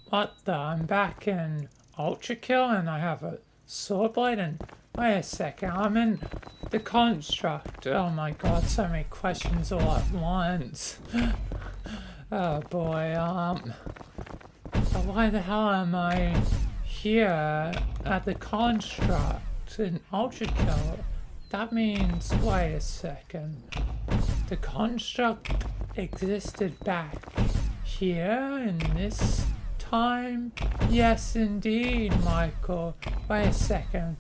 What the? I'm back in Ultra Kill and I have a sword blade and wait a second, I'm in the construct. Oh my god, so many questions all at once. Oh boy, why the hell am I here at the construct in Ultra Kill? That means, wait a second, the construct existed back here in this time? Yes, indeed, Michael. Wait a second.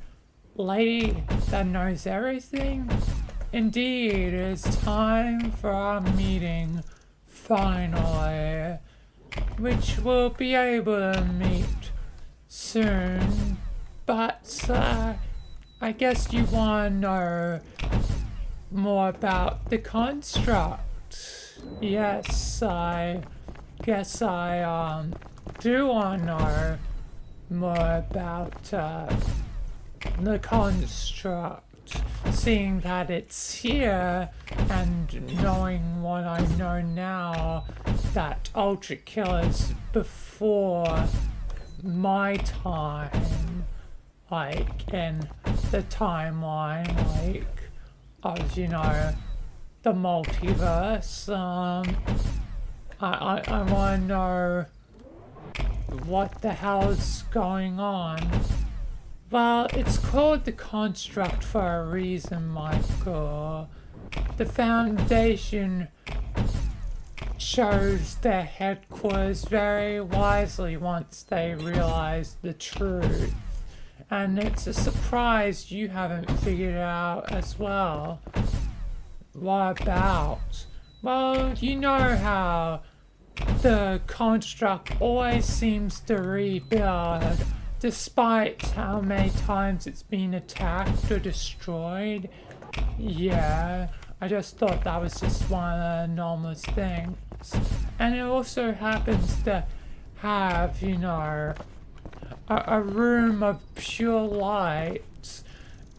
Lady that knows everything? Indeed, it's time for our meeting, finally, which we'll be able to meet soon. But, I guess you want to know more about the construct. Yes, I guess I do want to know more about the construct, seeing that it's here and knowing what I know now, that Ultra Kill is before my time, like in the timeline, like of, the multiverse. I want to know what the hell is going on. Well, it's called the construct for a reason, Michael. The Foundation chose their headquarters very wisely once they realized the truth. And it's a surprise you haven't figured out as well. What about? Well, you know how the construct always seems to rebuild despite how many times it's been attacked or destroyed. Yeah, I just thought that was just one of the anomalous things. And it also happens to have, a room of pure light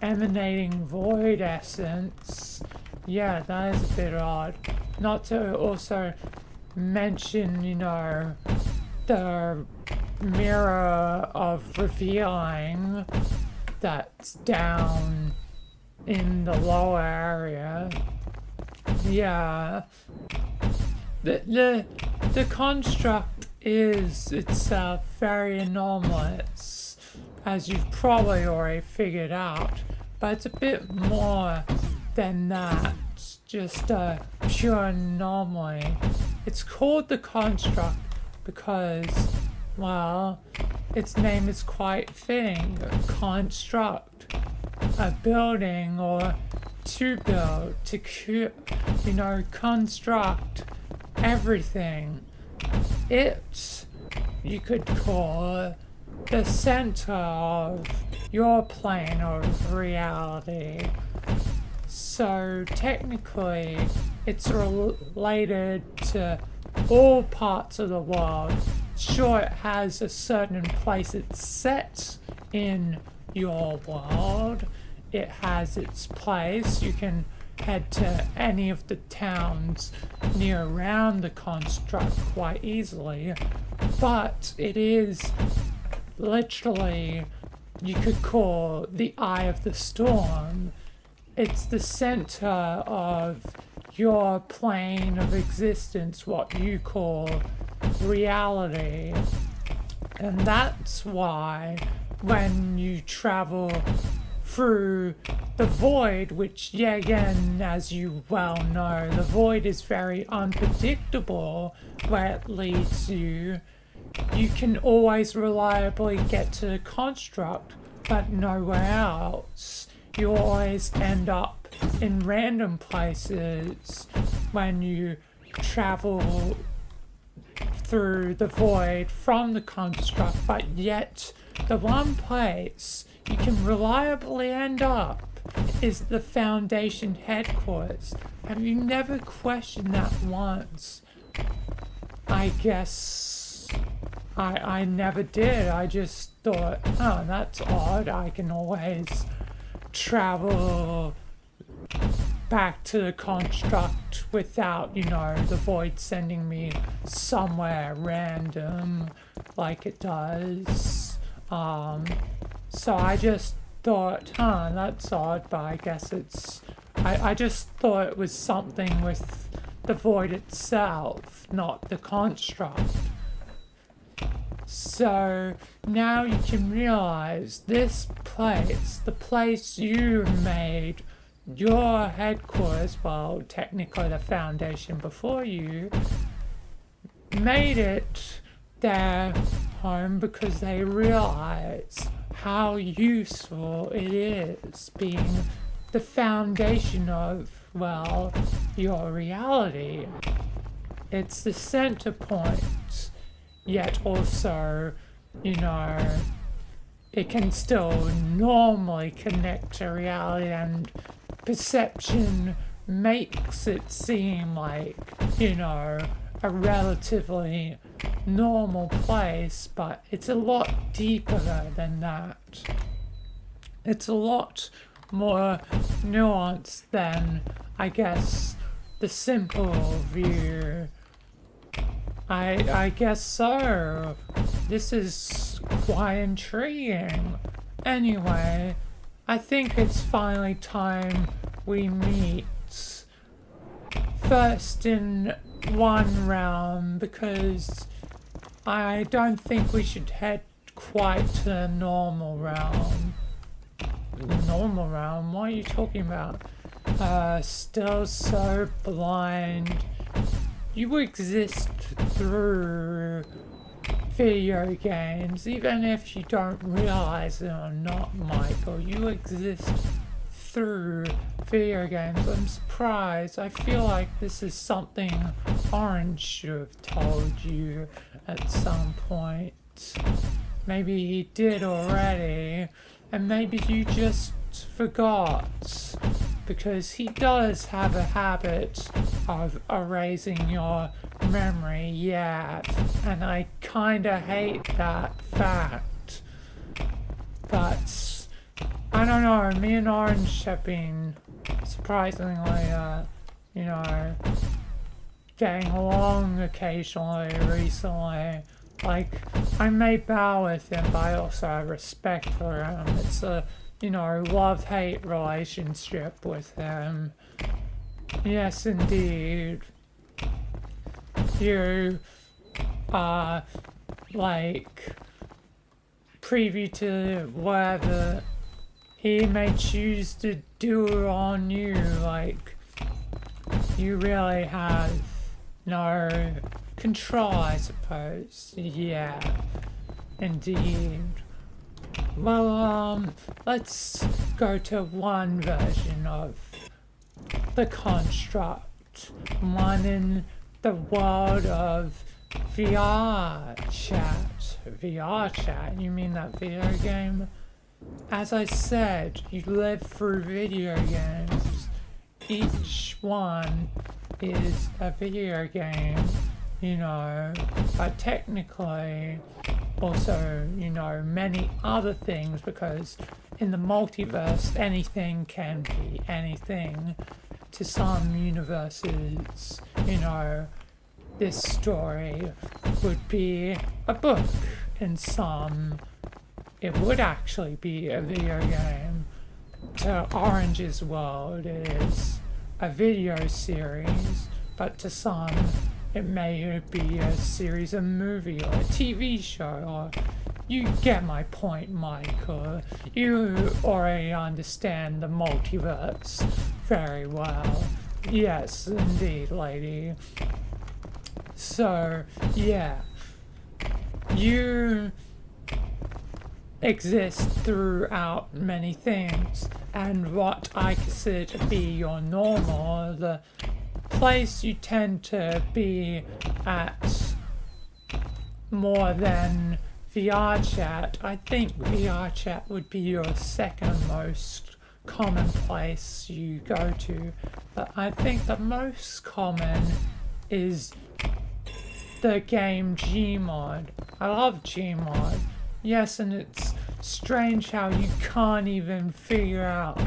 emanating void essence. Yeah, that is a bit odd. Not to also mention, the mirror of revealing that's down in the lower area. Yeah. The construct is itself very anomalous, as you've probably already figured out, but it's a bit more than that, just a pure anomaly. It's called the construct because, well, its name is quite fitting. Construct. A building or to build, to, construct everything. It's, you could call, the center of your plane of reality. So technically, it's related to all parts of the world. Sure, it has a certain place it's set in your world. It has its place. You can head to any of the towns near around the construct quite easily. But it is literally, you could call, the eye of the storm. It's the center of your plane of existence, what you call reality. And that's why when you travel through the void, which, yeah, again, as you well know, the void is very unpredictable where it leads you. You can always reliably get to the construct, but nowhere else. You always end up in random places when you travel through the void from the construct, but yet the one place you can reliably end up is the Foundation headquarters. Have you never questioned that once? I guess I never did. I just thought, oh, that's odd. I can always travel back to the construct without, the void sending me somewhere random like it does. So I just thought, that's odd, but I guess I just thought it was something with the void itself, not the construct. So now you can realize this place, the place you made your headquarters, well, technically the Foundation before you, made it their home because they realize how useful it is being the foundation of, well, your reality. It's the center point, yet also, it can still normally connect to reality, and perception makes it seem like, a relatively normal place, but it's a lot deeper than that. It's a lot more nuanced than, I guess, the simple view. I guess so. This is quite intriguing. Anyway, I think it's finally time we meet. First in one realm, because I don't think we should head quite to the normal realm. Normal realm? What are you talking about? Still so blind. You exist through video games, even if you don't realize it or not, Michael. You exist through video games. I'm surprised. I feel like this is something Orange should have told you at some point. Maybe he did already, and maybe you just forgot, because he does have a habit of erasing your memory, yeah, and I kinda hate that fact. But I don't know, me and Orange have been surprisingly, getting along occasionally recently. Like, I may bow with him, but I also have respect for him. It's a, love-hate relationship with him. Yes, indeed. You are, preview to whatever he may choose to do on you. You really have no control, I suppose. Yeah, indeed. Well, let's go to one version of the construct. One in the world of VR chat. VR chat? You mean that video game? As I said, you live through video games. Each one is a video game, but technically also, many other things, because in the multiverse, anything can be anything. To some universes, this story would be a book. In some, it would actually be a video game. To Orange's world, it is a video series, but to some, it may be a series of movie or a TV show, or you get my point, Michael. You already understand the multiverse very well. Yes, indeed, lady. So, yeah. You exist throughout many things, and what I consider to be your normal, the place you tend to be at more than VR chat. I think VR chat would be your second most common place you go to, but I think the most common is the game Gmod. I love Gmod. Yes, and it's strange how you can't even figure out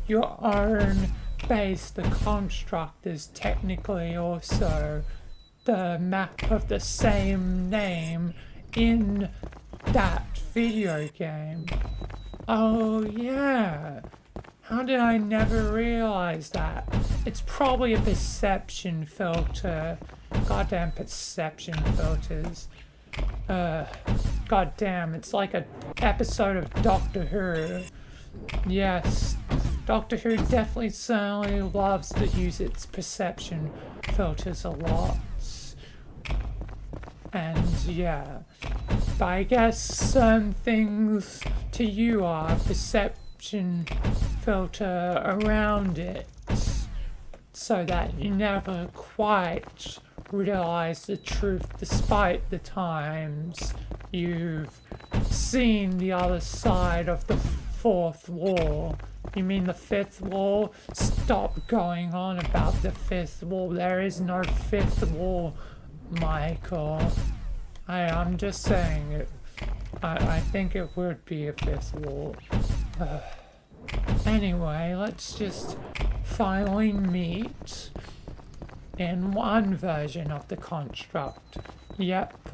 your own space, the construct, is technically also the map of the same name in that video game. Oh yeah. How did I never realize that? It's probably a perception filter. Goddamn perception filters. Goddamn, it's like an episode of Doctor Who. Yes, Doctor Who definitely certainly loves to use its perception filters a lot. And yeah, but I guess some things to you are perception filter around it so that you never quite realize the truth despite the times you've seen the other side of the fourth wall. You mean the fifth wall? Stop going on about the fifth wall. There is no fifth wall, Michael. I'm just saying it. I think it would be a fifth wall. Anyway, let's just finally meet in one version of the construct. Yep,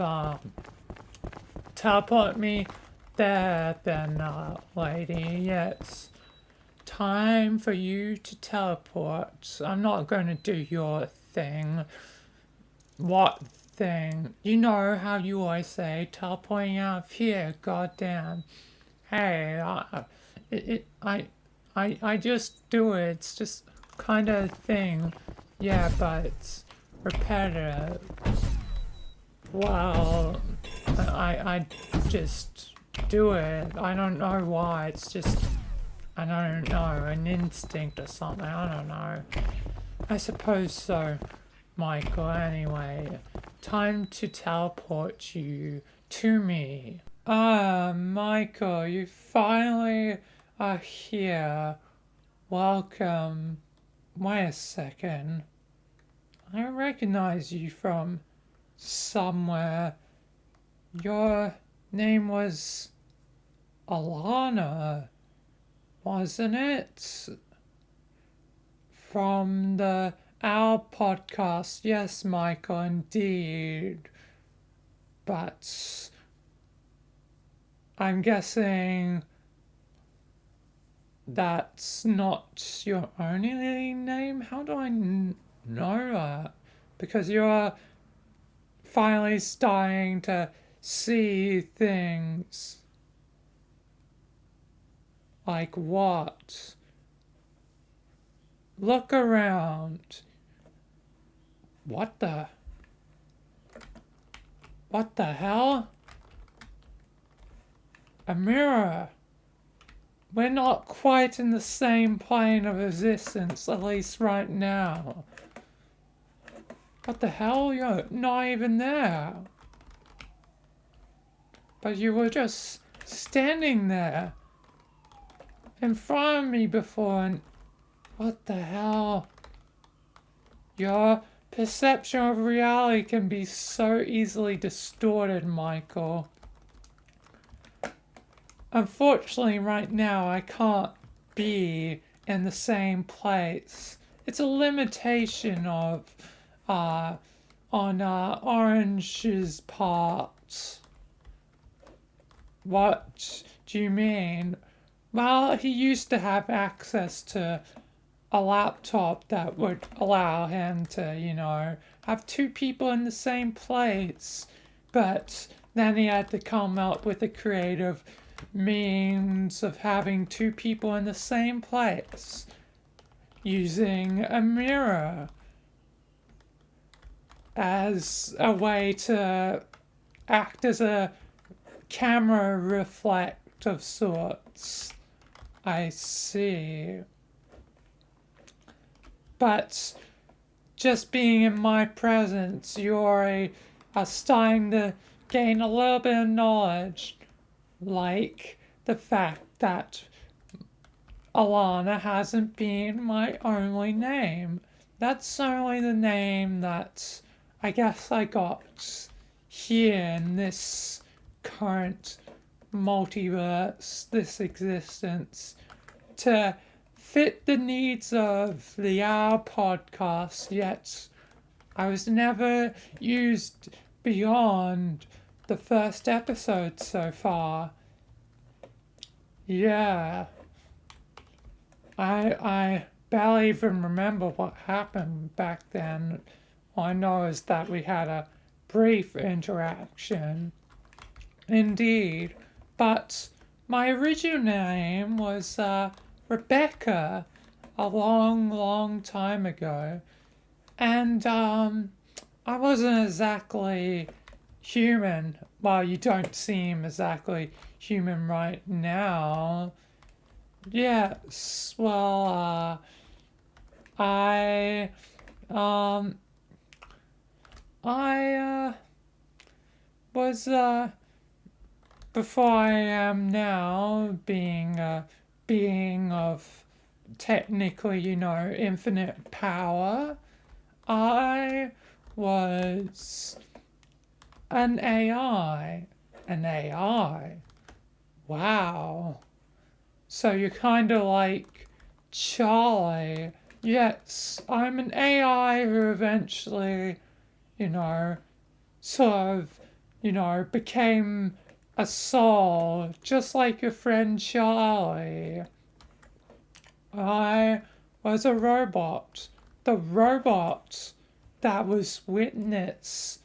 teleport me there then, lady, yes. Time for you to teleport. I'm not going to do your thing. What thing? You know how you always say, teleporting out of here, goddamn. Hey, I just do it. It's just kind of thing. Yeah, but it's repetitive. Well, I just do it. I don't know why. It's just, I don't know, an instinct or something. I don't know. I suppose so, Michael. Anyway, time to teleport you to me. Michael, you finally are here. Welcome. Wait a second. I recognize you from somewhere. Your name was Alana, wasn't it? From the Our podcast. Yes, Michael, indeed. But I'm guessing that's not your only name? How do I know that? Because you're finally starting to see things. Like what? Look around. What the hell? A mirror. We're not quite in the same plane of existence, at least right now. What the hell? You're not even there. But you were just standing there in front of me before, and what the hell? Your perception of reality can be so easily distorted, Michael. Unfortunately, right now, I can't be in the same place. It's a limitation of, on Orange's part. What do you mean? Well, he used to have access to a laptop that would allow him to, have two people in the same place. But then he had to come up with a creative means of having two people in the same place using a mirror as a way to act as a camera reflect of sorts. I see. But just being in my presence, you're starting to gain a little bit of knowledge. Like the fact that Alana hasn't been my only name. That's certainly the name that I guess I got here in this current multiverse, this existence, to fit the needs of the Our podcast, yet I was never used beyond the first episode so far. Yeah. I barely even remember what happened back then. All I know is that we had a brief interaction. Indeed. But my original name was Rebecca a long, long time ago. And I wasn't exactly human. Well, you don't seem exactly human right now. Yes, well, I, um, I, was, before I am now, being a being of technically, infinite power, I was an AI. An AI. Wow. So you're kind of like Charlie. Yes, I'm an AI who eventually, you know, sort of, became a soul, just like your friend Charlie. I was a robot. The robot that was witness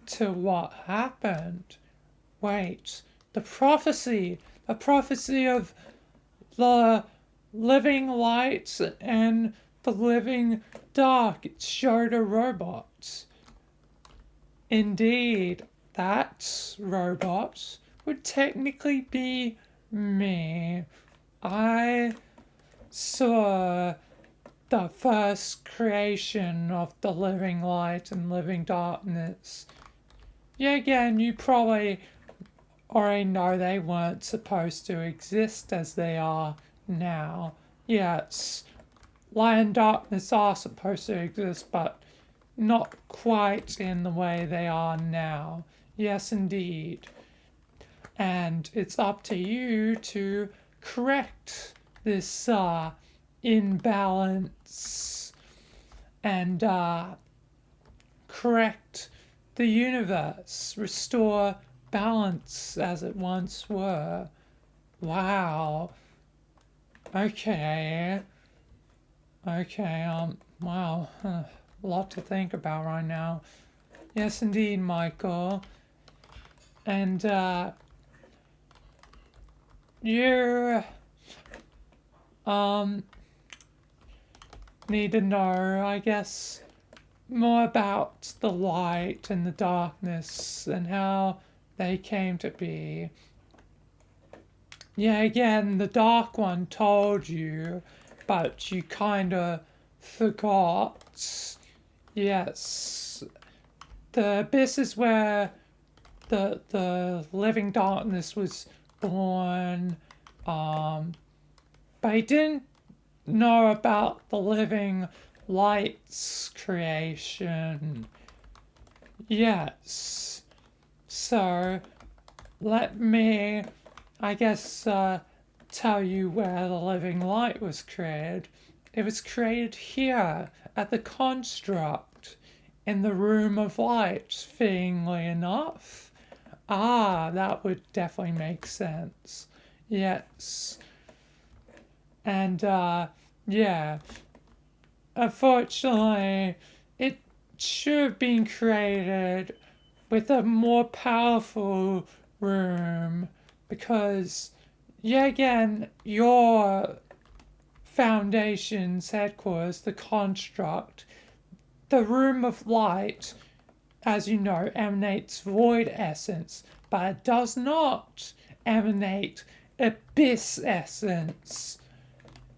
to what happened. Wait, the prophecy of the living light and the living dark. It showed a robot. Indeed, that robot would technically be me. I saw the first creation of the living light and living darkness. Yeah, again, you probably already know they weren't supposed to exist as they are now. Yes, light and darkness are supposed to exist, but not quite in the way they are now. Yes, indeed. And it's up to you to correct this imbalance and correct the universe, restore balance as it once were. Wow. Okay. Wow. A lot to think about right now. Yes, indeed, Michael. And, you, need to know, I guess, more about the light and the darkness and how they came to be. Yeah, again, the dark one told you, but you kinda forgot. Yes. The abyss is where the living darkness was born. But he didn't know about the living light's creation. Yes. So let me, I guess, tell you where the living light was created. It was created here at the construct in the room of light, fittingly enough. Ah, that would definitely make sense. Yes. And, yeah. Unfortunately, it should have been created with a more powerful room because, yeah, again, your foundation's headquarters, the construct, the room of light, as you know, emanates void essence, but it does not emanate abyss essence.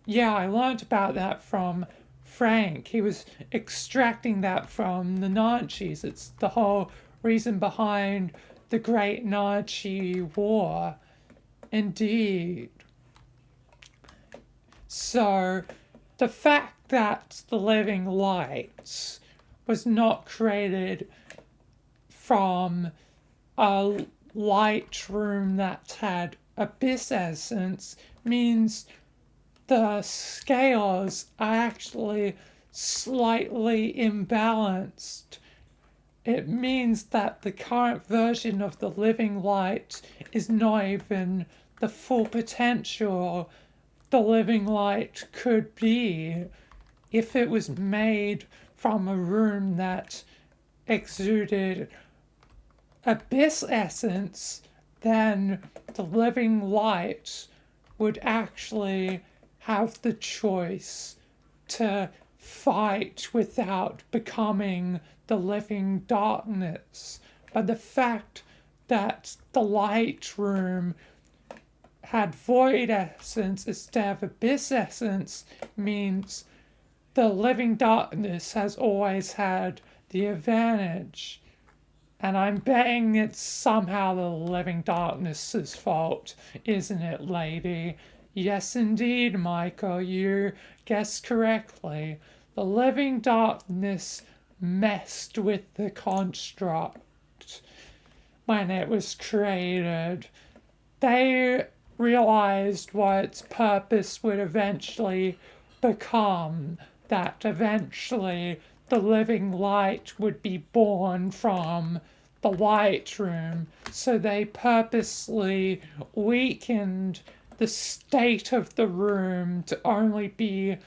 Yeah, I learnt about that from Frank. He was extracting that from the Nazis. It's the whole reason behind the Great Nazi War. Indeed. So, the fact that the living light was not created from a light room that had abyss essence means the scales are actually slightly imbalanced. It means that the current version of the living light is not even the full potential the living light could be if it was made from a room that exuded abyss essence. Then the living light would actually have the choice to fight without becoming the living darkness. But the fact that the light room had void essence instead of abyss essence means the living darkness has always had the advantage. And I'm betting it's somehow the living darkness's fault, isn't it, lady? Yes, indeed, Michael, you guessed correctly. The living darkness messed with the construct when it was created. They realized what its purpose would eventually become, that eventually the living light would be born from the light room. So they purposely weakened the state of the room to only be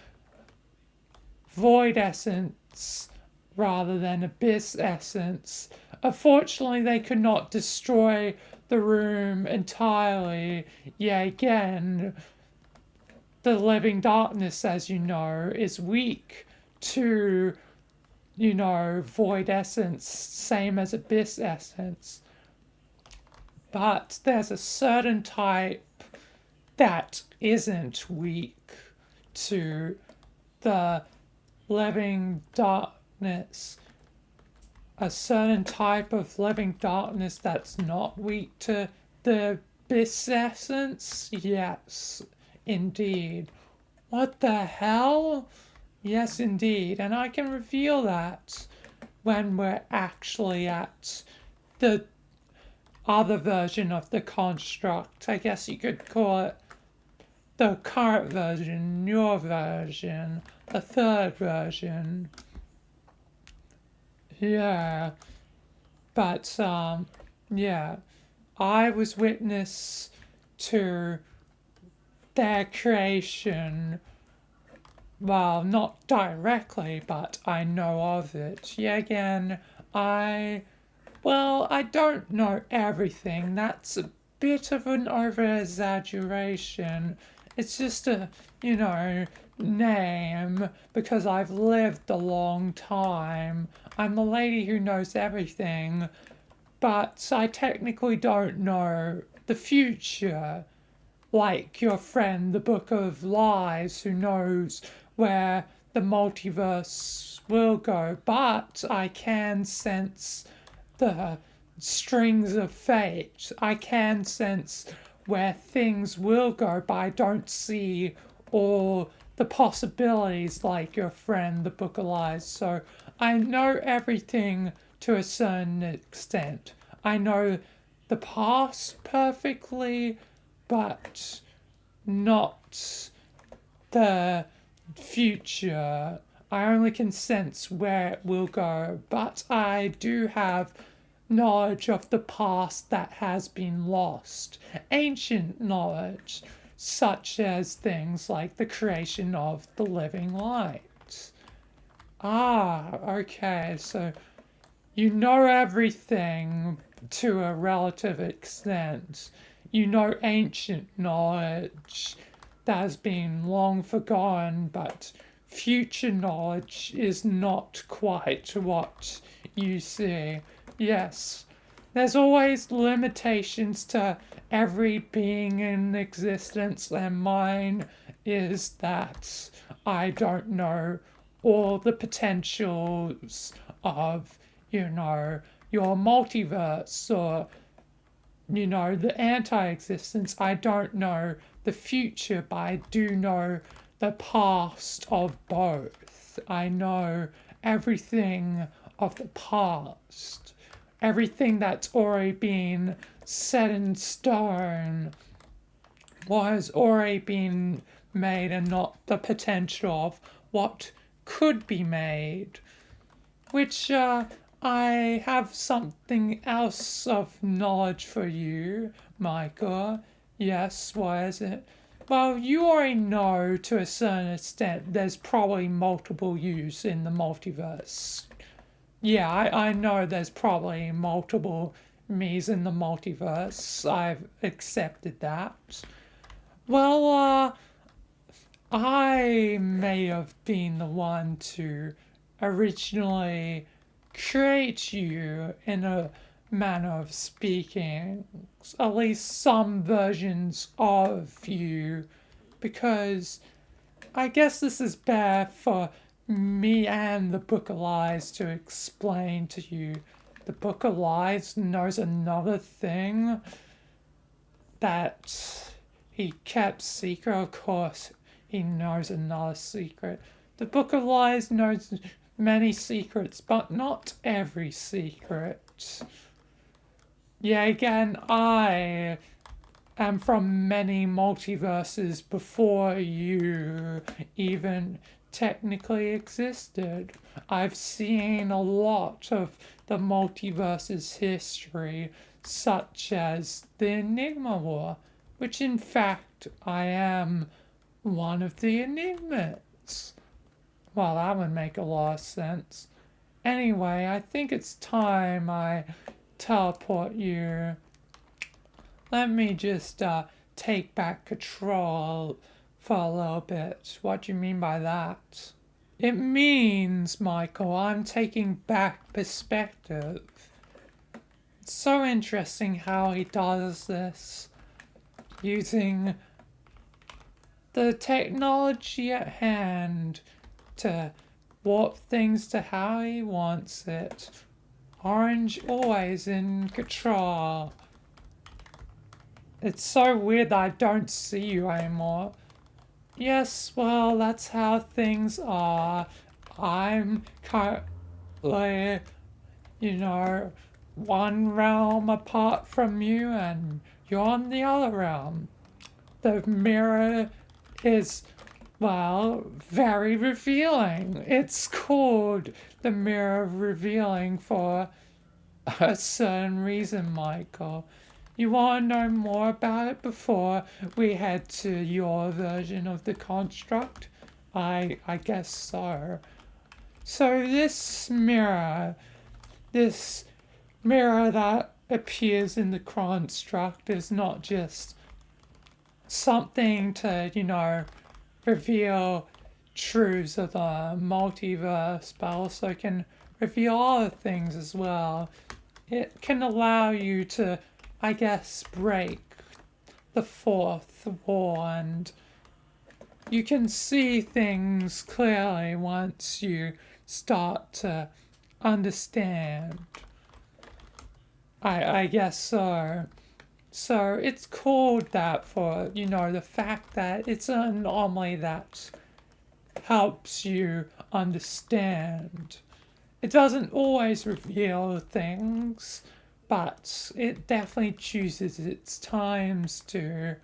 void essence rather than abyss essence. Unfortunately, they could not destroy the room entirely. Yet again, the living darkness, as you know, is weak to, void essence, same as abyss essence. But there's a certain type that isn't weak to the living darkness. A certain type of living darkness that's not weak to the abyss essence? Yes, indeed. What the hell? Yes, indeed. And I can reveal that when we're actually at the other version of the construct. I guess you could call it the current version, your version, the third version. Yeah. But, yeah. I was witness to their creation. Well, not directly, but I know of it. Yeah, again, I don't know everything. That's a bit of an over exaggeration. It's just a, name because I've lived a long time. I'm the lady who knows everything, but I technically don't know the future. Like your friend, the Book of Lies, who knows where the multiverse will go, but I can sense the strings of fate. I can sense where things will go, but I don't see all the possibilities like your friend, the Book of Lies. So I know everything to a certain extent. I know the past perfectly, but not the future. I only can sense where it will go, but I do have knowledge of the past that has been lost. Ancient knowledge, such as things like the creation of the living light. Ah, okay, so you know everything to a relative extent. You know ancient knowledge that has been long forgotten, but future knowledge is not quite what you see. Yes, there's always limitations to every being in existence, and mine is that I don't know all the potentials of, your multiverse or, the anti existence. I don't know the future, but I do know the past of both. I know everything of the past, everything that's already been set in stone, what has already been made and not the potential of what could be made. Which I have something else of knowledge for you, Michael. Yes, what is it? Well, you already know to a certain extent there's probably multiple yous in the multiverse. Yeah, I know there's probably multiple me's in the multiverse. I've accepted that. Well, I may have been the one to originally create you in a manner of speaking, at least some versions of you, because I guess this is bad for me and the Book of Lies to explain to you. The Book of Lies knows another thing that he kept secret. Of course, he knows another secret. The Book of Lies knows many secrets, but not every secret. Yeah, again, I am from many multiverses before you even technically existed. I've seen a lot of the multiverse's history, such as the Enigma War, which in fact I am one of the enigmas. Well, that would make a lot of sense. Anyway, I think it's time I teleport you. Let me just take back control for a little bit. What do you mean by that? It means, Michael, I'm taking back perspective. It's so interesting how he does this using the technology at hand to warp things to how he wants it. Orange always in control. It's so weird that I don't see you anymore. Yes, well, that's how things are. I'm currently, one realm apart from you, and you're in the other realm. The mirror is, well, very revealing. It's called the mirror revealing for a certain reason, Michael. You want to know more about it before we head to your version of the construct? I guess so. So this mirror that appears in the construct is not just something to, reveal truths of the multiverse, but also can reveal other things as well. It can allow you to, I guess, break the fourth wall, and you can see things clearly once you start to understand. I guess so. So it's called that for, the fact that it's an anomaly that helps you understand. It doesn't always reveal things, but it definitely chooses its times to,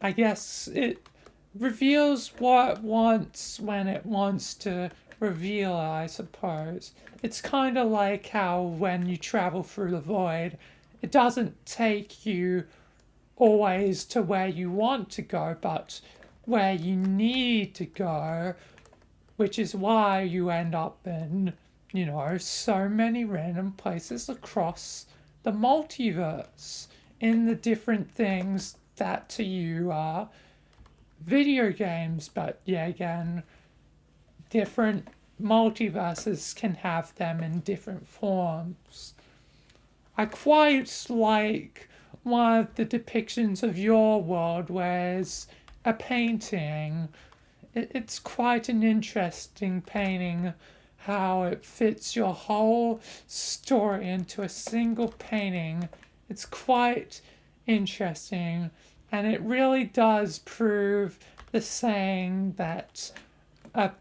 I guess, it reveals what it wants when it wants to reveal, I suppose. It's kind of like how when you travel through the void, it doesn't take you always to where you want to go, but where you need to go, which is why you end up in, so many random places across the multiverse in the different things that to you are video games, but yeah, again, different multiverses can have them in different forms. I quite like one of the depictions of your world where it's a painting. It's quite an interesting painting, how it fits your whole story into a single painting. It's quite interesting, and it really does prove the saying that a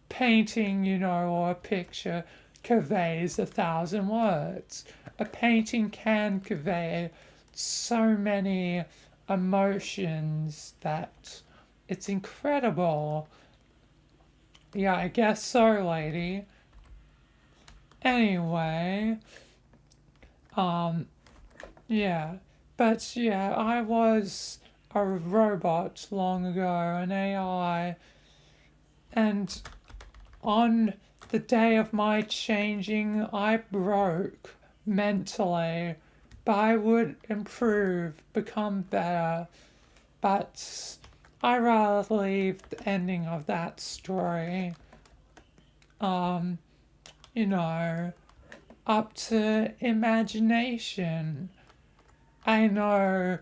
painting, or a picture conveys 1,000 words. A painting can convey so many emotions that It's incredible. Yeah, I guess so, lady. Anyway, um, yeah. But yeah, I was a robot long ago, an AI, and on the day of my changing, I broke mentally, but I would improve, become better. But I rather leave the ending of that story, um, you know, up to imagination. I know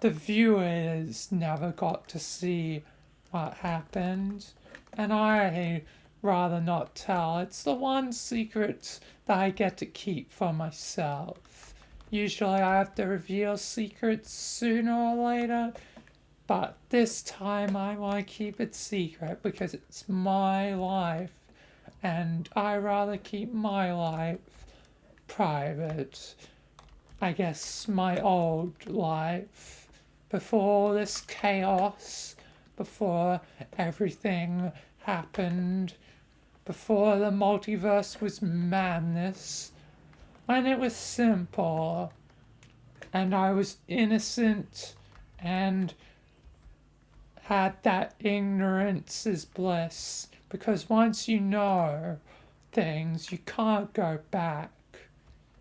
the viewers never got to see what happened, and I rather not tell. It's the one secret that I get to keep for myself. Usually I have to reveal secrets sooner or later, but this time I want to keep it secret because it's my life, and I rather keep my life private. I guess my old life, before this chaos, before everything happened, before the multiverse was madness, when it was simple and I was innocent and had that ignorance is bliss. Because once you know things, you can't go back.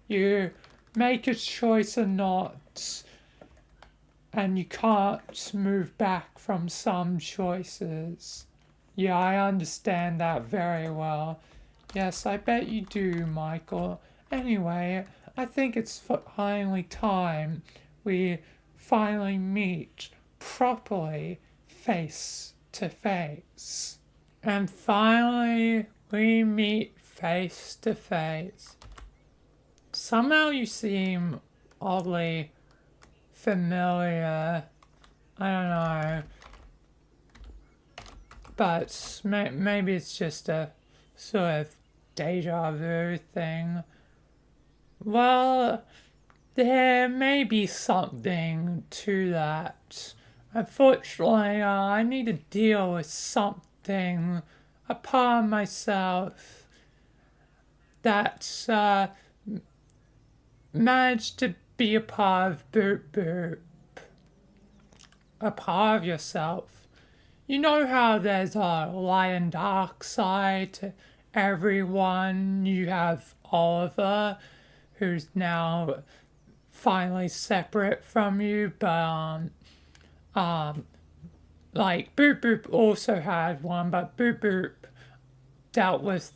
You make a choice or not, and you can't move back from some choices. Yeah, I understand that very well. Yes, I bet you do, Michael. Anyway, I think it's finally time we finally meet properly face to face. And finally, we meet face to face. Somehow you seem oddly familiar. I don't know. But maybe it's just a sort of deja vu thing. Well, there may be something to that. Unfortunately, I need to deal with something, a part of myself that managed to be a part of Boop Boop, a part of yourself. You know how there's a light and dark side to everyone. You have Oliver, who's now finally separate from you, but like Boop Boop also had one, but Boop Boop dealt with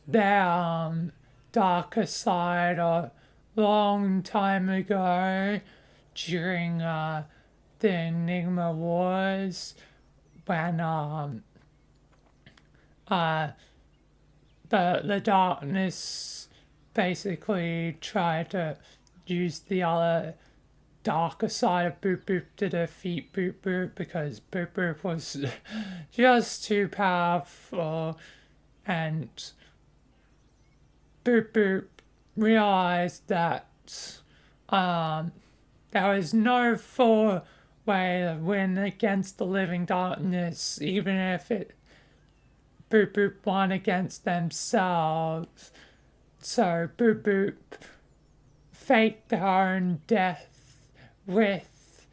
their darker side a long time ago during the Enigma Wars when the darkness basically tried to use the other darker side of Boop Boop to defeat Boop Boop because Boop Boop was just too powerful, and Boop Boop realized that there was no full way to win against the living darkness, even if Boop Boop won against themselves. So Boop Boop faked their own death with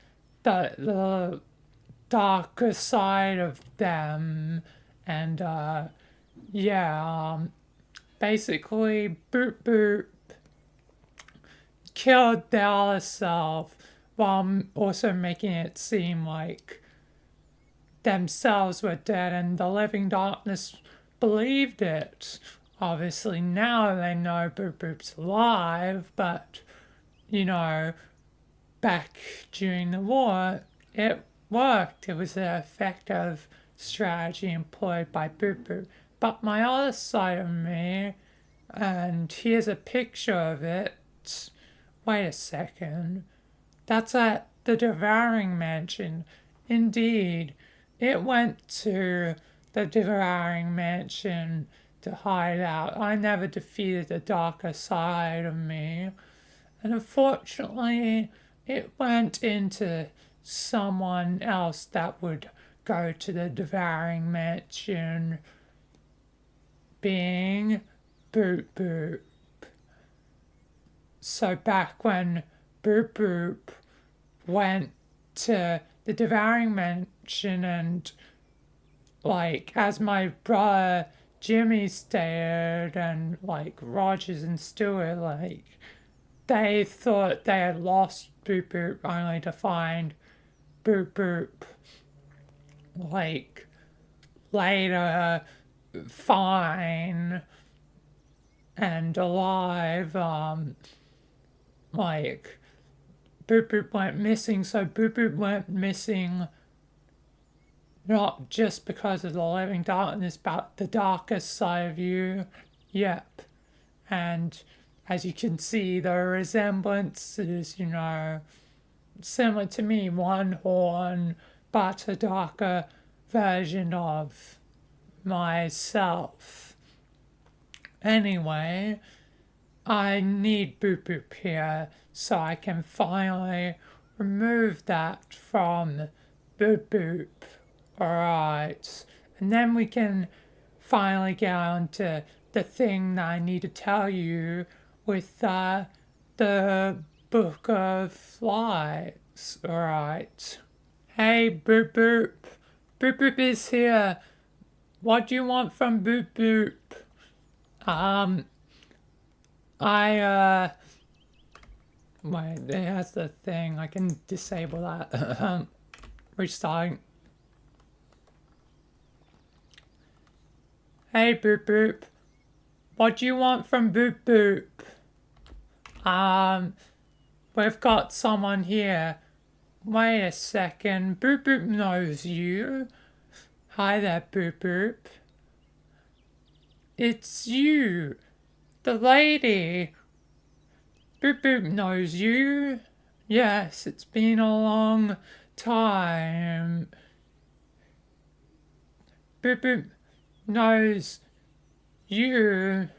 the darker side of them, and basically Boop Boop killed their other self while also making it seem like themselves were dead, and the living darkness believed it. Obviously now they know Boop Boop's alive, but back during the war it worked. It was an effective strategy employed by Boop Boop. But my other side of me, and here's a picture of it. Wait a second. That's at the Devouring Mansion. Indeed, it went to the Devouring Mansion to hide out. I never defeated the darker side of me. And unfortunately, it went into someone else that would go to the devouring mansion being Boop Boop. So back when Boop Boop went to the devouring mansion and like as my brother Jimmy stared and like Rogers and Stewart like they thought they had lost Boop Boop only to find Boop Boop like later fine and alive. Like Boop Boop went missing, so Boop Boop went missing not just because of the living darkness, but the darkest side of you. Yep. And as you can see, the resemblance is, similar to me, one horn, but a darker version of myself. Anyway, I need Boop Boop here so I can finally remove that from Boop Boop. Alright, and then we can finally get on to the thing that I need to tell you with the Book of Lights. Alright. Hey, Boop Boop. Boop Boop is here. What do you want from Boop Boop? Wait, there's the thing. I can disable that. Restarting. Hey, Boop Boop. What do you want from Boop Boop? We've got someone here. Wait a second. Boop Boop knows you. Hi there, Boop Boop. It's you. The lady. Boop Boop knows you. Yes, it's been a long time. Boop Boop knows you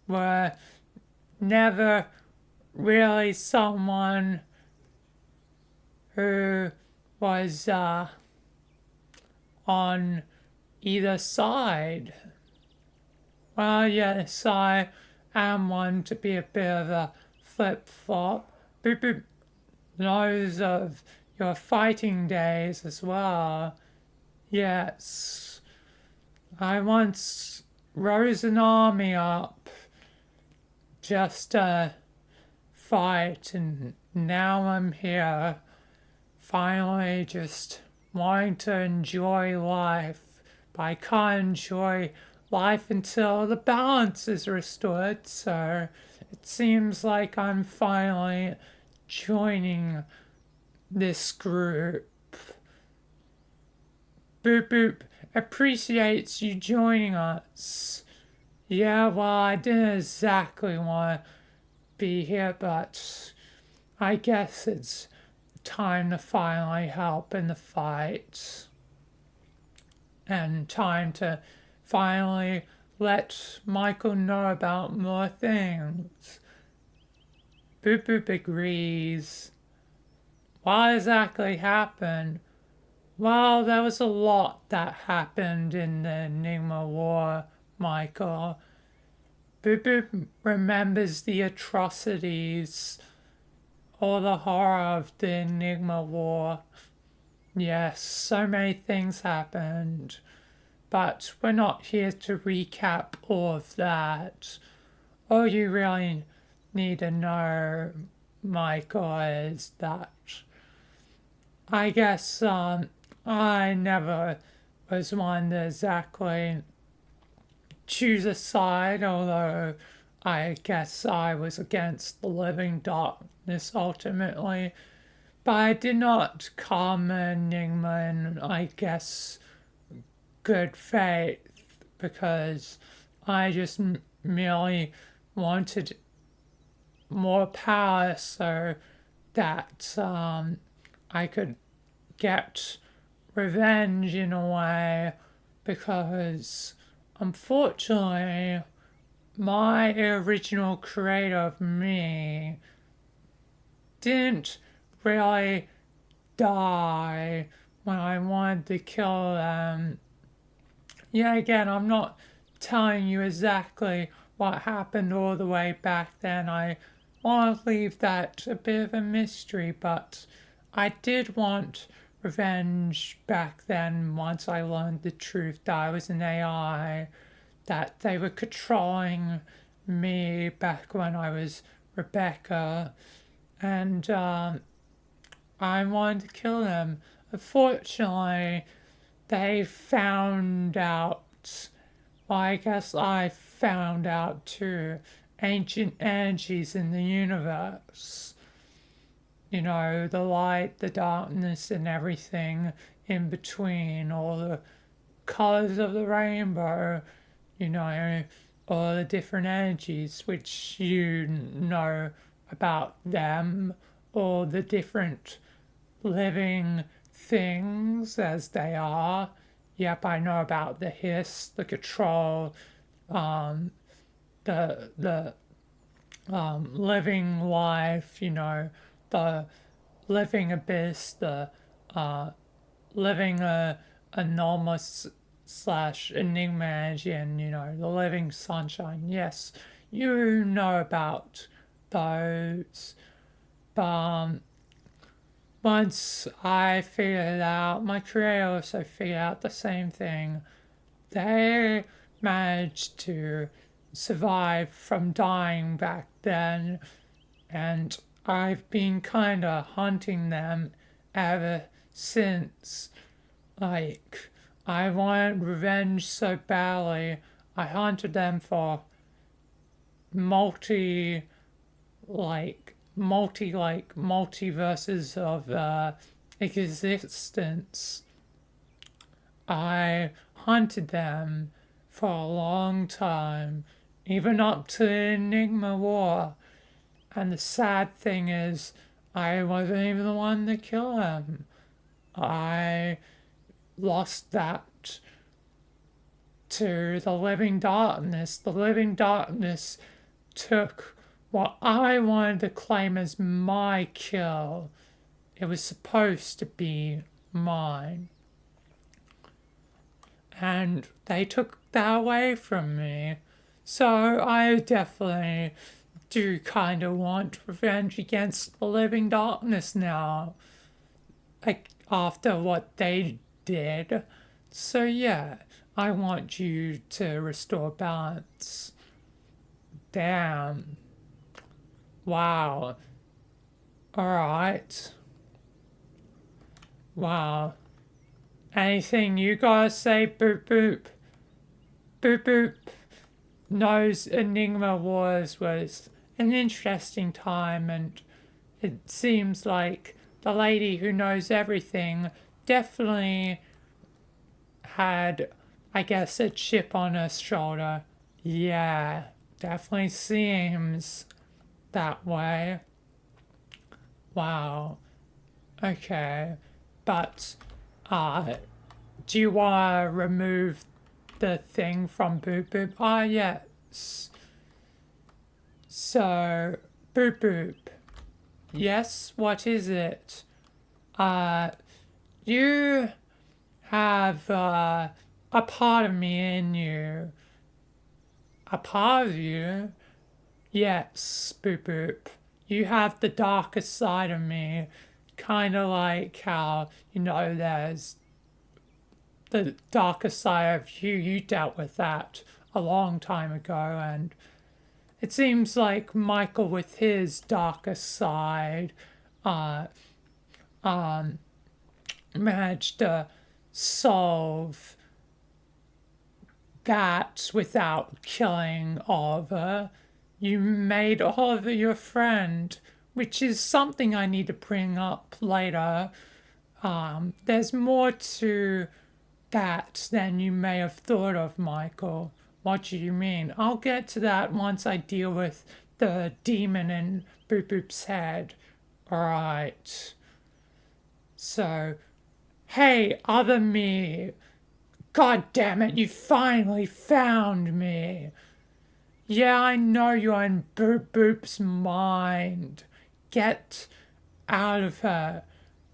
were never really someone who was on either side. Well, yes, I am one to be a bit of a flip-flop. Boop Boop knows of your fighting days as well. Yes, I once rose an army up just to fight, and now I'm here, finally just wanting to enjoy life, but I can't enjoy life until the balance is restored, so it seems like I'm finally joining this group. Boop Boop appreciates you joining us. Yeah, well, I didn't exactly want to be here, but I guess it's time to finally help in the fight. And time to finally let Michael know about more things. Boop Boop agrees. What exactly happened? Well, there was a lot that happened in the Enigma War, Michael. Boop Boop remembers the atrocities or the horror of the Enigma War. Yes, so many things happened, but we're not here to recap all of that. All you really need to know, Michael, is that I guess I never was one to exactly choose a side, although I guess I was against the living darkness ultimately. But I did not come Enigma in, I guess, good faith, because I just merely wanted more power so that I could get revenge in a way, because unfortunately my original creator of me didn't really die when I wanted to kill them. Yeah, again, I'm not telling you exactly what happened all the way back then. I want to leave that a bit of a mystery, but I did want revenge back then once I learned the truth that I was an AI, that they were controlling me back when I was Rebecca, and I wanted to kill them. Unfortunately, they found out, well, I guess I found out too, ancient energies in the universe. You know, the light, the darkness, and everything in between, all the colors of the rainbow, you know, all the different energies which you know about them, all the different living things as they are. Yep, I know about the hiss, the control, the living life, you know, the living abyss, the living anomalous slash enigma energy, and you know, the living sunshine. Yes, you know about those. But once I figured it out, my creator also figured out the same thing. They managed to survive from dying back then, and I've been kind of hunting them ever since. Like, I wanted revenge so badly, I hunted them for multi, multiverses of existence. I hunted them for a long time, even up to the Enigma War. And the sad thing is, I wasn't even the one to kill them. I lost that to the living darkness. The living darkness took what I wanted to claim as my kill. It was supposed to be mine. And they took that away from me. So I definitely do kind of want revenge against the living darkness now. Like, after what they did. So yeah, I want you to restore balance. Damn. Wow. Alright. Wow. Anything you guys say? Boop boop. Boop boop. Knows Enigma Wars was an interesting time, and it seems like the lady who knows everything definitely had, I guess, a chip on her shoulder. Yeah, definitely seems that way. Wow. Okay. But, do you want to remove the thing from Boop Boop? Ah, yes. So, Boop Boop. Yes, what is it? You have a part of me in you. A part of you? Yes, Boop Boop. You have the darker side of me. Kind of like how, you know, there's the darker side of you. You dealt with that a long time ago, and it seems like Michael, with his darker side, managed to solve that without killing Oliver. You made Oliver your friend, which is something I need to bring up later. There's more to that than you may have thought of, Michael. What do you mean? I'll get to that once I deal with the demon in Boop Boop's head. Alright. So, hey, other me. God damn it, you finally found me. Yeah, I know you're in Boop Boop's mind. Get out of her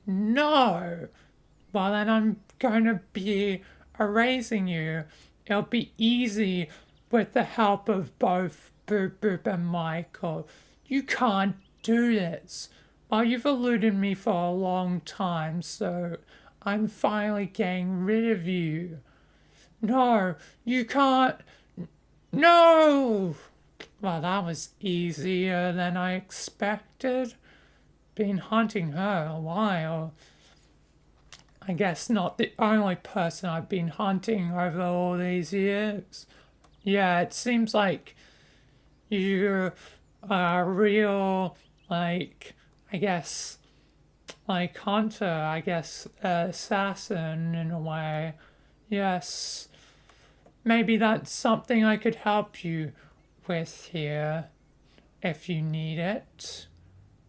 No. Well, then I'm going to be erasing you. It'll be easy with the help of both Boop Boop and Michael. You can't do this. Well, you've eluded me for a long time, so I'm finally getting rid of you. No, you can't. No! Well, that was easier than I expected. Been hunting her a while. I guess not the only person I've been hunting over all these years. Yeah, it seems like you are a real, like, I guess, like hunter, I guess, assassin in a way. Yes, maybe that's something I could help you with here if you need it.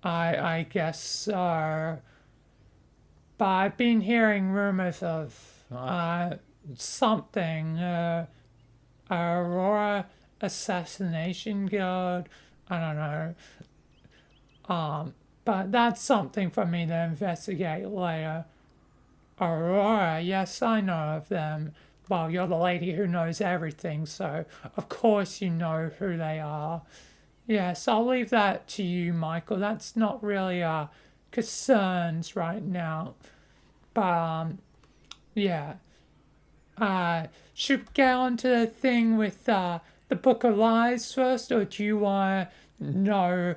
I guess so. But I've been hearing rumors of something, Aurora Assassination Guild. I don't know. But that's something for me to investigate later. Aurora, yes, I know of them. Well, you're the lady who knows everything, so of course you know who they are. Yes, I'll leave that to you, Michael. That's not really our concerns right now. But yeah. Should we get on to the thing with the Book of Lies first, or do you want to know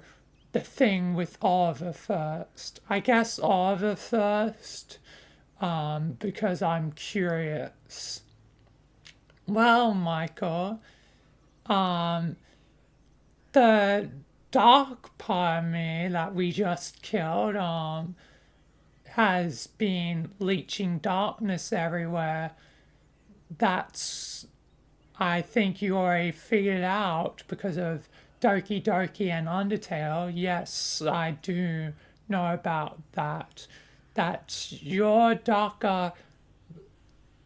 the thing with Oliver first? I guess Oliver first, because I'm curious. Well, Michael, um, the dark part of me that we just killed, has been leaching darkness everywhere. That's, I think you already figured out because of Doki Doki and Undertale. Yes, I do know about that. That your darker,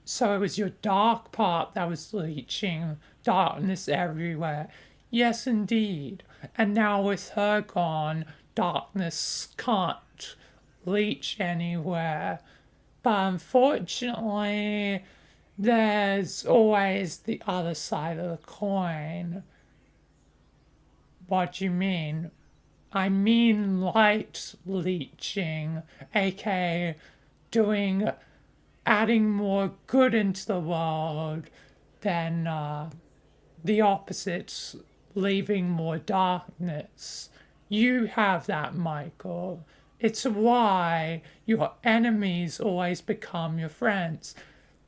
so it was your dark part that was leaching darkness everywhere. Yes, indeed. And now with her gone, darkness can't leach anywhere. But unfortunately, there's always the other side of the coin. What do you mean? I mean light leaching, aka doing, adding more good into the world than the opposites, leaving more darkness. You have that, Michael. It's why your enemies always become your friends.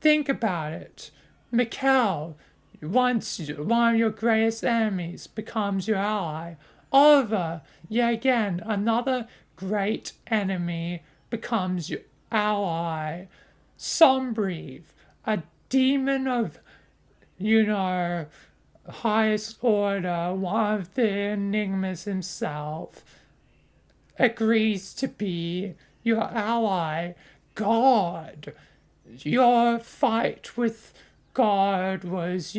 Think about it. Mikkel, once one of your greatest enemies, becomes your ally. Oliver, yet again, another great enemy becomes your ally. Sombrieve, a demon of, you know, highest order, one of the enigmas himself, agrees to be your ally. God, your fight with God was,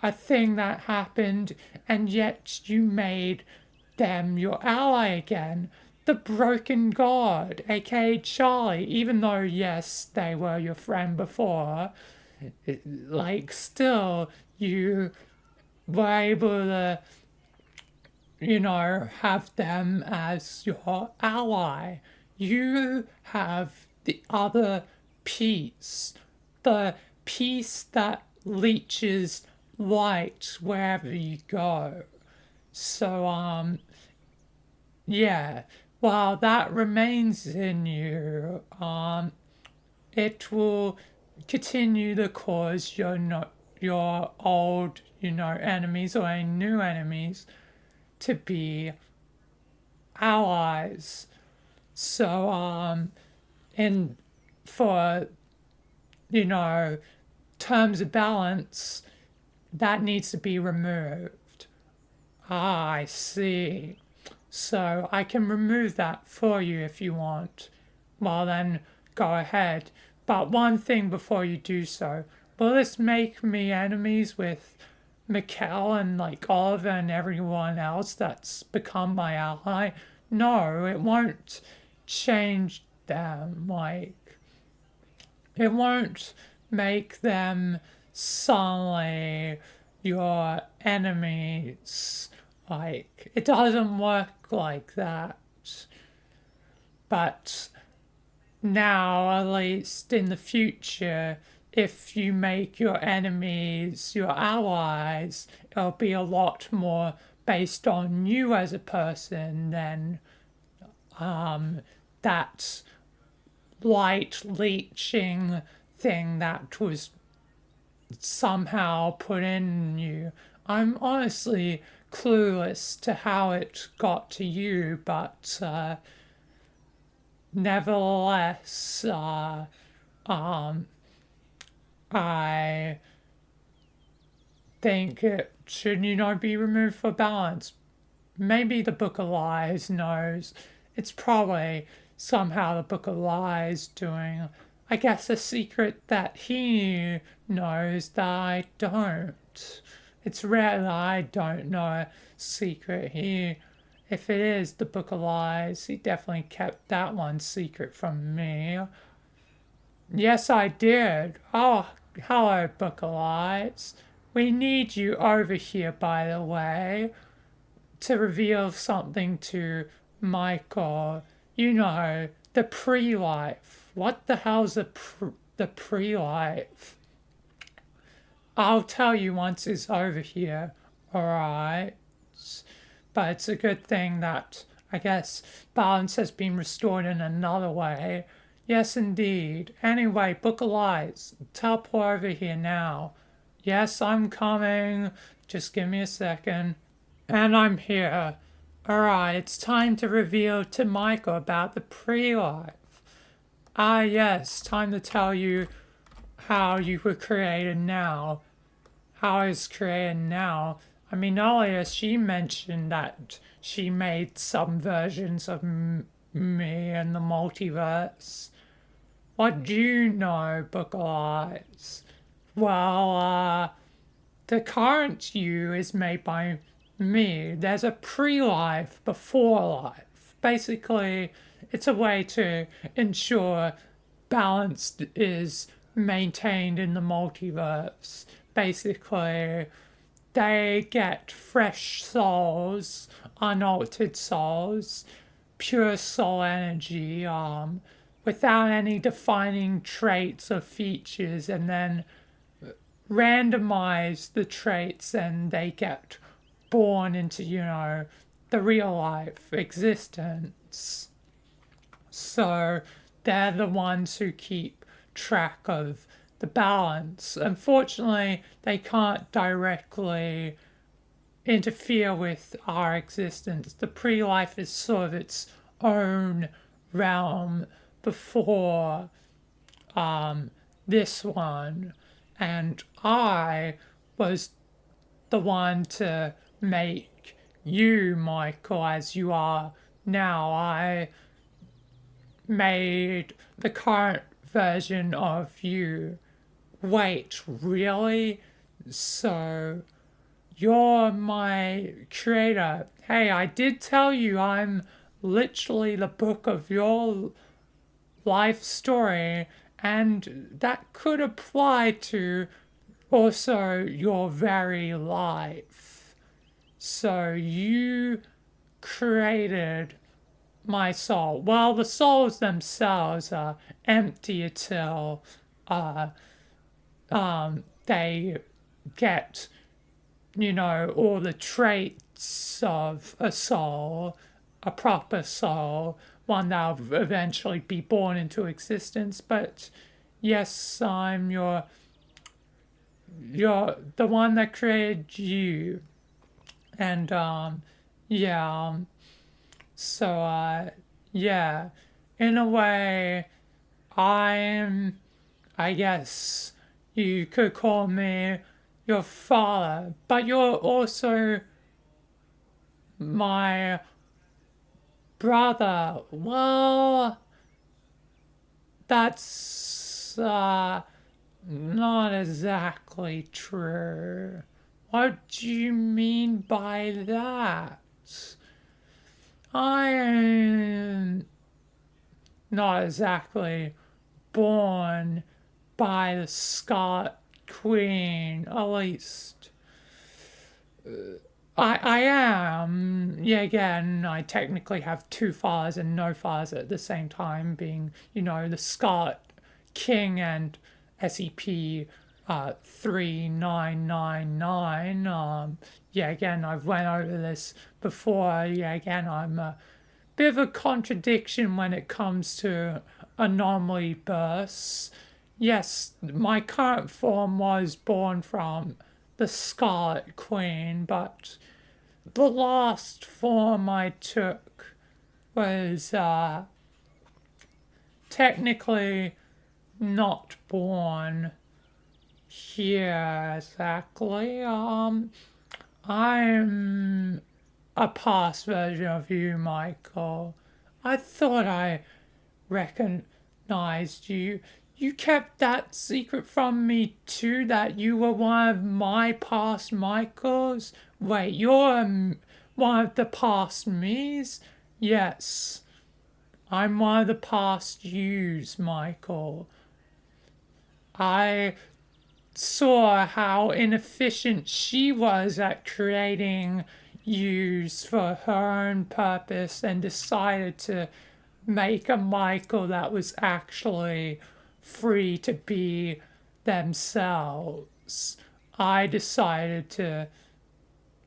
a thing that happened, and yet you made them your ally again. The broken God, aka Charlie, even though, yes, they were your friend before, still, you were able to, have them as your ally. You have the other piece, the piece that leaches light wherever you go. So, yeah, while that remains in you, it will continue to cause your old, enemies or any new enemies to be allies. So, and for, terms of balance, that needs to be removed. Ah, I see. So I can remove that for you if you want. Well, then go ahead. But one thing before you do so, will this make me enemies with Mikkel and Oliver and everyone else that's become my ally? No, it won't change them. Like, it won't make them suddenly your enemies. Like, it doesn't work like that. But now, at least in the future, if you make your enemies your allies, it'll be a lot more based on you as a person than that light leeching thing that was somehow put in you. I'm honestly clueless to how it got to you, but nevertheless, I think it should, be removed for balance. Maybe the Book of Lies knows. It's probably somehow the Book of Lies doing, I guess, a secret that he knows that I don't. It's rare that I don't know a secret. If it is the Book of Lies, he definitely kept that one secret from me. Yes, I did. Oh, hello, Book of Lies. We need you over here, by the way, to reveal something to Michael. The pre-life. What the hell's the pre-life? I'll tell you once it's over here, alright? But it's a good thing that, I guess, balance has been restored in another way. Yes, indeed. Anyway, Book of Lies, teleport over here now. Yes, I'm coming. Just give me a second. And I'm here. Alright, it's time to reveal to Michael about the pre-life. Ah, yes, time to tell you how you were created now. How I was created now. I mean, earlier she mentioned that she made some versions of me in the multiverse. What do you know, Book of Lies? Well, the current you is made by me. There's a pre-life before life. Basically, it's a way to ensure balance is maintained in the multiverse. Basically, they get fresh souls, unaltered souls, pure soul energy, without any defining traits or features, and then randomize the traits and they get born into, the real life existence. So they're the ones who keep track of the balance. Unfortunately, they can't directly interfere with our existence. The pre-life is sort of its own realm before this one. And I was the one to make you, Michael, as you are now. I made the current version of you. Wait, really? So, you're my creator. Hey, I did tell you I'm literally the book of your life story, and that could apply to also your very life. So, you created my soul. Well, the souls themselves are empty until they get, all the traits of a soul, a proper soul, one that'll eventually be born into existence. But yes, I'm you're the one that created you. And yeah, so yeah, in a way, I guess you could call me your father, but you're also my brother. Well, that's not exactly true. What do you mean by that? I not exactly born by the Scott Queen, at least I am. Yeah, again, I technically have two fathers and no fathers at the same time, being, the Scott King and SCP 3999. Yeah, again, I've went over this before. Yeah, again, I'm a bit of a contradiction when it comes to anomaly bursts. Yes, my current form was born from the Scarlet Queen, but the last form I took was technically not born here exactly. I'm a past version of you, Michael. I thought I recognized you. You kept that secret from me too, that you were one of my past Michaels? Wait, you're one of the past me's? Yes, I'm one of the past yous, Michael. I saw how inefficient she was at creating yous for her own purpose and decided to make a Michael that was actually free to be themselves. I decided to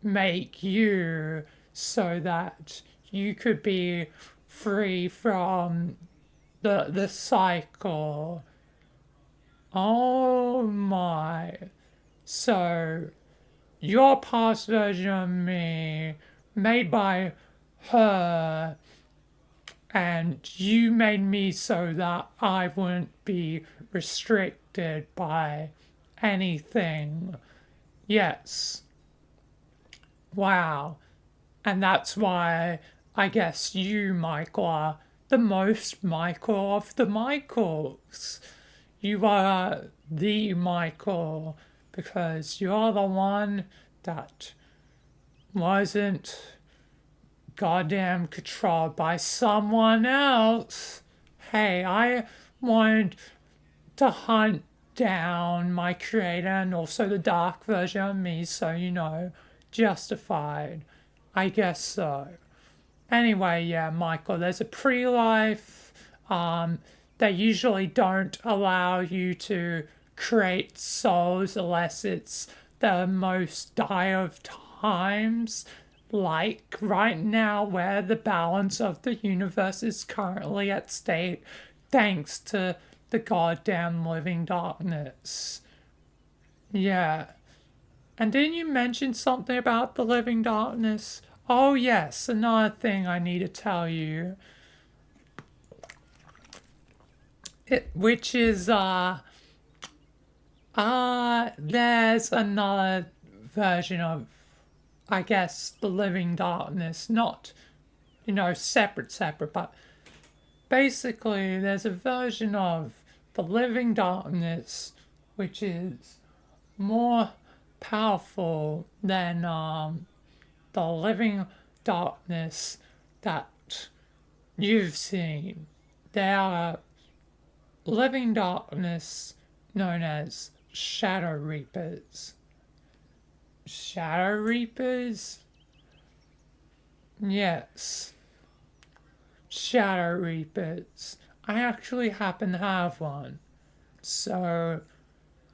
make you so that you could be free from the cycle. Oh my. So, your past version of me, made by her, and you made me so that I wouldn't be restricted by anything. Yes. Wow. And that's why I guess you, Michael, are the most Michael of the Michaels. You are the Michael because you're the one that wasn't goddamn controlled by someone else. Hey, I wanted to hunt down my creator and also the dark version of me, so justified. I guess so. Anyway, yeah, Michael, there's a pre-life. They usually don't allow you to create souls unless it's the most dire of times. Like right now, where the balance of the universe is currently at stake, thanks to the goddamn living darkness. Yeah. And didn't you mention something about the living darkness? Oh, yes, another thing I need to tell you. Which is, there's another version of, I guess, the living darkness. Not, separate, but basically there's a version of the living darkness which is more powerful than the living darkness that you've seen. There are living darkness known as Shadow Reapers. Shadow Reapers? Yes. Shadow Reapers. I actually happen to have one. So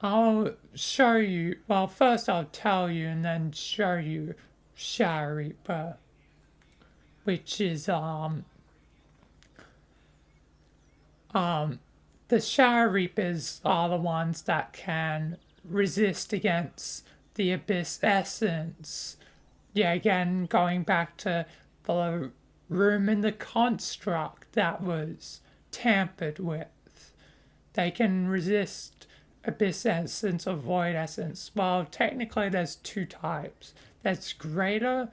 I'll show you. Well, first I'll tell you and then show you Shadow Reaper, which is the Shadow Reapers are the ones that can resist against the Abyss Essence. Yeah, again, going back to the room in the construct that was tampered with. They can resist Abyss Essence or Void Essence. Well, technically there's two types. There's greater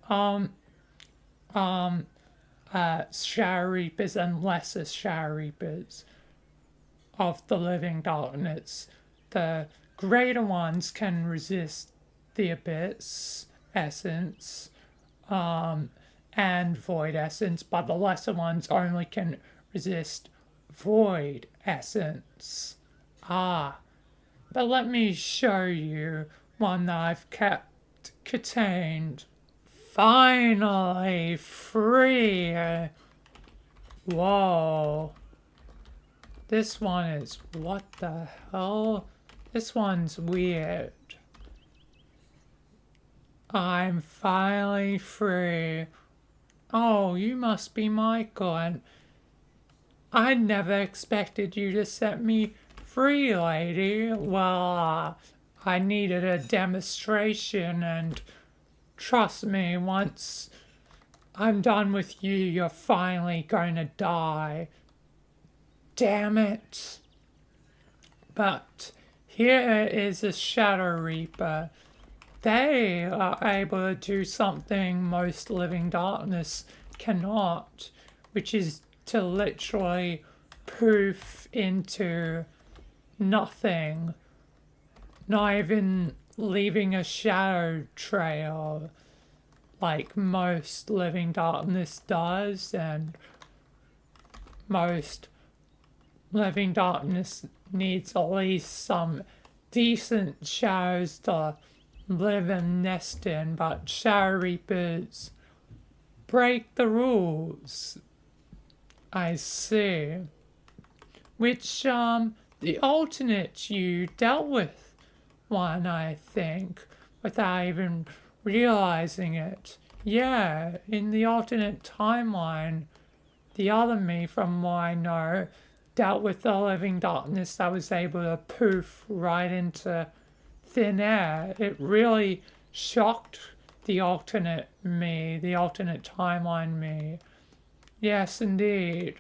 Shadow Reapers and lesser Shadow Reapers of the living darkness. The greater ones can resist the Abyss Essence and Void Essence, but the lesser ones only can resist void essence. Ah, but let me show you one that I've kept contained. Finally free. Whoa. This one is, what the hell? This one's weird. I'm finally free. Oh, you must be Michael, and I never expected you to set me free, lady. Well, I needed a demonstration, and trust me, once I'm done with you, you're finally going to die. Damn it. But here is a Shadow Reaper. They are able to do something most living darkness cannot, which is to literally poof into nothing, not even leaving a shadow trail like most living darkness does, and most living darkness needs at least some decent shadows to live and nest in, but Shadow Reapers break the rules. I see. Which, the alternate you dealt with one, I think, without even realizing it. Yeah, in the alternate timeline, the other me, from what I know, dealt with the living darkness that was able to poof right into thin air. It really shocked the alternate me, the alternate timeline me. Yes, indeed.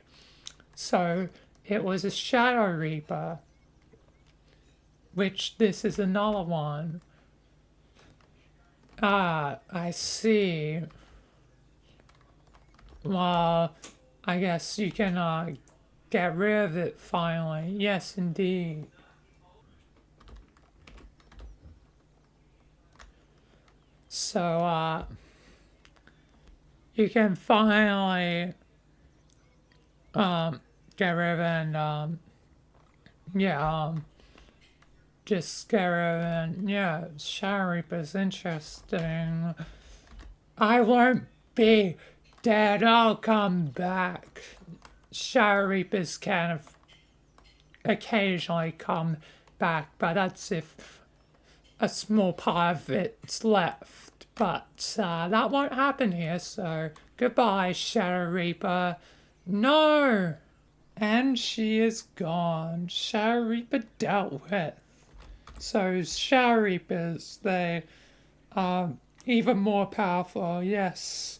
So it was a Shadow Reaper, which this is another one. Ah, I see. Well, I guess you can get rid of it finally. Yes, indeed. So, you can finally get rid of it, and yeah, just get rid of it. And yeah, Shadow Reaper's interesting. I won't be dead. I'll come back. Shadow Reapers kind of occasionally come back, but that's if a small part of it's left. But that won't happen here, so goodbye, Shadow Reaper. No! And she is gone. Shadow Reaper dealt with. So Shadow Reapers, they are even more powerful, yes.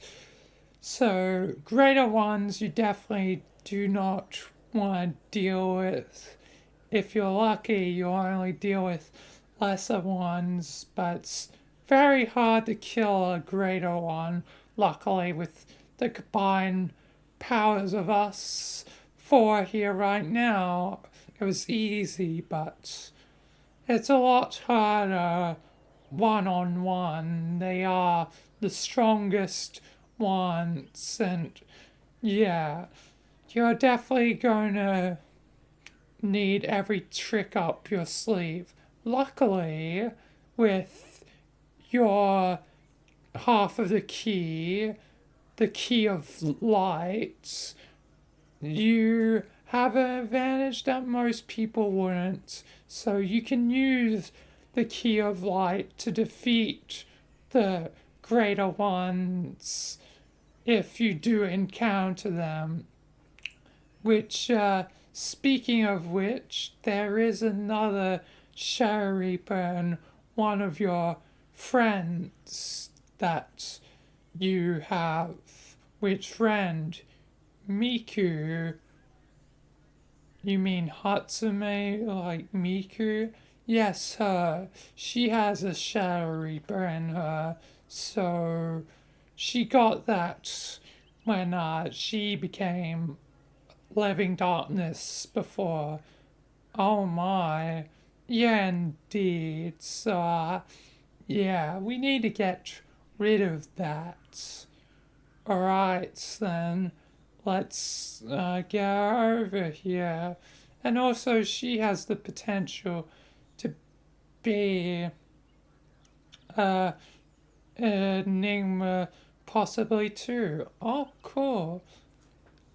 So greater ones you definitely do not want to deal with. If you're lucky, you'll only deal with lesser ones, but it's very hard to kill a greater one. Luckily, with the combined powers of us four here right now, it was easy, but it's a lot harder one on one. They are the strongest ones, and yeah, you're definitely going to need every trick up your sleeve. Luckily, with your half of the key of light, you have an advantage that most people wouldn't. So you can use the key of light to defeat the greater ones if you do encounter them. Which, speaking of which, there is another Shadow Reaper and one of your friends that you have. Which friend? Miku. You mean Hatsume, like Miku? Yes, her. She has a Shadow Reaper in her, so she got that when she became living darkness before. Oh my. Yeah, indeed. So, yeah, we need to get rid of that. Alright, then. let's get her over here. And also, she has the potential to be an enigma, possibly too. Oh, cool.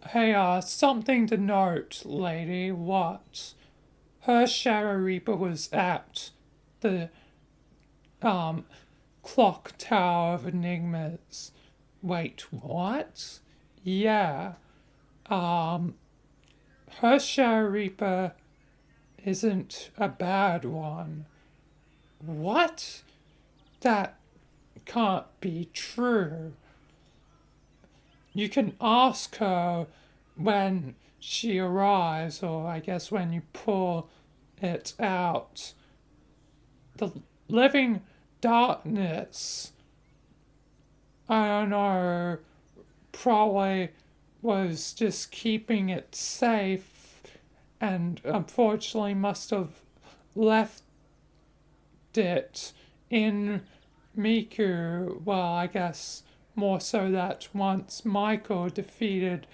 Hey, something to note, lady. What? Her Shadow Reaper was at the um clock tower of enigmas. Wait, what? Yeah. Um, her Shadow Reaper isn't a bad one. What? That can't be true. You can ask her when she arrives, or I guess when you pull it out. The living darkness, I don't know, probably was just keeping it safe and unfortunately must have left it in Miku. Well, I guess more so that once Michael defeated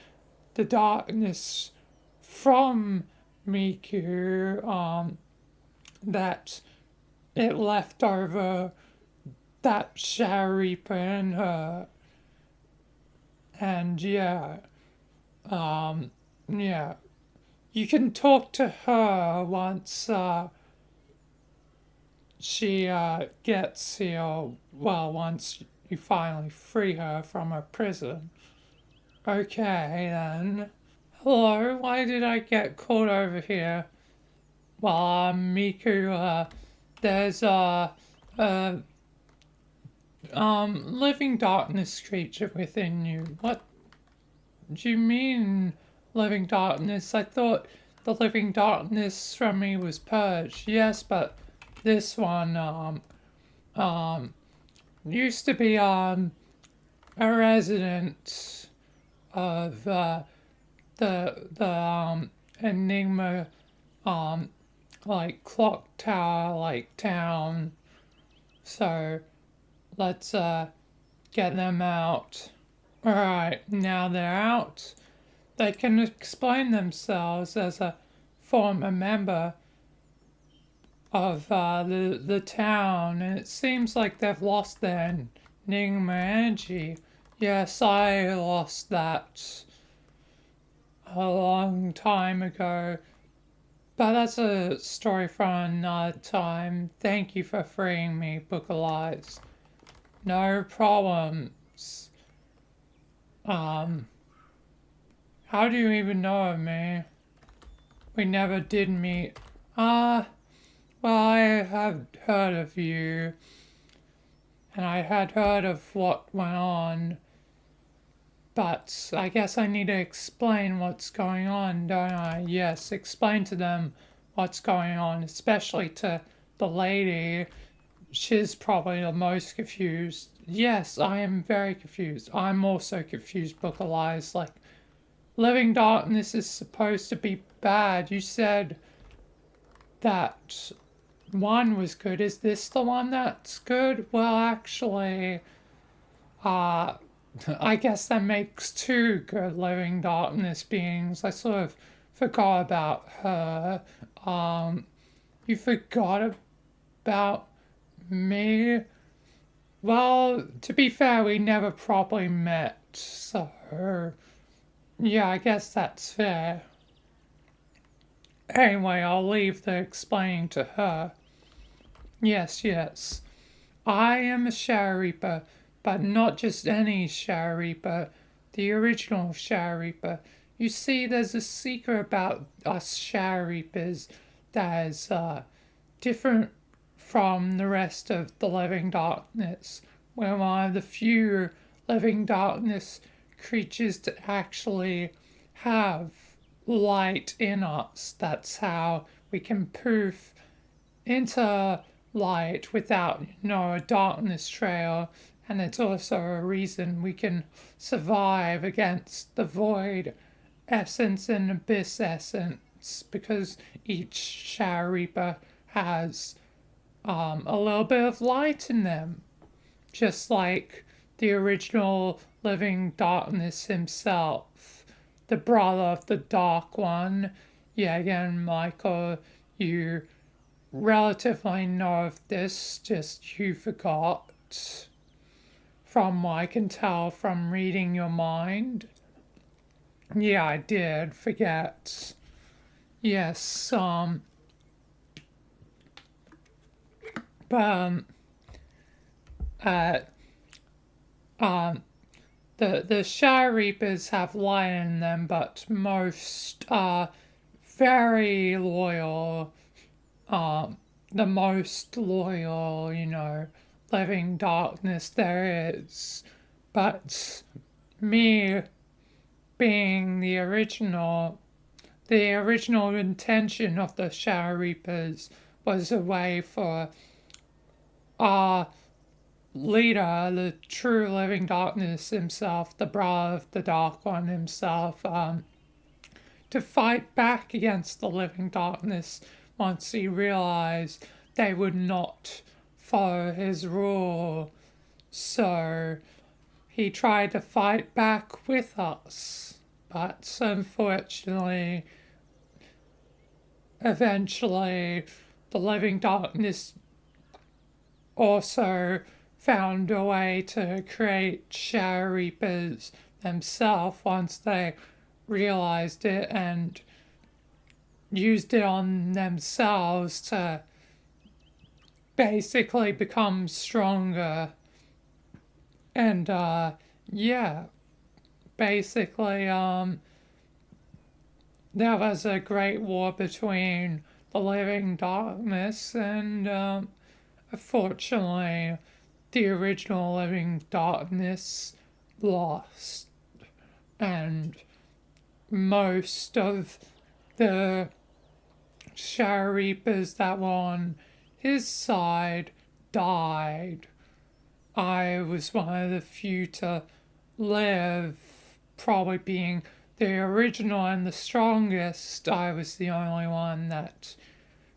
the darkness from Miku, that it left over that Shadow Reaper in her. And yeah, you can talk to her once she gets here. Well, once you finally free her from her prison. Okay then. Hello, why did I get called over here? Well, Miku, there's a living darkness creature within you. What do you mean, living darkness? I thought the living darkness from me was purged. Yes, but this one, um, used to be, a resident of, the Enigma, um, like, clock tower, like, town. So, let's, get them out. Alright, now they're out. They can explain themselves as a former member of the town, and it seems like they've lost their enigma energy. Yes, I lost that a long time ago, but that's a story for another time. Thank you for freeing me, Book of Lies. No problems. How do you even know of me? We never did meet. Well, I have heard of you, and I had heard of what went on, but I guess I need to explain what's going on, don't I? Yes, explain to them what's going on, especially to the lady. She's probably the most confused. Yes, I am very confused. I'm also confused, Book of Lies. Like, living darkness is supposed to be bad. You said that one was good. Is this the one that's good? Well, actually, I guess that makes two good living darkness beings. I sort of forgot about her. You forgot about me? Well, to be fair, we never properly met, so yeah, I guess that's fair. Anyway, I'll leave the explaining to her. Yes, yes. I am a Shadow Reaper, but not just any Shadow Reaper, the original Shadow Reaper. You see, there's a secret about us Shadow Reapers that is different from the rest of the living darkness. We're one of the few living darkness creatures to actually have light in us. That's how we can poof into light without, a darkness trail. And it's also a reason we can survive against the void essence and abyss essence, because each Shadow Reaper has a little bit of light in them, just like the original living darkness himself. the brother of the Dark One. Yeah, again, Michael, you relatively know of this, just you forgot. From what I can tell from reading your mind. Yeah, I did forget. Yes, but uh, um, the Shire Reapers have light in them, but most are very loyal. The most loyal, living darkness there is. But me being the original intention of the Shire Reapers was a way for our leader, the true living darkness himself, the brother of the Dark One himself, to fight back against the living darkness once he realized they would not follow his rule. So he tried to fight back with us, but unfortunately, eventually, the living darkness also found a way to create Shire Reapers themselves once they realized it and used it on themselves to basically become stronger. And yeah, basically there was a great war between the living darkness and unfortunately the original living darkness lost, and most of the Shire Reapers that were on his side died. I was one of the few to live, probably being the original and the strongest. I was the only one that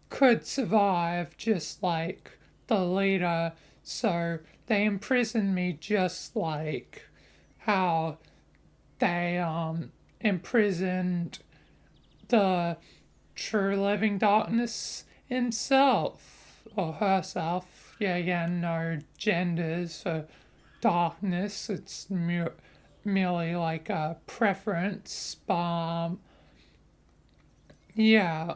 could survive, just like the leader. So they imprisoned me just like how they imprisoned the true living darkness himself or herself. Yeah, again, no genders for darkness. It's merely like a preference. Yeah,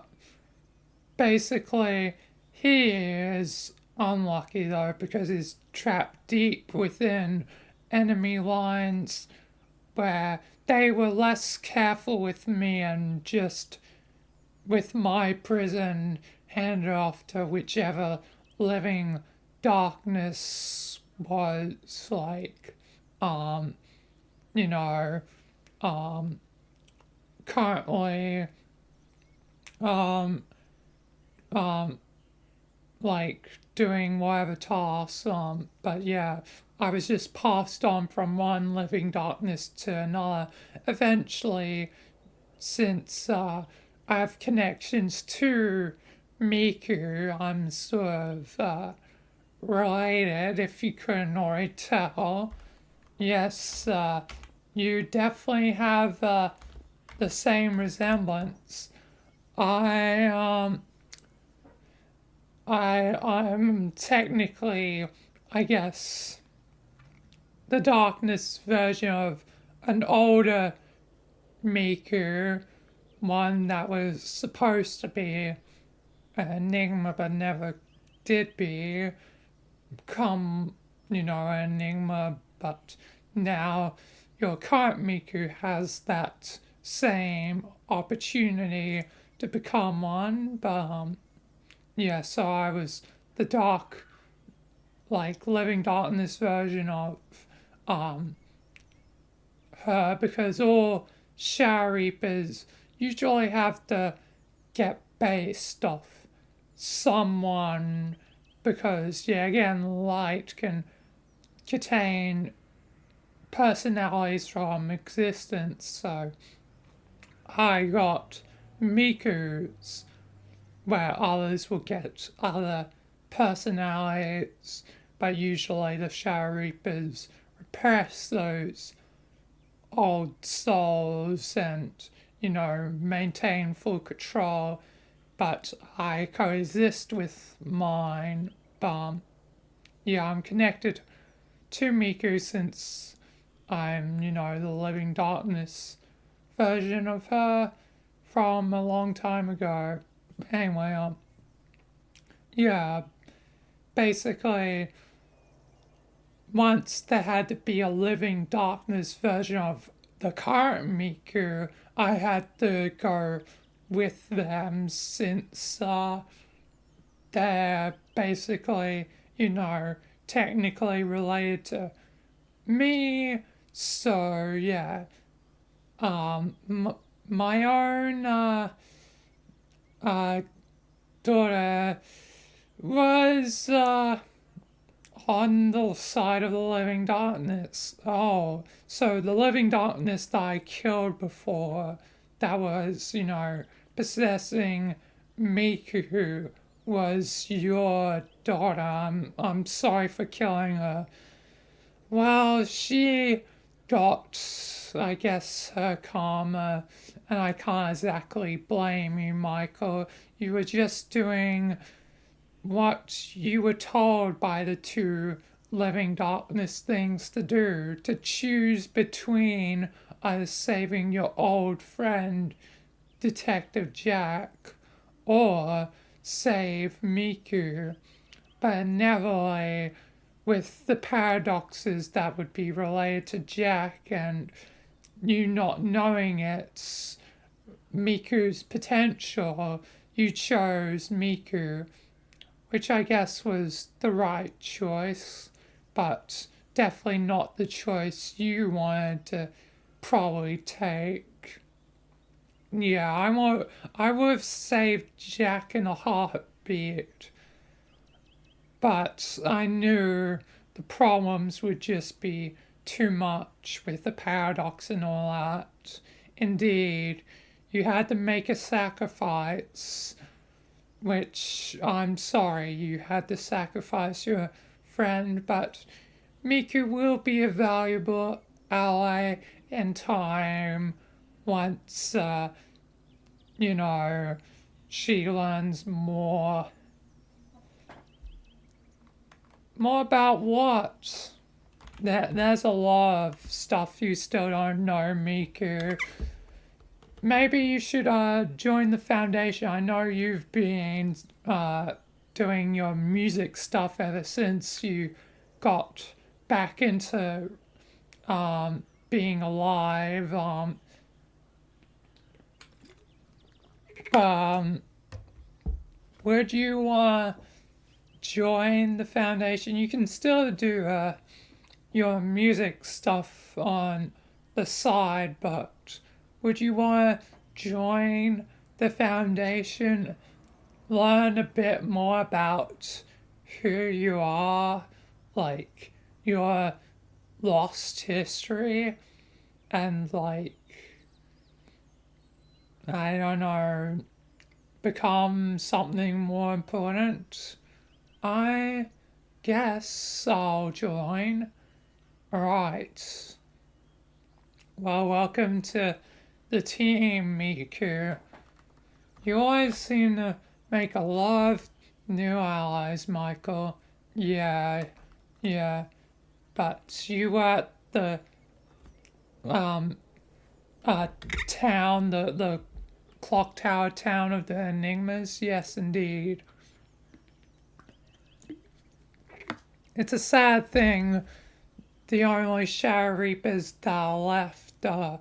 basically, he is unlucky though because he's trapped deep within enemy lines where they were less careful with me and just with my prison handed off to whichever living darkness was like, um, you know, um, currently, um, um, like doing whatever tasks. But yeah, I was just passed on from one living darkness to another. Eventually, since I have connections to Miku, I'm sort of related, if you couldn't already tell. Yes, you definitely have the same resemblance. I I'm technically, I guess, the darkness version of an older Miku, one that was supposed to be an enigma but never did become, an enigma, but now your current Miku has that same opportunity to become one. But yeah, so I was the dark, like living darkness version of um her, because all Shire Reapers usually have to get based off someone, because yeah, again, light can contain personalities from existence. So I got Miku's, where others will get other personalities, but usually the Shire Reapers repress those old souls and, maintain full control, but I coexist with mine. Yeah, I'm connected to Miku since I'm, the living darkness version of her from a long time ago. Anyway, yeah, basically, once there had to be a living darkness version of the current Miku, I had to go with them since they're basically, technically related to me. So, yeah, my own uh, daughter was on the side of the living darkness. Oh, so the living darkness that I killed before, that was, possessing Miku, was your daughter. I'm sorry for killing her. Well, she got, I guess, her karma, and I can't exactly blame you, Michael. You were just doing what you were told by the two living darkness things to do, to choose between saving your old friend, Detective Jack, or save Miku. But inevitably, with the paradoxes that would be related to Jack and you not knowing it's Miku's potential, you chose Miku, which I guess was the right choice, but definitely not the choice you wanted to probably take. Yeah, I would have saved Jack in a heartbeat, but I knew the problems would just be too much with the paradox and all that. Indeed, you had to make a sacrifice, which I'm sorry you had to sacrifice your friend, but Miku will be a valuable ally in time once, she learns more. More about what? There's a lot of stuff you still don't know, Miku. Maybe you should join the foundation. I know you've been doing your music stuff ever since you got back into being alive. Um, would you join the foundation? You can still do your music stuff on the side, but would you want to join the foundation, learn a bit more about who you are, like your lost history, and like, I don't know, become something more important? I guess I'll join. Alright. Well, welcome to the team, Miku. You always seem to make a lot of new allies, Michael. Yeah, yeah. But you were at the um town, the clock tower town of the enigmas? Yes, indeed. It's a sad thing. The only Shadow Reapers that are left are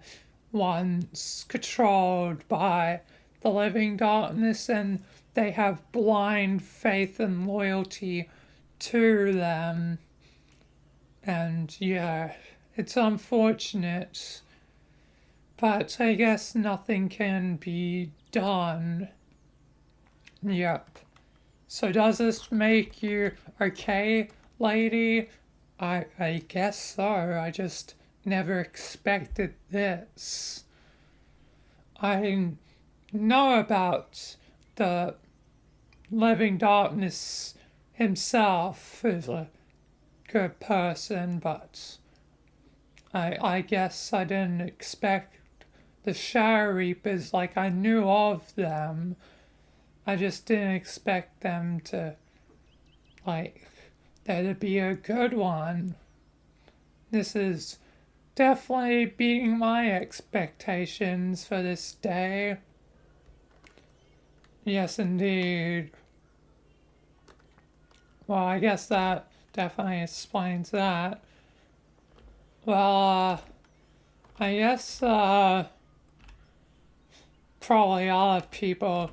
ones controlled by the living darkness, and they have blind faith and loyalty to them. And yeah, it's unfortunate, but I guess nothing can be done. Yep. So does this make you okay, lady? I guess so. I just never expected this. I know about the living darkness himself as a good person, but I guess I didn't expect the Shadow Reapers, like I knew of them. I just didn't expect them to, like, there to be a good one. This is definitely beating my expectations for this day. Yes, indeed. Well, I guess that definitely explains that. Well, I guess probably other people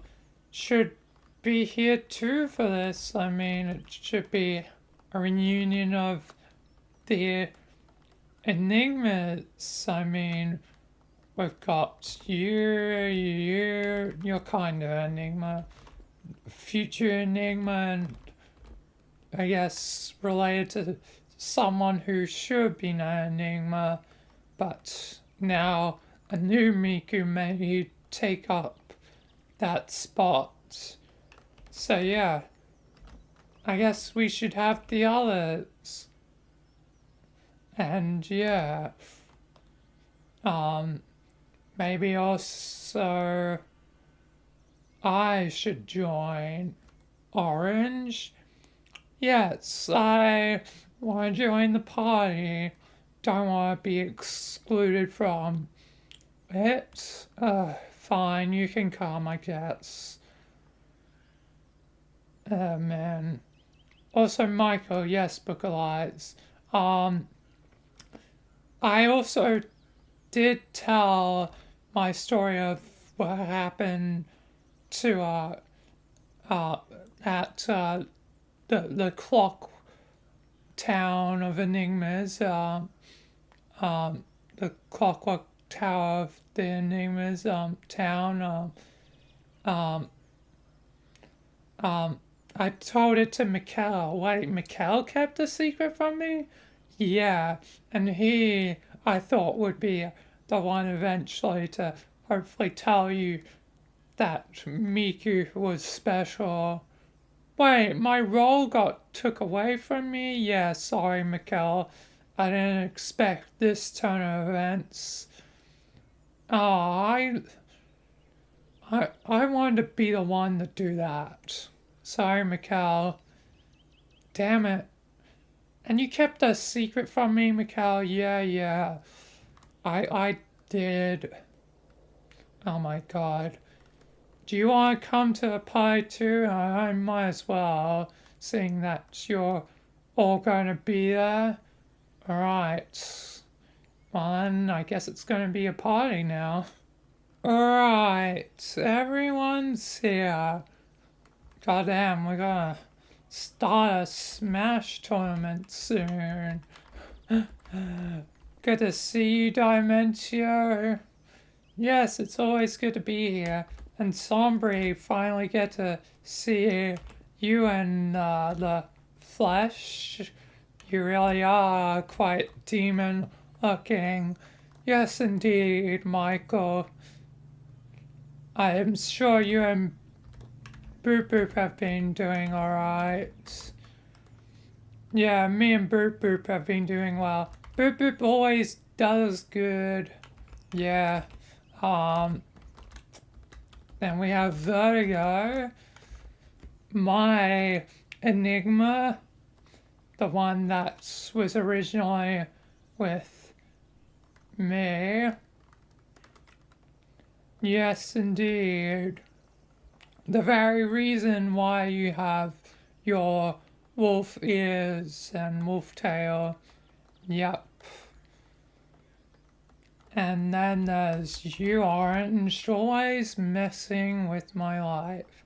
should be here too for this. I mean, it should be a reunion of the enigmas. I mean, we've got you're kind of enigma, future enigma, and I guess related to someone who should be an enigma, but now a new Miku may take up that spot. So yeah, I guess we should have the others. And yeah, um, maybe also I should join Orange. Yes, I want to join the party. Don't want to be excluded from it. Fine, you can come, I guess. Man. Also, Michael, yes, Book of Lights. Um, I also did tell my story of what happened to uh at the clock town of Enigmas, the clockwork tower of the Enigmas town. Um, um, I told it to Mikkel. Wait, Mikkel kept a secret from me? Yeah, and he, I thought, would be the one eventually to hopefully tell you that Miku was special. Wait, my role got took away from me? Yeah, sorry, Mikkel. I didn't expect this turn of events. Oh, I wanted to be the one to do that. Sorry, Mikkel. Damn it. And you kept a secret from me, Mikkel? Yeah, yeah. I did. Oh my god. Do you want to come to the party too? I might as well, seeing that you're all going to be there. Alright. Well, then I guess it's going to be a party now. Alright, everyone's here. Goddamn, we're gonna start a Smash tournament soon. Good to see you, Dimentio. Yes, it's always good to be here. And Sombre, finally get to see you in the flesh. You really are quite demon looking. Yes, indeed, Michael. I am sure you and Boop Boop have been doing alright. Yeah, me and Boop Boop have been doing well. Boop Boop always does good. Yeah. Then we have Vertigo. My Enigma. The one that was originally with me. Yes, indeed. The very reason why you have your wolf ears and wolf tail. Yep. And then there's you, Orange, always messing with my life.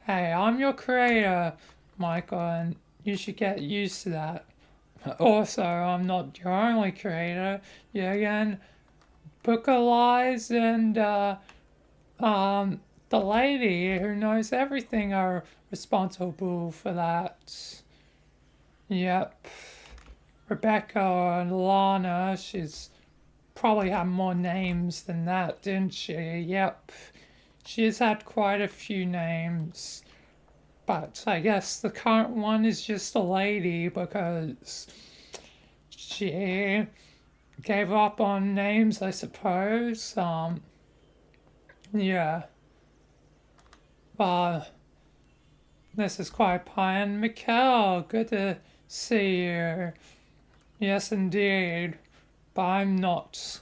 Hey, I'm your creator, Michael, and you should get used to that. Also, I'm not your only creator. You again, Book of Lies and the lady who knows everything are responsible for that. Yep. Rebecca and Lana, she's probably had more names than that, didn't she? Yep. She's had quite a few names. But I guess the current one is just a lady because she gave up on names, I suppose. Yeah. Well, this is quite fine. Mikkel, good to see you. Yes, indeed. But I'm not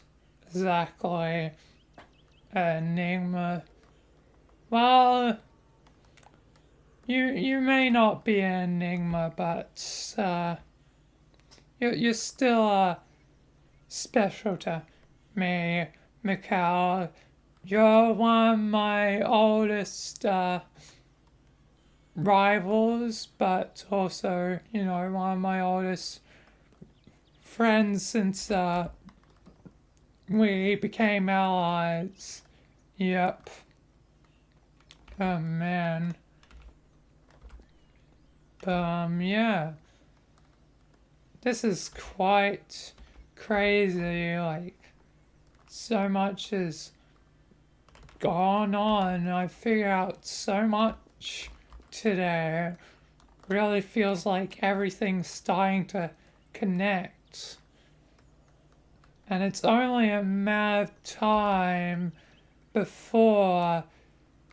exactly an enigma. Well, you may not be an enigma, but you're still special to me, Mikhail. You're one of my oldest rivals, but also, one of my oldest friends since we became allies. Yep. Oh man. Yeah. This is quite crazy. Like, so much has gone on. I figured out so much today. Really feels like everything's starting to connect. And it's only a matter of time before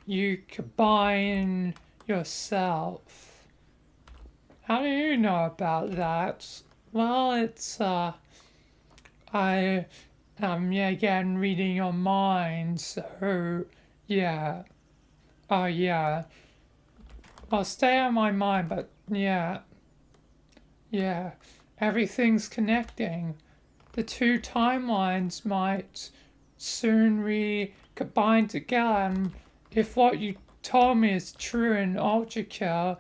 you combine yourself. How do you know about that? Well, it's, I am, yeah, again, reading your mind, so, yeah. Oh, yeah. Well, stay on my mind, but, yeah. Yeah. Everything's connecting. The two timelines might soon recombine together, and if what you told me is true in Ultrakill,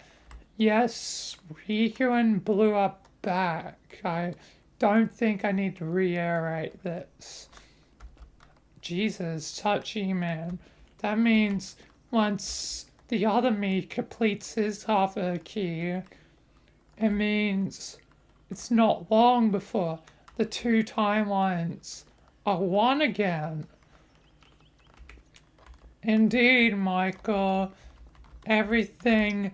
yes, Riku blew up back. I don't think I need to reiterate this. Jesus, touchy man. That means once the other me completes his half of the key, it means it's not long before the two timelines are one again. Indeed, Michael, everything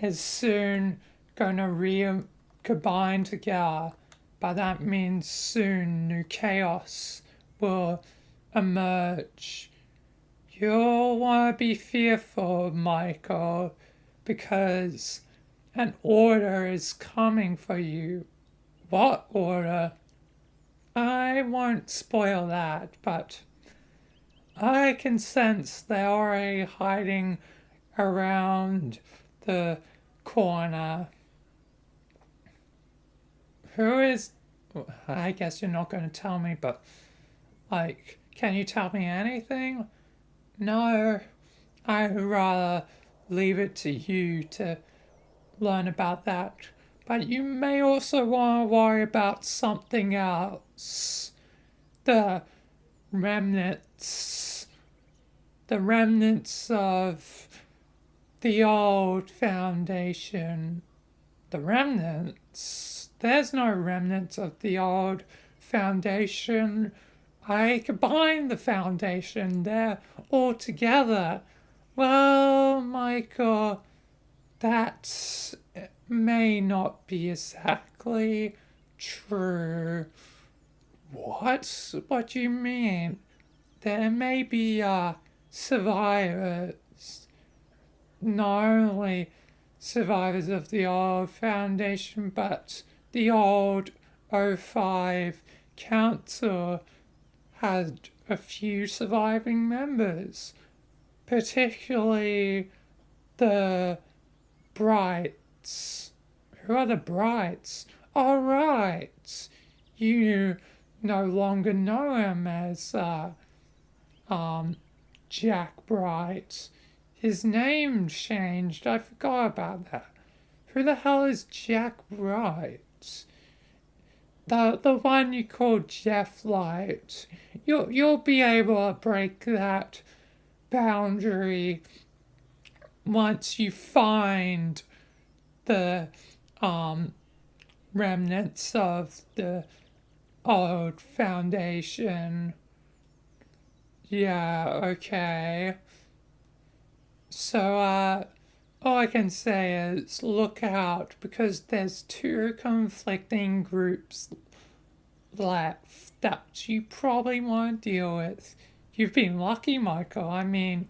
is soon gonna recombine together. But that means soon new chaos will emerge. You'll want to be fearful, Michael, because an order is coming for you. What order? I won't spoil that, but I can sense they're already hiding around the corner. Who is. I guess you're not going to tell me, but, like, can you tell me anything? No, I'd rather leave it to you to learn about that. But you may also want to worry about something else. The remnants. The remnants of the old foundation. The remnants? There's no remnants of the old foundation. I combined the foundation. They're all together. Well, Michael, that may not be exactly true. What? What do you mean? There may be survivors. Not only survivors of the old foundation, but the old O5 council had a few surviving members, particularly the Brights. Who are the Brights? All right, you no longer know him as Jack Bright. His name changed. I forgot about that. Who the hell is Jack Bright? The one you call Jeff Light. You'll be able to break that boundary once you find the remnants of the old foundation. Yeah, okay. So, all I can say is look out because there's two conflicting groups left that you probably want to deal with. You've been lucky, Michael. I mean,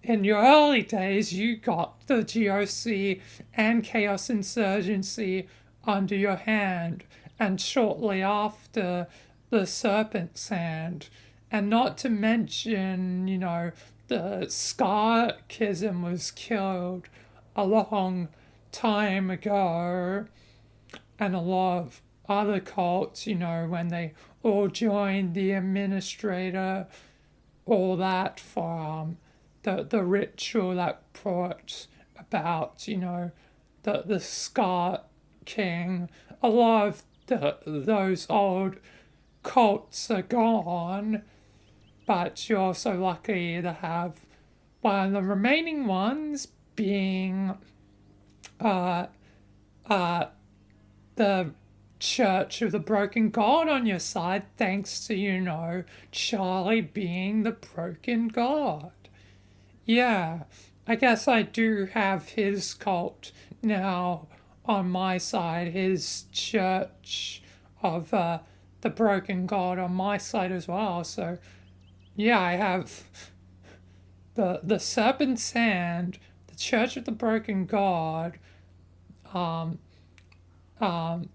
in your early days, you got the GOC and Chaos Insurgency under your hand, and shortly after, the Serpent Sand. And not to mention, the Scarkism was killed a long time ago, and a lot of other cults, when they all joined the administrator, all that for the ritual that brought about, the Scar King. A lot of those old cults are gone, but you're also lucky to have one of the remaining ones being uh, the Church of the Broken God on your side, thanks to, Charlie being the broken God. Yeah, I guess I do have his cult now on my side, his Church of the Broken God on my side as well. So, yeah, I have the Serpent Sand, the Church of the Broken God, um, um,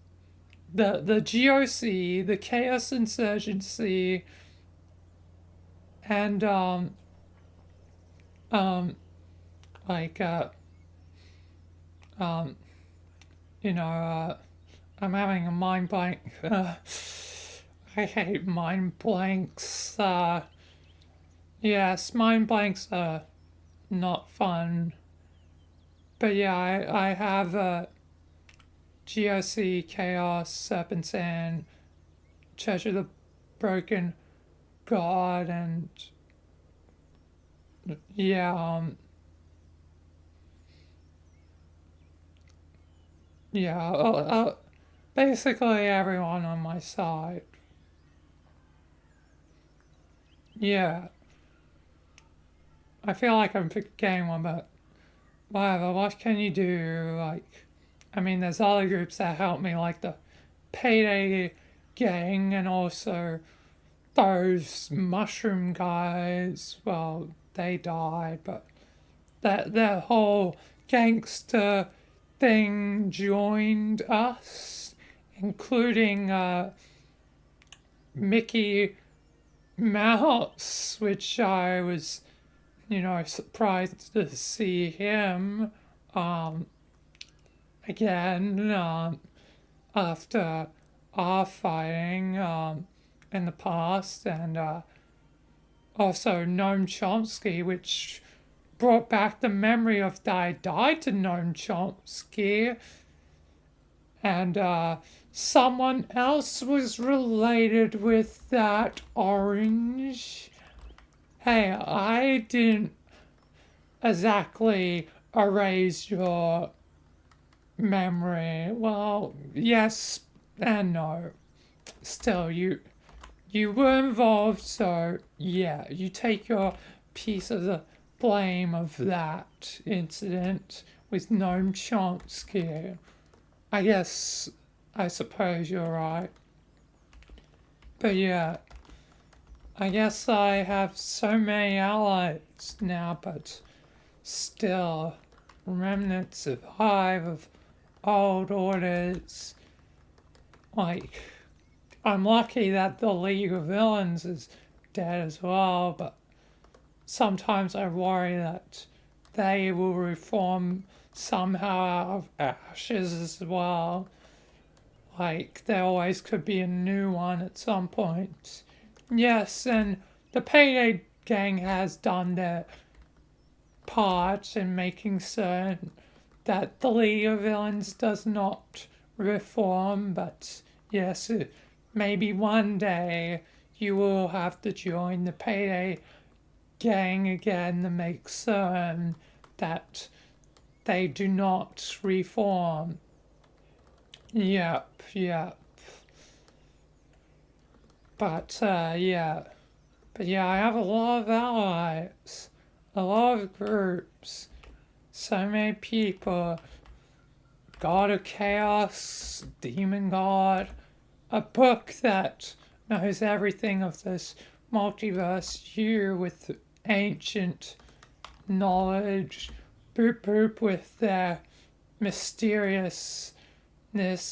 the GOC, the Chaos Insurgency, and um, like um, I'm having a mind blank. I hate mind blanks. Yes, mind blanks are not fun. But yeah, I have GOC, Chaos, Serpent Sand, Church of the Broken God, and yeah, yeah, basically everyone on my side. Yeah, I feel like I'm forgetting one, but whatever, what can you do? Like, I mean, there's other groups that help me, like the Payday Gang, and also those mushroom guys. Well, they died, but that whole gangster thing joined us, including Mickey Mouse, which I was, surprised to see him um, again after our fighting in the past, and also Noam Chomsky, which brought back the memory of that I died to Noam Chomsky, and someone else was related with that orange. Hey, I didn't exactly erase your memory. Well, yes and no. Still, you were involved, so yeah, you take your piece of the blame of that incident with Noam Chomsky. I suppose you're right. But yeah, I guess I have so many allies now, but still, remnants survive of old orders. Like, I'm lucky that the League of Villains is dead as well, but sometimes I worry that they will reform somehow out of ashes as well. Like, there always could be a new one at some point. Yes, and the Payday Gang has done their part in making certain that the League of Villains does not reform, but yes, maybe one day you will have to join the Payday Gang again to make certain that they do not reform. Yep. But yeah. But yeah, I have a lot of allies, a lot of groups, so many people. God of Chaos, Demon God, a book that knows everything of this multiverse, you with ancient knowledge, Boop Boop with their mysteriousness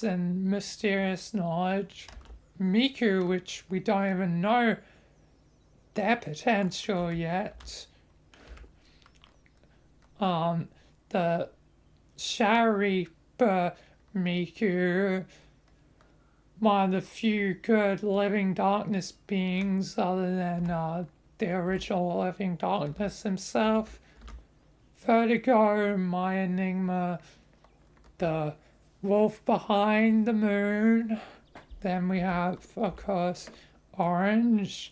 and mysterious knowledge, Miku, which we don't even know their potential yet, the Sharipa Miku, one of the few good living darkness beings other than the original living darkness himself, Vertigo, my enigma, the wolf behind the moon. Then we have, of course, Orange,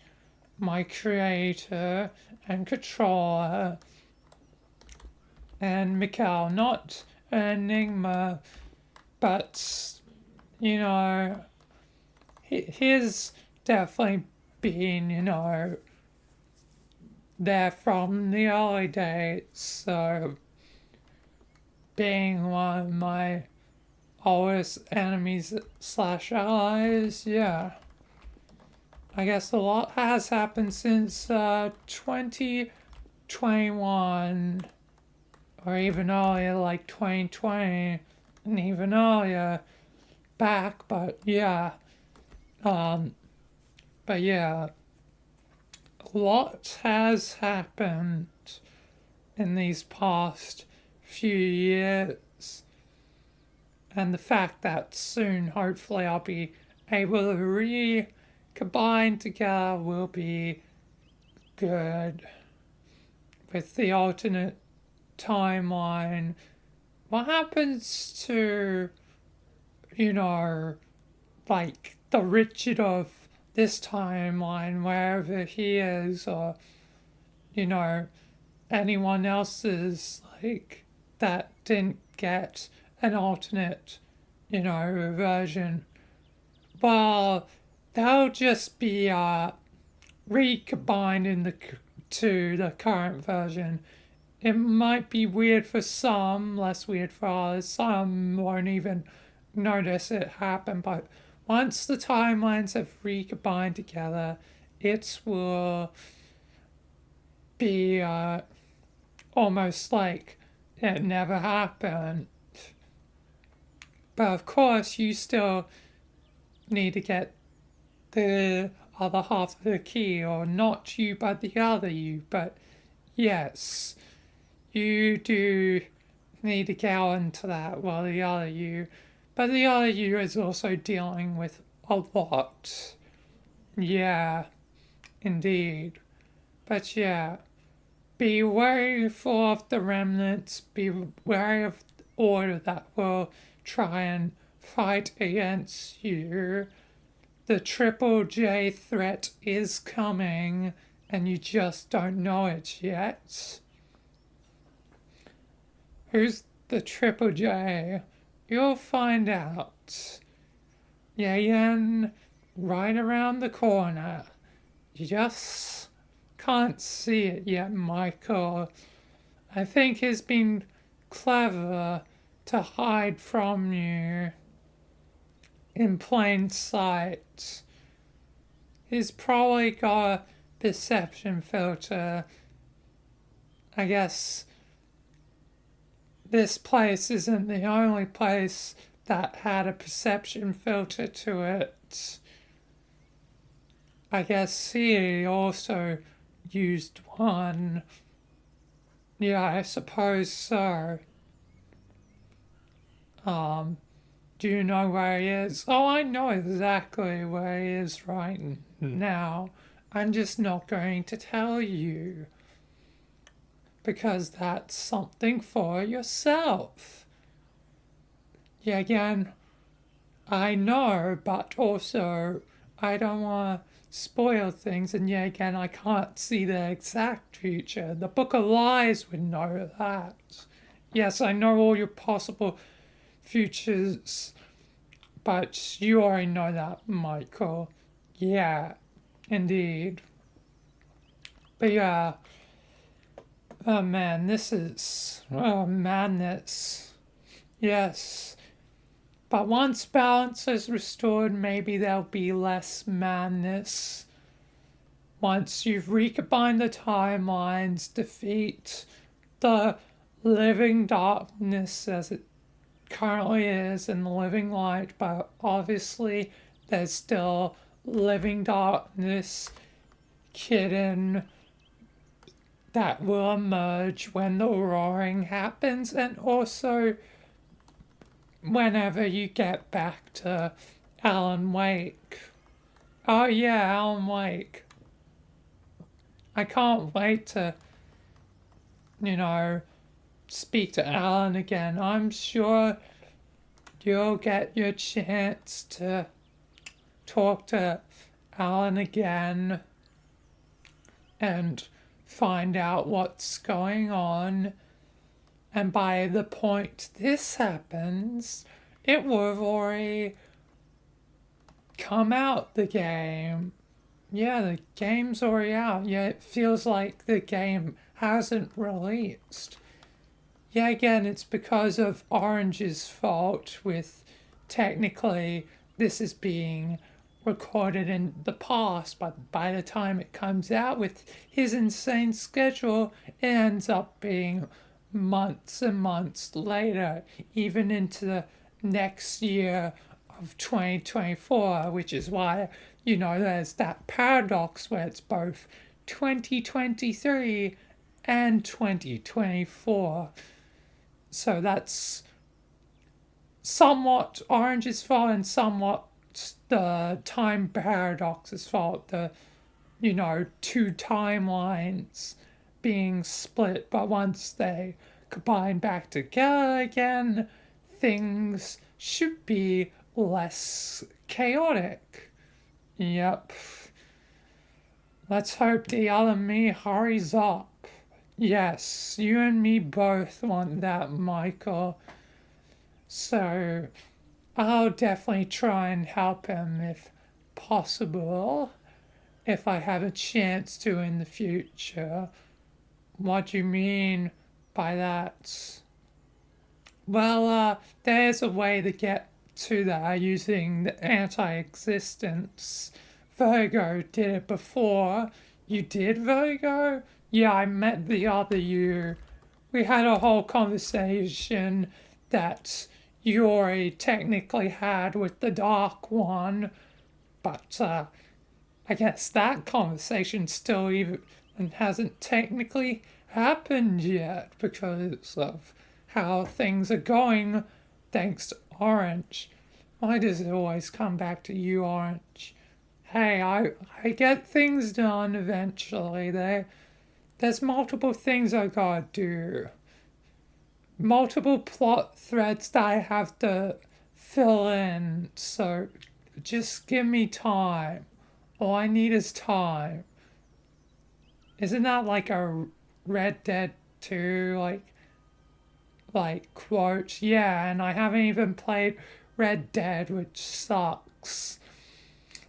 my creator and controller, and Mikhail, not an enigma, but, you know, he's definitely been, there from the early days, so being one of my oldest enemies slash allies, yeah. I guess a lot has happened since 2021, or even earlier, like 2020, and even earlier back, but yeah. But yeah, a lot has happened in these past few years. And the fact that soon, hopefully, I'll be able to recombine together will be good. With the alternate timeline, what happens to, like the Richard of this timeline, wherever he is, or, anyone else's, like, that didn't get an alternate, version? Well, they'll just be recombined to the current version. It might be weird for some, less weird for others. Some won't even notice it happen, but once the timelines have recombined together, it will be almost like it never happened. But of course, you still need to get the other half of the key, or not you, but the other you. But yes, you do need to go into that while the other you. But the other you is also dealing with a lot. Yeah, indeed. But yeah, be wary of the remnants, be wary of the order that will try and fight against you. The Triple J threat is coming, and you just don't know it yet. Who's the Triple J? You'll find out. Yeah, right around the corner. You just can't see it yet, Michael. I think he's been clever to hide from you in plain sight. He's probably got a perception filter. I guess this place isn't the only place that had a perception filter to it. I guess he also used one. Yeah, I suppose so. Do you know where he is? Oh, I know exactly where he is right now. I'm just not going to tell you. Because that's something for yourself. Yeah, again, I know, but also I don't want to spoil things, and yeah, again, I can't see the exact future. The Book of Lies would know that. Yes, I know all your possible futures, but you already know that, Michael. Yeah, indeed. But yeah, oh man, this is madness. Yes, But once balance is restored, maybe there'll be less madness. Once you've recombined the timelines, defeat the living darkness as it currently is and the living light, but obviously there's still living darkness hidden that will emerge when the roaring happens, and also whenever you get back to Alan Wake. Oh yeah, Alan Wake. I can't wait to, you know, speak to Alan again. I'm sure you'll get your chance to talk to Alan again and find out what's going on. And by the point this happens, it will have already come out, the game. Yeah, the game's already out. Yeah, it feels like the game hasn't released. Yeah, again, it's because of Orange's fault with technically this is being recorded in the past, but by the time it comes out with his insane schedule, it ends up being months and months later, even into the next year of 2024, which is why, there's that paradox where it's both 2023 and 2024. So that's somewhat Orange's fault and somewhat the time paradox's fault. The, two timelines being split, but once they combine back together again, things should be less chaotic. Yep. Let's hope the other me hurries up. Yes, you and me both want that, Michael. So I'll definitely try and help him if possible, if I have a chance to in the future. What do you mean by that? Well, there's a way to get to that using the anti-existence. Virgo did it before. You did, Virgo? Yeah, I met the other you. We had a whole conversation that you already technically had with the Dark One, but I guess that conversation still even hasn't technically happened yet because of how things are going thanks to Orange. Why does it always come back to you, Orange? Hey, I get things done eventually. There's multiple things I gotta do. Multiple plot threads that I have to fill in. So just give me time. All I need is time. Isn't that like a Red Dead 2 like quote? Yeah, and I haven't even played Red Dead, which sucks.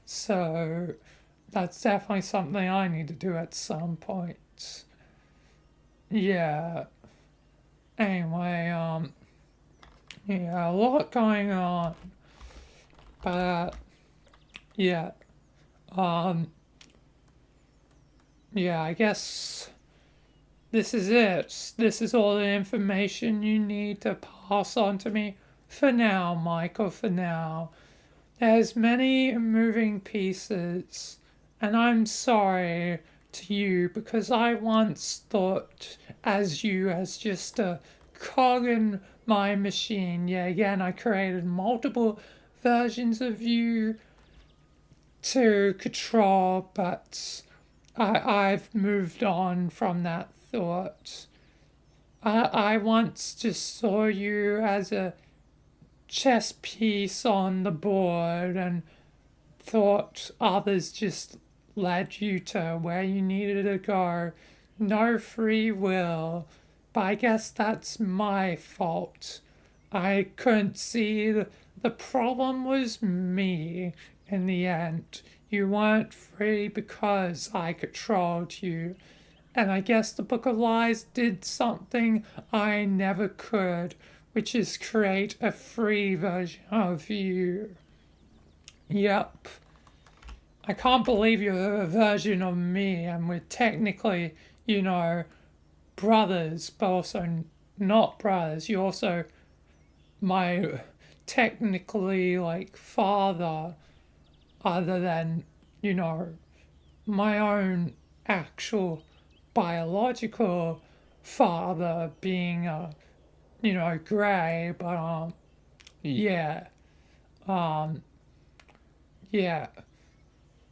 So that's definitely something I need to do at some point. Yeah. Anyway, yeah, a lot going on. But yeah. Um yeah, I guess this is it. This is all the information you need to pass on to me for now, Michael, for now. There's many moving pieces, and I'm sorry to you because I once thought as you as just a cog in my machine. Yeah, again, I created multiple versions of you to control, but I've moved on from that thought. I once just saw you as a chess piece on the board and thought others just led you to where you needed to go. No free will. But I guess that's my fault. I couldn't see the problem was me in the end. You weren't free because I controlled you. And I guess the Book of Lies did something I never could, which is create a free version of you. Yep. I can't believe you're a version of me, and we're technically, brothers, but also not brothers. You're also my technically father, other than, my own actual biological father being gray, but yeah. Um yeah.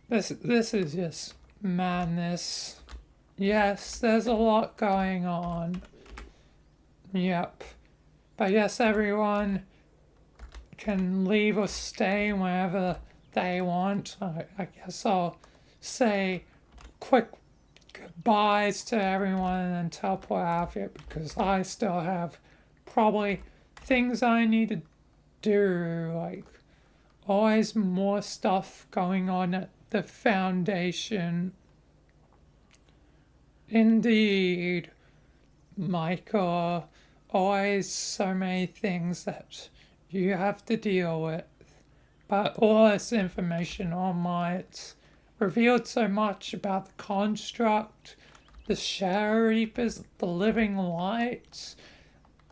This is just madness. Yes, there's a lot going on. Yep. But yes, everyone can leave or stay wherever they want. I guess I'll say quick goodbyes to everyone and then teleport out of it because I still have probably things I need to do, like always more stuff going on at the foundation. Indeed, Michael, always so many things that you have to deal with. But all this information on it's revealed so much about the construct, the Shadow Reapers, the living lights.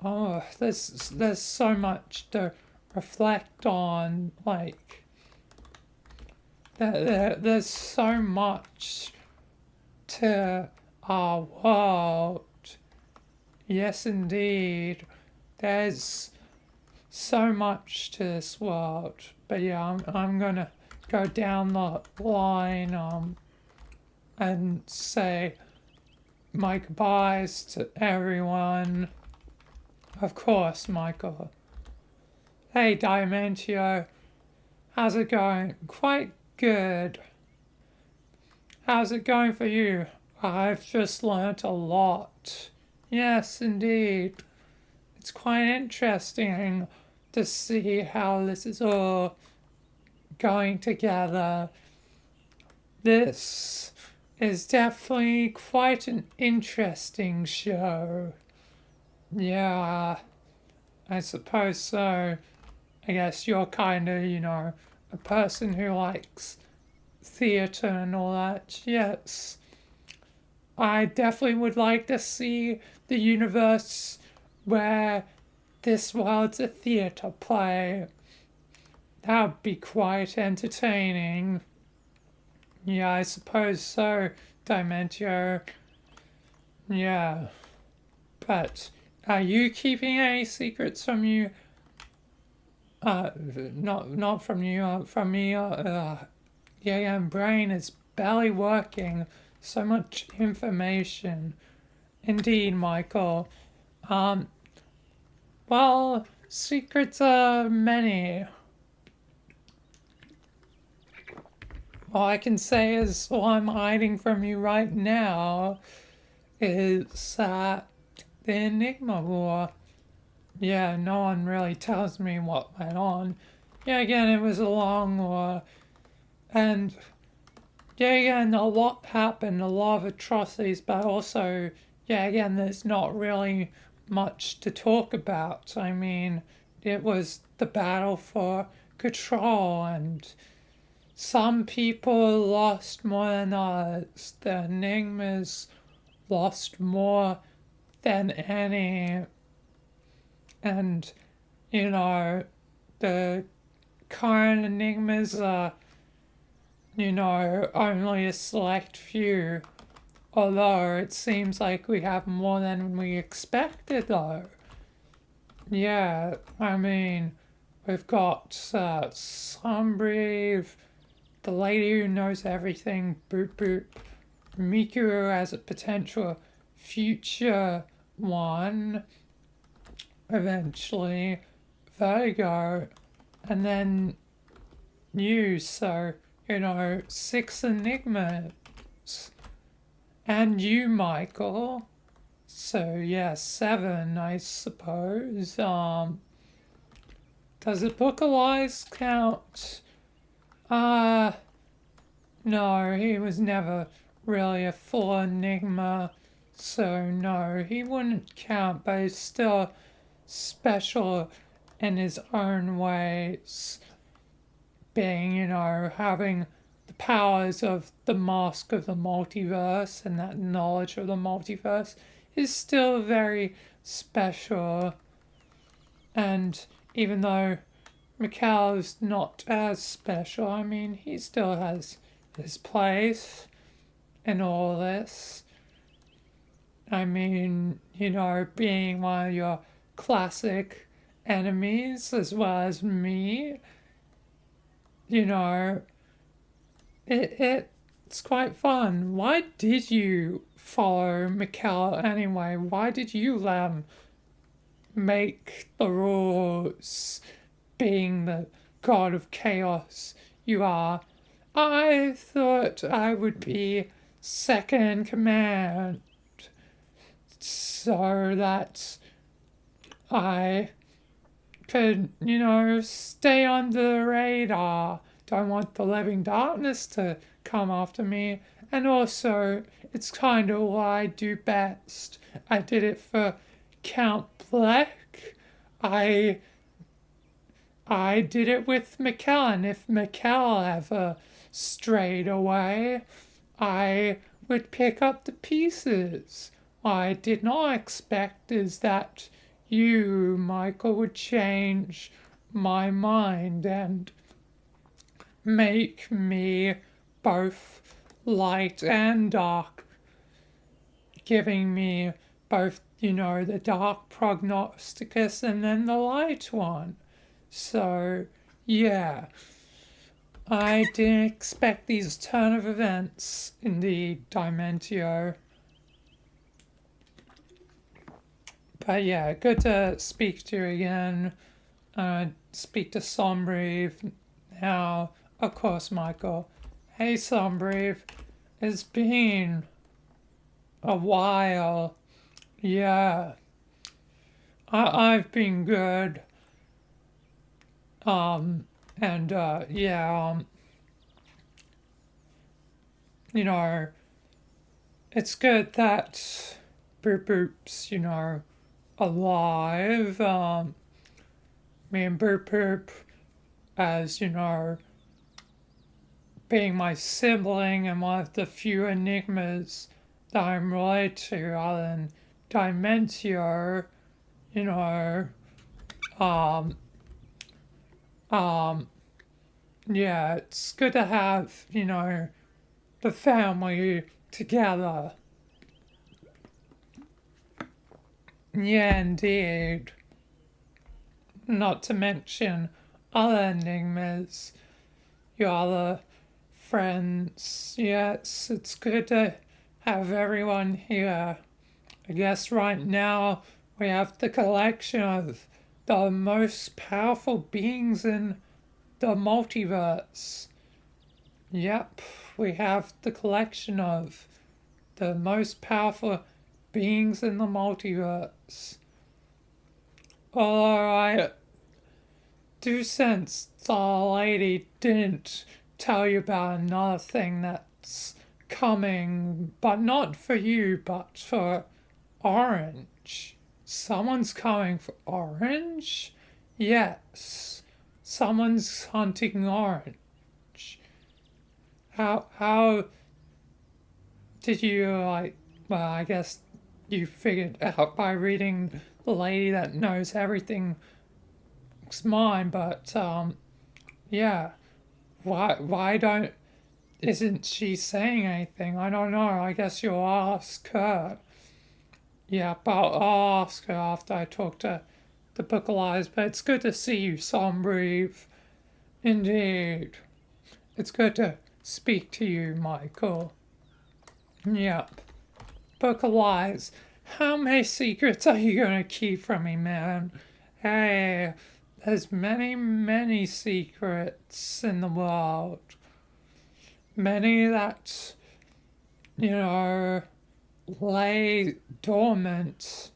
Oh, there's so much to reflect on. There's so much to our world. Yes, indeed. There's so much to this world. But yeah, I'm gonna go down the line and say my goodbyes to everyone. Of course, Michael. Hey, Diamantio. How's it going? Quite good. How's it going for you? I've just learnt a lot. Yes, indeed. It's quite interesting to see how this is all going together. This is definitely quite an interesting show. Yeah, I suppose so. I guess you're kind of, a person who likes theatre and all that. Yes. I definitely would like to see the universe where this world's a theatre play. That would be quite entertaining. Yeah, I suppose so, Dimentio. Yeah. But are you keeping any secrets from you? Not from you, from me. Yeah, brain is barely working. So much information. Indeed, Michael. Well, secrets are many. All I can say is all I'm hiding from you right now is the Enigma War. Yeah, no one really tells me what went on. Yeah, again, it was a long war. And yeah, again, a lot happened, a lot of atrocities, but also, yeah, again, there's not really much to talk about. I mean, it was the battle for control, and some people lost more than others. The enigmas lost more than any. And, the current enigmas are, only a select few. Although it seems like we have more than we expected, though. Yeah, I mean, we've got Sunbrave, the lady who knows everything, Boop Boop, Miku as a potential future one, eventually, Virgo, and then you, so, 6 enigmas. And you, Michael. So, yeah, 7, I suppose. Does the Book of Lies count? No, he was never really a full enigma. So, no, he wouldn't count, but he's still special in his own ways, being, having the powers of the mask of the multiverse and that knowledge of the multiverse is still very special. And even though Mikhail is not as special, I mean, he still has his place in all this. I mean, being one of your classic enemies as well as me, you know, it's quite fun. Why did you follow Mikhail anyway? Why did you let him make the rules, being the god of chaos you are? I thought I would be second in command so that I could, stay under the radar. Don't want the living darkness to come after me. And also, it's kind of what I do best. I did it for Count Black. I did it with McKellen. If McKell ever strayed away, I would pick up the pieces. What I did not expect is that you, Michael, would change my mind and make me both light and dark, giving me both, the dark prognosticus and then the light one. So, yeah, I didn't expect these turn of events in the Dimentio. But yeah, good to speak to you again. Speak to Sombreve now. Of course, Michael. Hey, Sombreve. It's been a while. Yeah. I've been good. Yeah, it's good that Boop Boop's, alive. Me and Boop Boop, as, being my sibling and one of the few enigmas that I'm related to other than Dimentio, you know, um, yeah, it's good to have, the family together. Yeah, indeed. Not to mention other enigmas, your other friends. Yes, it's good to have everyone here. I guess right now we have the collection of the most powerful beings in the multiverse. Yep, we have the collection of the most powerful beings in the multiverse. Although I do sense the lady didn't tell you about another thing that's coming, but not for you, but for Orange. Someone's coming for Orange? Yes, someone's hunting Orange. How did you, well, I guess you figured out by reading the lady that knows everything's mine, but, yeah. Why isn't she saying anything? I don't know. I guess you'll ask her. Yeah, but I'll ask her after I talk to the Book of Lies. But it's good to see you, Sombreve. Indeed. It's good to speak to you, Michael. Yep. Book of Lies. How many secrets are you going to keep from me, man? Hey, there's many, many secrets in the world. Many that, lay dormant.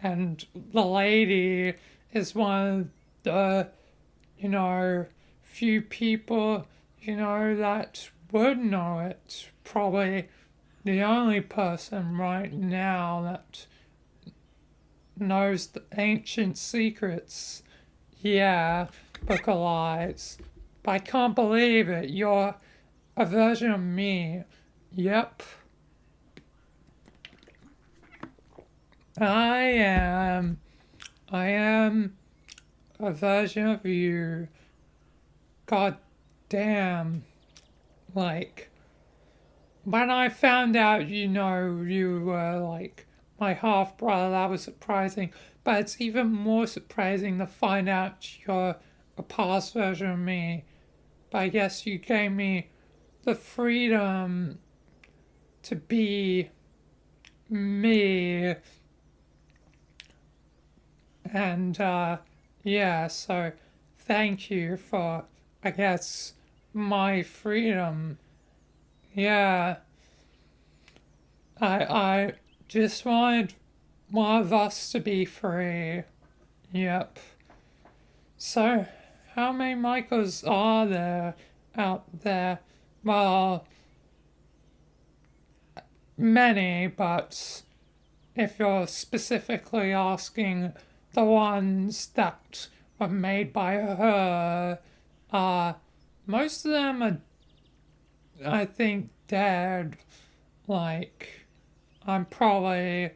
And the lady is one of the, few people, that would know it. Probably the only person right now that knows the ancient secrets. Yeah, Book of Lies. But I can't believe it. You're a version of me. Yep. I am. I am a version of you. God damn. Like, when I found out, you were like my half brother, that was surprising. But it's even more surprising to find out you're a past version of me. But I guess you gave me the freedom to be me. And yeah, so thank you for, I guess, my freedom. Yeah, I just wanted one of us to be free. Yep. So, how many Michaels are there out there? Well, many, but if you're specifically asking the ones that were made by her, uh, most of them are, I think, dead. Like, I'm probably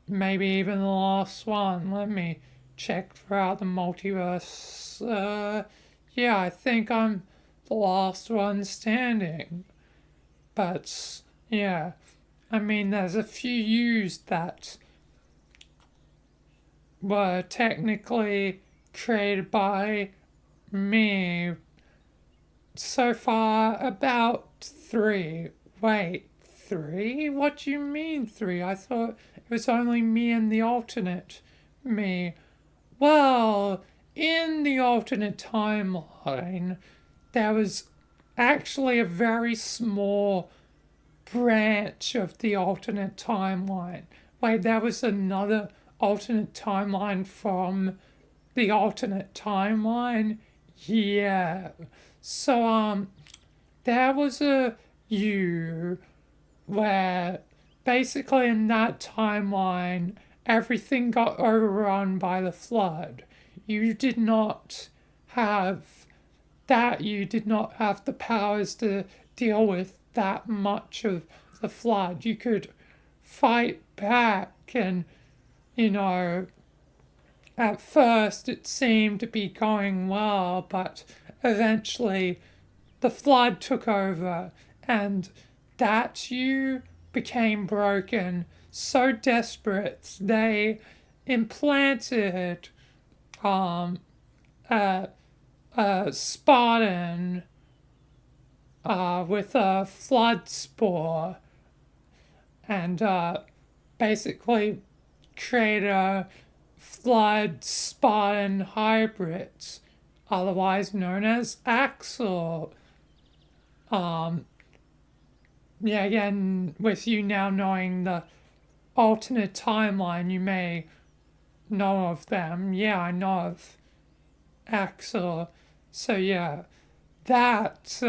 maybe even the last one. Let me check throughout the multiverse. Yeah, I think I'm the last one standing. But, yeah, I mean, there's a few used that were technically created by me. So far, about three. Wait, three? What do you mean three? I thought it was only me and the alternate me. Well, in the alternate timeline, there was actually a very small branch of the alternate timeline. Wait, there was another alternate timeline from the alternate timeline? Yeah. So, there was a you where basically in that timeline everything got overrun by the flood. You did not have you did not have the powers to deal with that much of the flood. You could fight back, and you know, at first it seemed to be going well, but eventually the flood took over, and that you became broken, so desperate they implanted um, a, a Spartan with a flood spore, and basically create a flood Spartan hybrids, otherwise known as Axel. Um, yeah, again, with you now knowing the alternate timeline, you may know of them. Yeah, I know of Axel. So yeah, that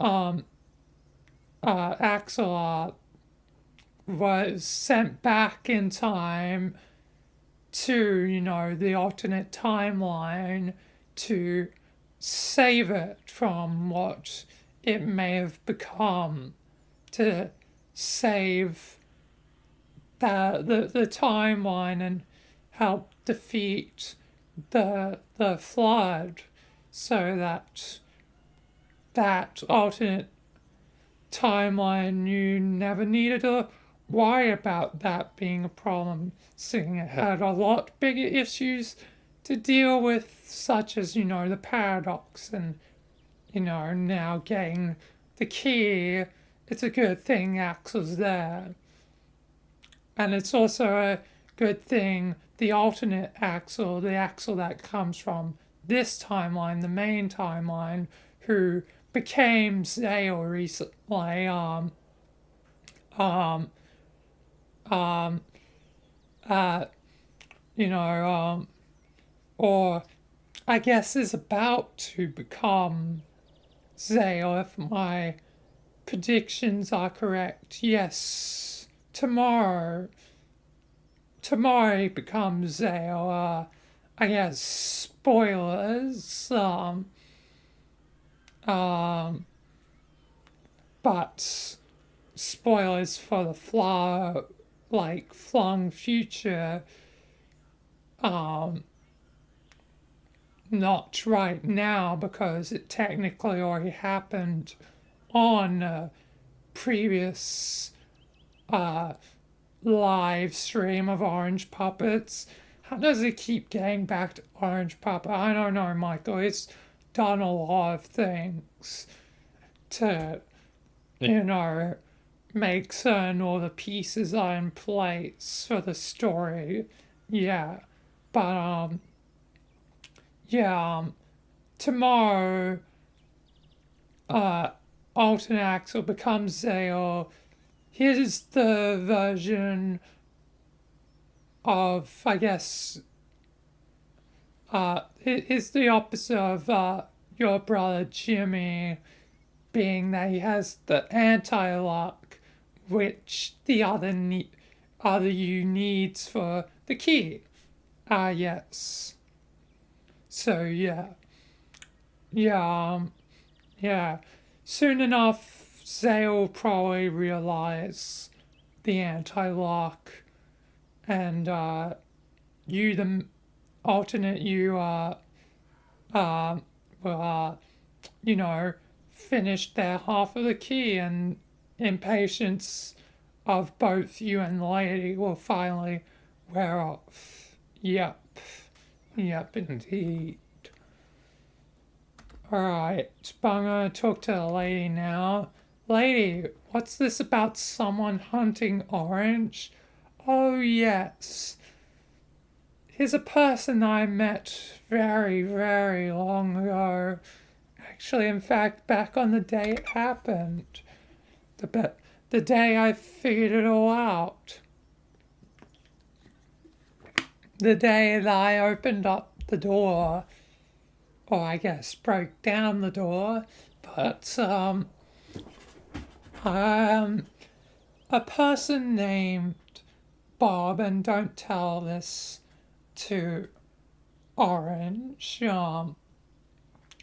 um, Axel was sent back in time to, the alternate timeline to save it from what it may have become, to save the timeline and help defeat the flood, so that alternate timeline you never needed to worry about that being a problem, seeing it had a lot bigger issues to deal with, such as, the paradox, and, now getting the key. It's a good thing Axel's there. And it's also a good thing the alternate Axel, the Axel that comes from this timeline, the main timeline, who became Zale recently, um, um, uh, or I guess is about to become Zale, if my predictions are correct. Yes, tomorrow. tomorrow becomes I guess, spoilers, um, but spoilers for the flung future, um, not right now because it technically already happened on a previous uh, live stream of Orange Puppets. How does it keep getting back to Orange Puppet? I don't know, Michael. It's done a lot of things to, you know, make certain all the pieces are in place for the story. Yeah. But yeah, tomorrow uh alternate Axel becomes Zale. Here's the version of, I guess, it's the opposite of your brother Jimmy, being that he has the anti-lock, which the other you needs for the key. Yes. So yeah, yeah. Soon enough, they'll probably realize the anti-lock, and you, the alternate you, will, you know, finish their half of the key, and impatience of both you and the lady will finally wear off. Yep. Yep, indeed. Alright, but I'm gonna talk to the lady now. Lady, what's this about someone hunting Orange? Oh, yes. He's a person I met very, very long ago. Actually, in fact, back on the day it happened. The day I figured it all out. The day that I opened up the door, or I guess broke down the door, but a person named Bob, and don't tell this to Orange,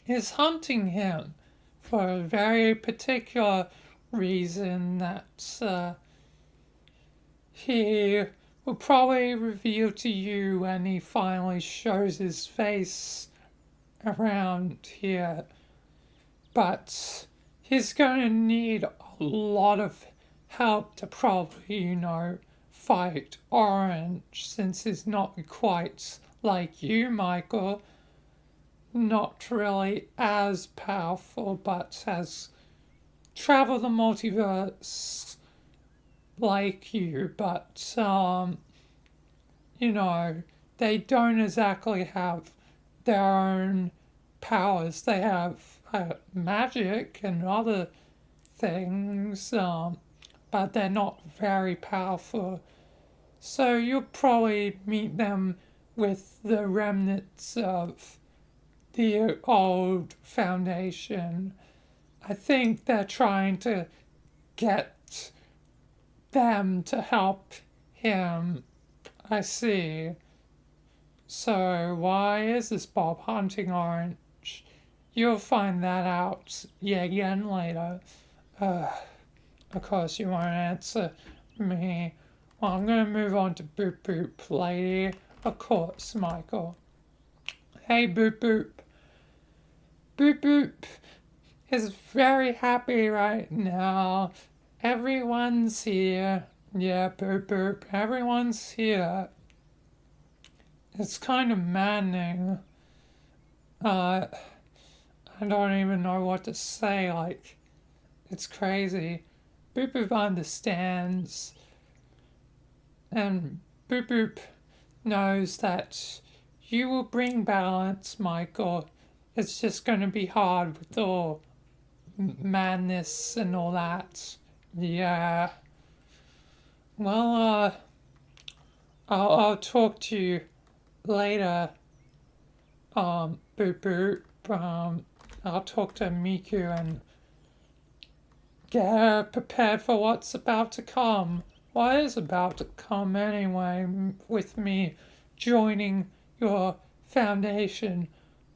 is hunting him for a very particular reason that he will probably reveal to you when he finally shows his face around here. But he's going to need a lot of help to probably, you know, fight Orange, since he's not quite like you, Michael. Not really as powerful, but has traveled the multiverse like you, but you know, they don't exactly have their own powers. They have magic and other things, but they're not very powerful. So you'll probably meet them with the remnants of the old Foundation. I think they're trying to get them to help him. I see. So why is this Bob hunting Orange? You'll find that out yet again later. Of course you won't answer me. Well, I'm gonna move on to Boop Boop, lady. Of course, Michael. Hey, Boop Boop. Boop Boop is very happy right now. Everyone's here. Yeah, Boop Boop, everyone's here. It's kind of maddening. I don't even know what to say. Like, it's crazy. Boop Boop understands, and Boop Boop knows that you will bring balance, Michael. It's just going to be hard with all madness and all that. Yeah. Well, I'll talk to you later, Boop Boop. I'll talk to Miku and get her prepared for what's about to come. what is about to come anyway with me joining your foundation?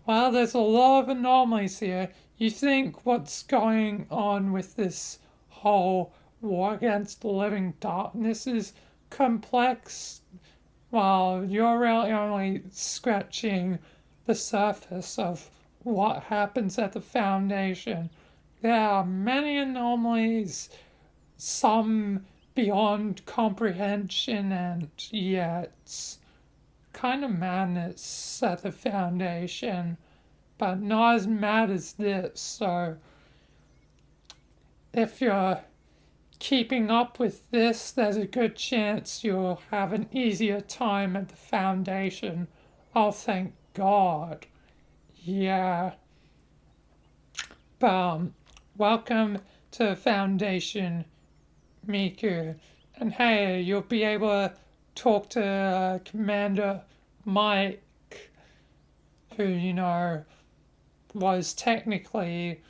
Well, there's a lot of anomalies here. You think what's going on with this whole war against the living darkness is complex? Well, you're really only scratching the surface of what happens at the Foundation. There are many anomalies, some beyond comprehension, and yet kind of madness at the Foundation, but not as mad as this. So, if you're keeping up with this, there's a good chance you'll have an easier time at the Foundation. Oh, thank God. Yeah. Welcome to the Foundation, Miku. And hey, you'll be able to talk to Commander Mike, who, was technically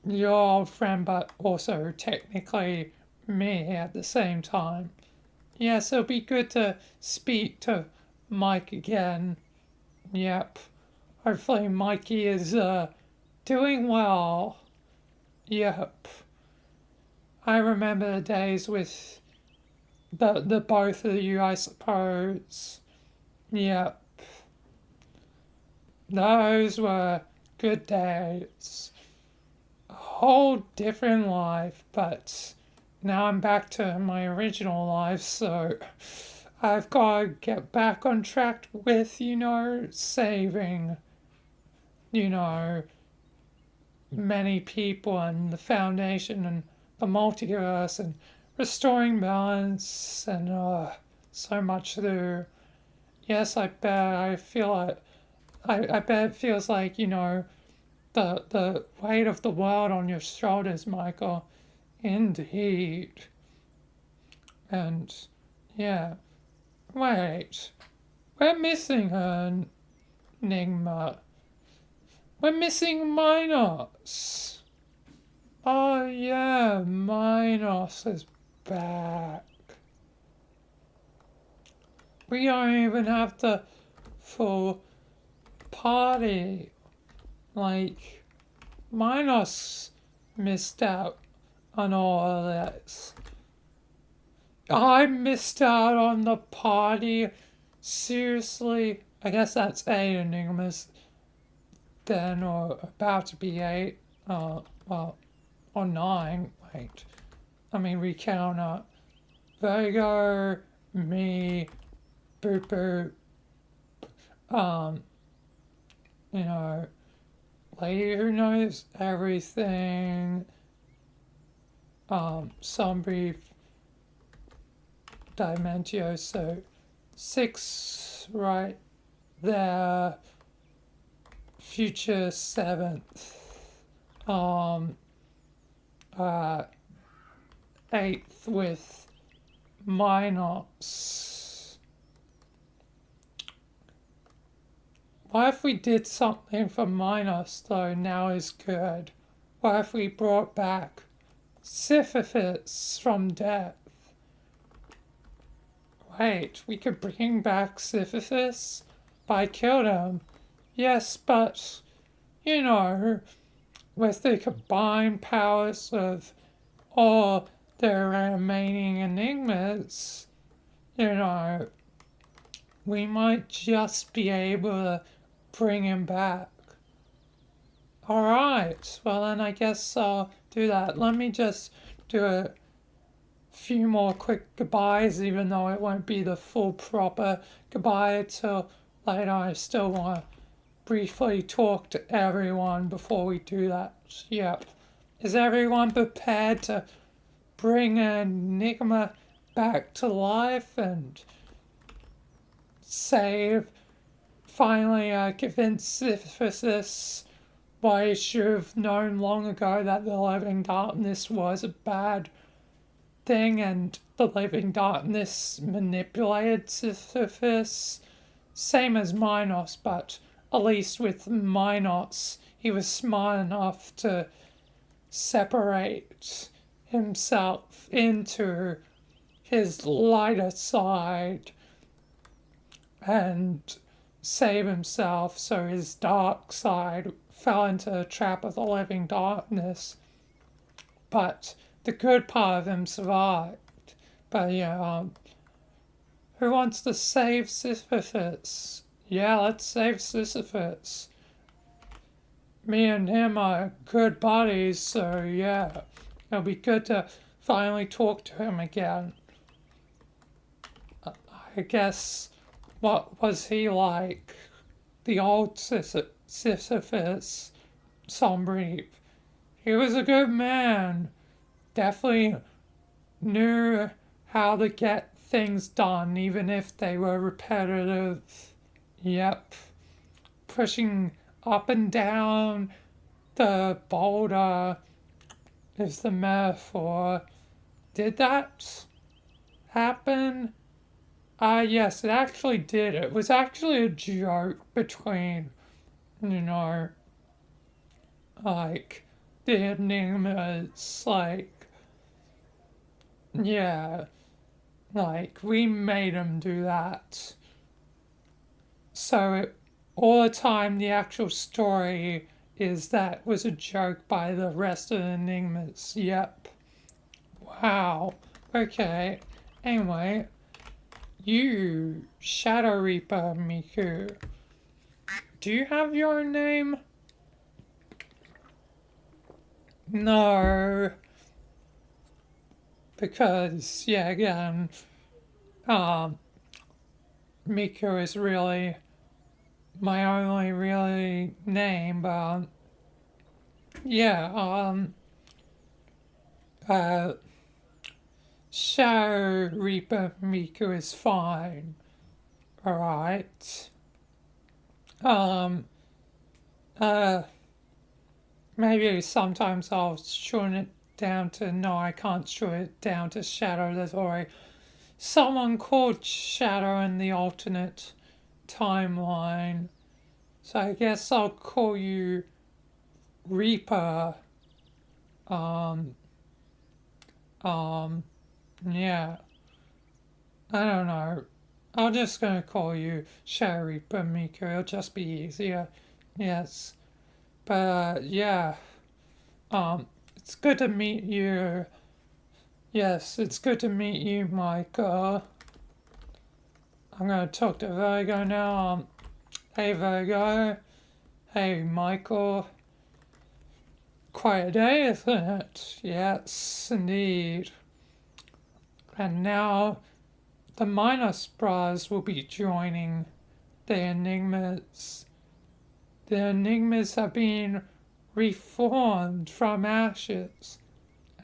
your old friend, but also technically me at the same time. Yes, it'll be good to speak to Mike again. Yep. Hopefully Mikey is doing well. Yep. I remember the days with the both of you, I suppose. Yep. Those were good days. A whole different life, but now I'm back to my original life, so I've got to get back on track with, saving, you know, many people and the Foundation and the multiverse and restoring balance and so much through. Yes, I bet I feel like I bet it feels like, the weight of the world on your shoulders, Michael. Indeed. And yeah. Wait. We're missing an enigma. We're missing Minos. Oh yeah, Minos is back. We don't even have the full party. Like, Minos missed out on all of this. I missed out on the party. Seriously? I guess that's 8 enigmas then, or about to be 8. Well, or 9. Wait. I mean, we count Virgo, me, Boop Boop, you know, lady who knows everything, some brief Dimentio, so 6 right there, future 7th, 8th with Minos. What if we did something for Minos though now is good? What if we brought back Sisyphus from death? Wait, we could bring back Sisyphus? But I killed him. Yes, but, with the combined powers of all the remaining enigmas, we might just be able to bring him back. Alright, well then I guess I'll do that. Let me just do a few more quick goodbyes, even though it won't be the full proper goodbye till later. I still want to briefly talk to everyone before we do that. Yep. Is everyone prepared to bring an enigma back to life and save, finally convince Sisyphus why he should have known long ago that the living darkness was a bad thing and the living darkness manipulated Sisyphus? Same as Minos, but at least with Minos, he was smart enough to separate himself into his lighter side and save himself, so his dark side fell into the trap of the living darkness. But the good part of him survived. But yeah, who wants to save Sisyphus? Yeah, let's save Sisyphus. Me and him are good buddies, so yeah, it'll be good to finally talk to him again. I guess, what was he like? The old Sisyphus, Sombrief. He was a good man. Definitely knew how to get things done, even if they were repetitive. Yep. Pushing up and down the boulder is the metaphor. Did that happen? Yes, it actually did. It was actually a joke between, you know, like, the enigmas, like, yeah, like, we made him do that. So, all the time, the actual story is that was a joke by the rest of the enigmas. Yep. Wow. Okay. Anyway, you, Shadow Reaper Miku, do you have your own name? No. Because, yeah, again, um, Miku is really my only really name, but, yeah, uh, Shadow Reaper Miku is fine. Alright. Um, uh, maybe sometimes I'll shorten it down to, no, I can't shorten it down to Shadow. There's already someone called Shadow in the alternate timeline. So I guess I'll call you Reaper. Um, yeah. I don't know. I'm just gonna call you Shadow Reaper Miku. It'll just be easier. Yes. But, yeah. It's good to meet you. Yes, it's good to meet you, Michael. I'm gonna talk to Virgo now. Hey, Virgo. Hey, Michael. Quite a day, isn't it? Yes, indeed. And now the Minos Bros will be joining the Enigmas. The Enigmas have been reformed from ashes.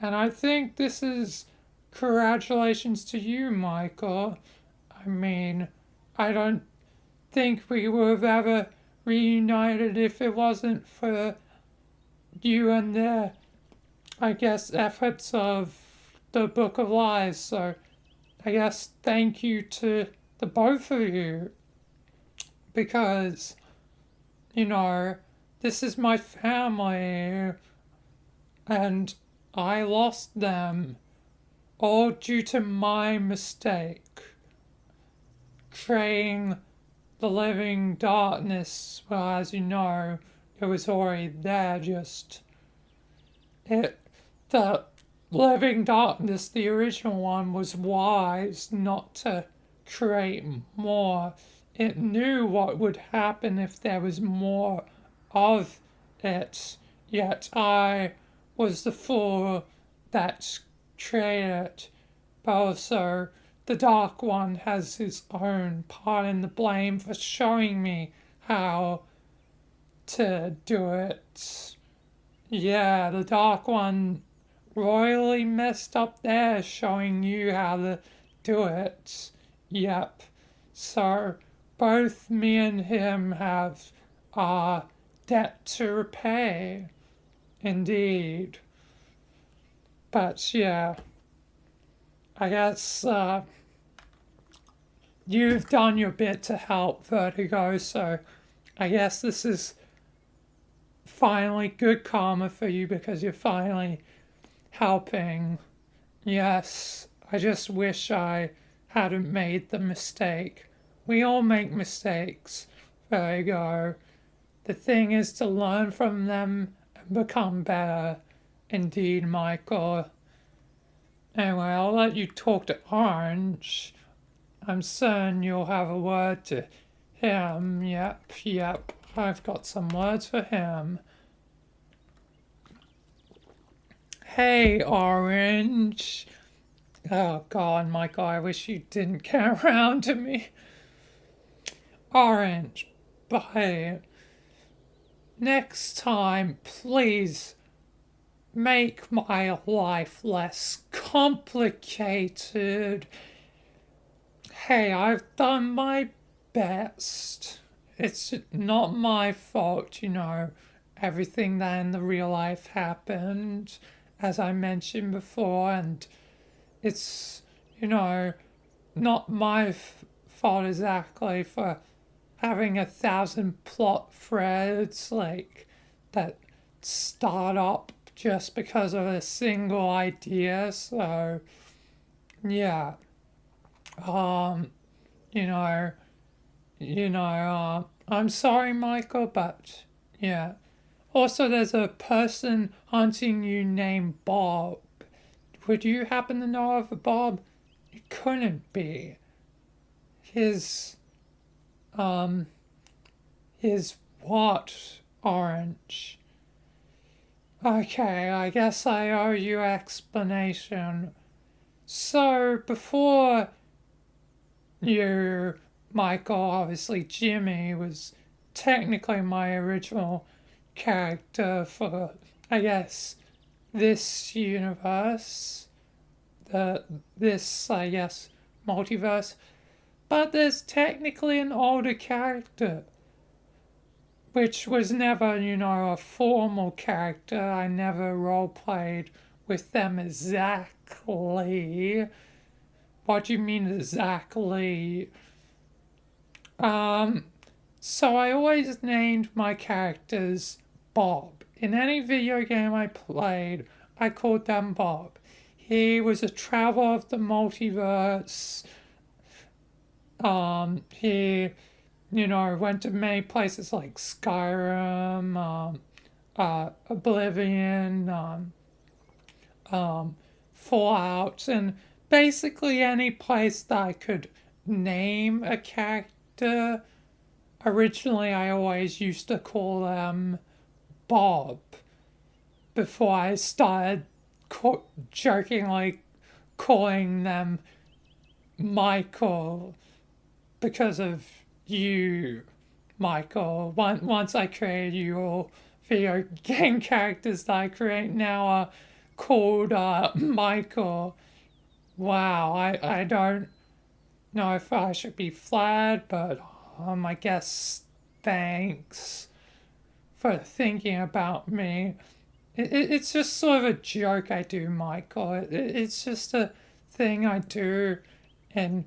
And I think this is congratulations to you, Michael. I mean, I don't think we would have ever reunited if it wasn't for you and the, I guess, efforts of the Book of Lies. So I guess thank you to the both of you because, you know, this is my family and I lost them all due to my mistake. Creating the living darkness, well, as you know, it was already there, just the living darkness, the original one, was wise not to create more. It knew what would happen if there was more of it, yet I was the fool that created it. But also, the Dark One has his own part in the blame for showing me how to do it. Yeah, the Dark One royally messed up there, showing you how to do it. Yep. So, both me and him have our debt to repay. Indeed. But yeah, I guess you've done your bit to help Vertigo, so I guess this is finally good karma for you because you're finally helping. Yes, I just wish I hadn't made the mistake. We all make mistakes. There you go. The thing is to learn from them and become better. Indeed, Michael. Anyway, I'll let you talk to Orange. I'm certain you'll have a word to him. Yep. I've got some words for him. Hey, Orange. Oh, God, Michael, I wish you didn't get around to me. Orange, but next time, please make my life less complicated. Hey, I've done my best. It's not my fault, everything that in the real life happened, as I mentioned before, and it's, not my fault exactly for having 1,000 plot threads like that start up just because of a single idea. So yeah, you know, I'm sorry, Michael, but yeah. Also, there's a person hunting you named Bob. Would you happen to know of a Bob? It couldn't be. His what? Orange. Okay, I guess I owe you explanation. So, before you, Michael, obviously Jimmy was technically my original character for, I guess, this universe. I guess, multiverse. But there's technically an older character, which was never, a formal character. I never roleplayed with them exactly. What do you mean exactly? So I always named my characters Bob. In any video game I played, I called them Bob. He was a traveler of the multiverse. He, went to many places like Skyrim, Oblivion, Fallout, and basically any place that I could name a character. Originally, I always used to call them Bob before I started jokingly calling them Michael because of you, Michael. Once I created you, all video game characters that I create now are called Michael. Wow, I don't know if I should be flattered, but I guess thanks for thinking about me. It's just sort of a joke I do, Michael. It's just a thing I do in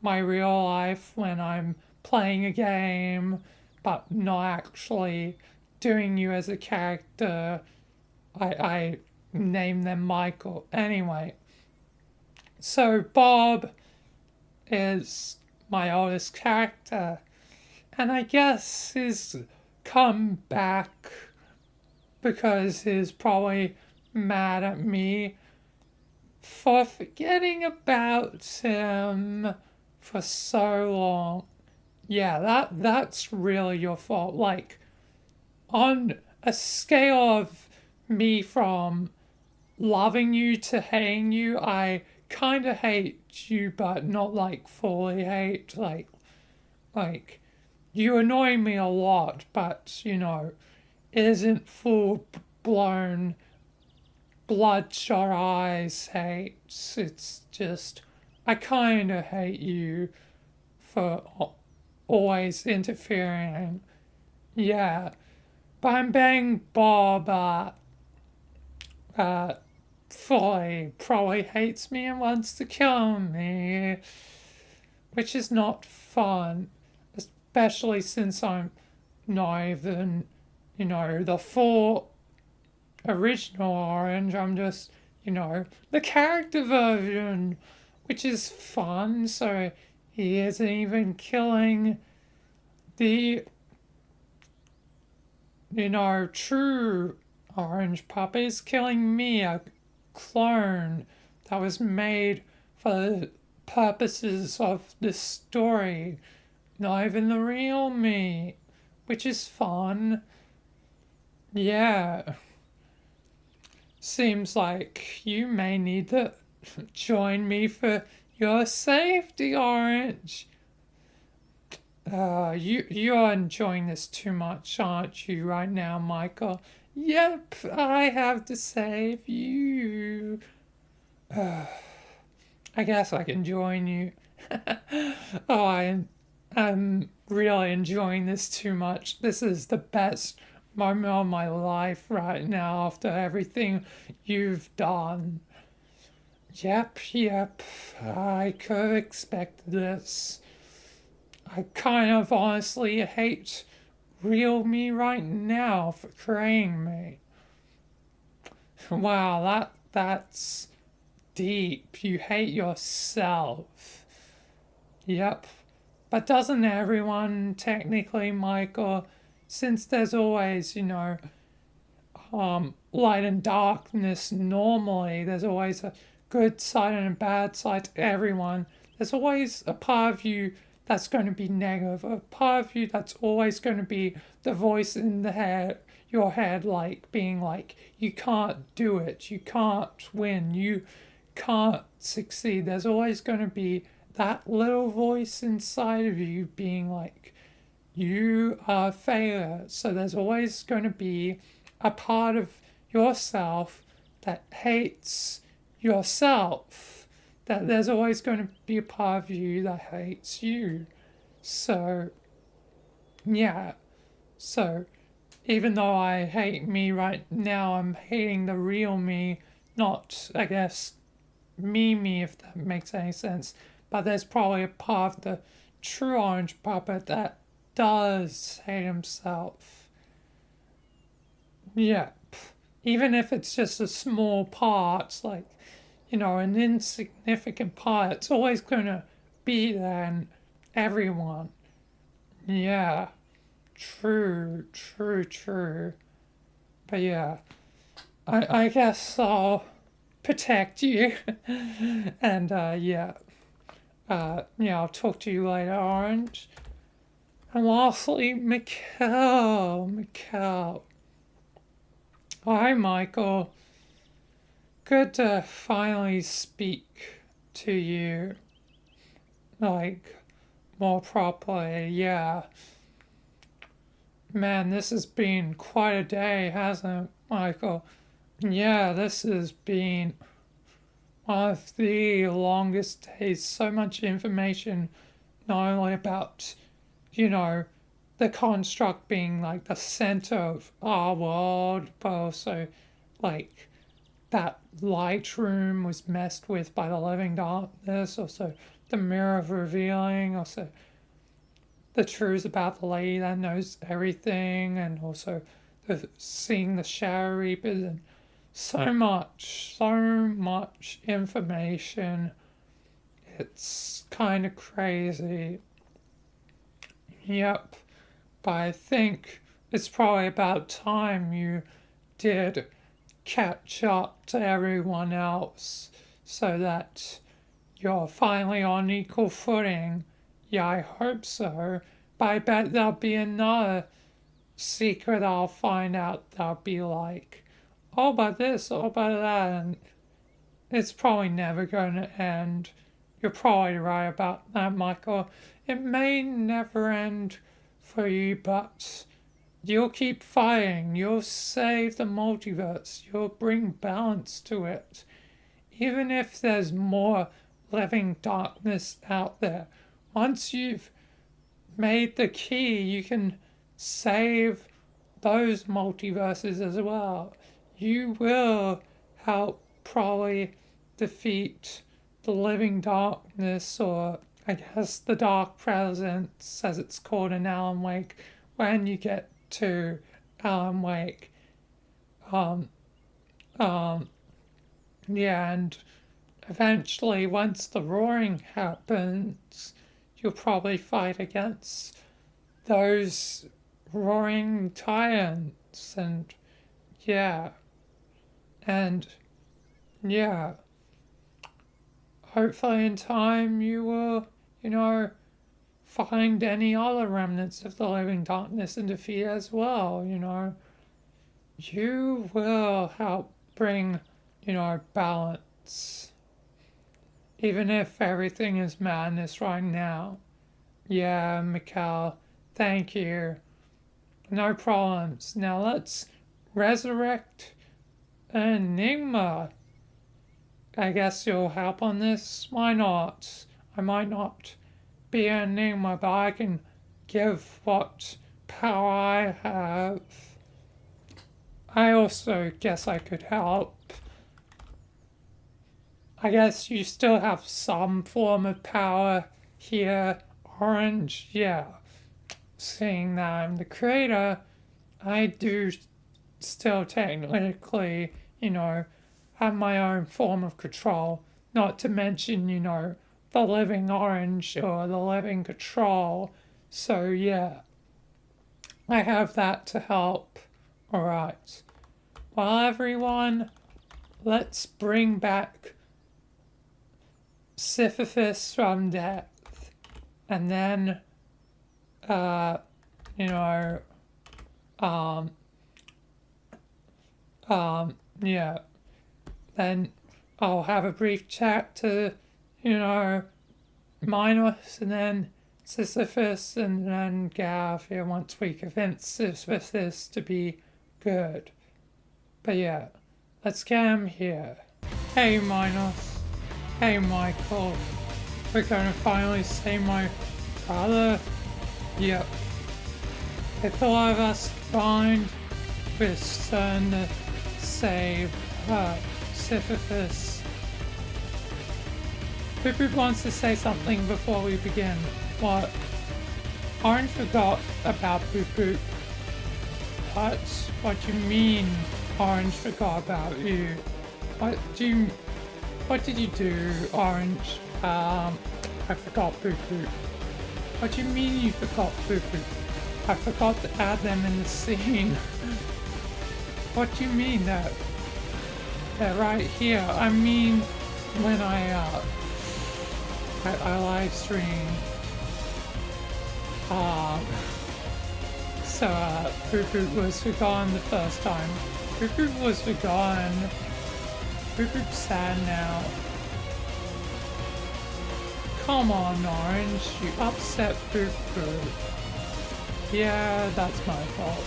my real life when I'm playing a game, but not actually doing you as a character. I name them Michael. Anyway, so Bob is my oldest character, and I guess he's come back because he's probably mad at me for forgetting about him for so long. Yeah, that's really your fault. Like, on a scale of me from loving you to hating you, I kind of hate you, but not like fully hate. Like you annoy me a lot, but it isn't full blown bloodshot eyes hate. It's just I kind of hate you for always interfering. Yeah, but I'm betting Bob fully probably hates me and wants to kill me, which is not fun, especially since I'm not even, the full original Orange. I'm just, the character version which is fun. So he isn't even killing the, true orange puppet. He's killing me, a clone that was made for the purposes of this story, not even the real me, which is fun. Yeah, seems like you may need to join me for your safety, Orange. You're enjoying this too much, aren't you, right now, Michael? Yep, I have to save you. I guess I can join you. Oh, I'm really enjoying this too much. This is the best moment of my life right now after everything you've done. Yep, I could have expected this. I kind of honestly hate real me right now for creating me. Wow, that's deep. You hate yourself. Yep. But doesn't everyone technically, Michael, since there's always, light and darkness normally, there's always a good side and a bad side to everyone. There's always a part of you that's going to be negative, a part of you that's always going to be the voice in the head, your head, like being like, you can't do it, you can't win, you can't succeed. There's always going to be that little voice inside of you being like, you are a failure. So there's always going to be a part of yourself that hates yourself. That there's always going to be a part of you that hates you. So, yeah. So, even though I hate me right now, I'm hating the real me, not, I guess, me, if that makes any sense. But there's probably a part of the true orange puppet that does hate himself. Yep. Even if it's just a small part, like, an insignificant part, it's always going to be there in everyone. Yeah. True. But yeah, I guess I'll protect you. And yeah, I'll talk to you later, Orange. And lastly, Mikkel. Hi, Michael. Good to finally speak to you, like, more properly, yeah. Man, this has been quite a day, hasn't it, Michael? Yeah, this has been one of the longest days. So much information, not only about, you know, the construct being like the center of our world, but also like that light room was messed with by the living darkness, also the mirror of revealing, also the truths about the lady that knows everything, and also seeing the shadow reapers, and so much information. It's kind of crazy. Yep, but I think it's probably about time you did catch up to everyone else so that you're finally on equal footing. Yeah, I hope so. But I bet there'll be another secret I'll find out that'll be like, all about this, all about that, and it's probably never going to end. You're probably right about that, Michael. It may never end for you, but you'll keep fighting. You'll save the multiverse. You'll bring balance to it. Even if there's more living darkness out there, once you've made the key, you can save those multiverses as well. You will help probably defeat the living darkness, or I guess the dark presence, as it's called in Alan Wake, when you get to Alan Wake. Um, um, yeah, and eventually, once the roaring happens, you'll probably fight against those roaring tyrants, and yeah, and yeah, hopefully in time you will, find any other remnants of the living darkness and defeat as well, You will help bring, balance. Even if everything is madness right now. Yeah, Mikkel, thank you. No problems. Now let's resurrect an enigma. I guess you'll help on this. Why not? I might not be an enigma, but I can give what power I have. I also guess I could help. I guess you still have some form of power here. Orange, yeah. Seeing that I'm the creator, I do still technically, have my own form of control. Not to mention, the living orange or the living control. So, yeah, I have that to help. Alright. Well, everyone, let's bring back Sisyphus from death. And then, yeah. Then I'll have a brief chat to, Minos and then Sisyphus and then Gav here once we convince Sisyphus to be good. But yeah, let's get him here. Hey Minos. Hey Michael. We're gonna finally see my brother. Yep. If the lot of us find, we're certain to save Sisyphus. Poop wants to say something before we begin. What? Orange forgot about Poop. What? What do you mean Orange forgot about you? What did you do, Orange? I forgot Poop. What do you mean you forgot Poop? I forgot to add them in the scene. What do you mean that? They're right here. I mean, when I live stream. So Poop was forgotten the first time. Poop was forgotten. Poop's sad now. Come on, Orange, you upset Poop. Yeah, that's my fault.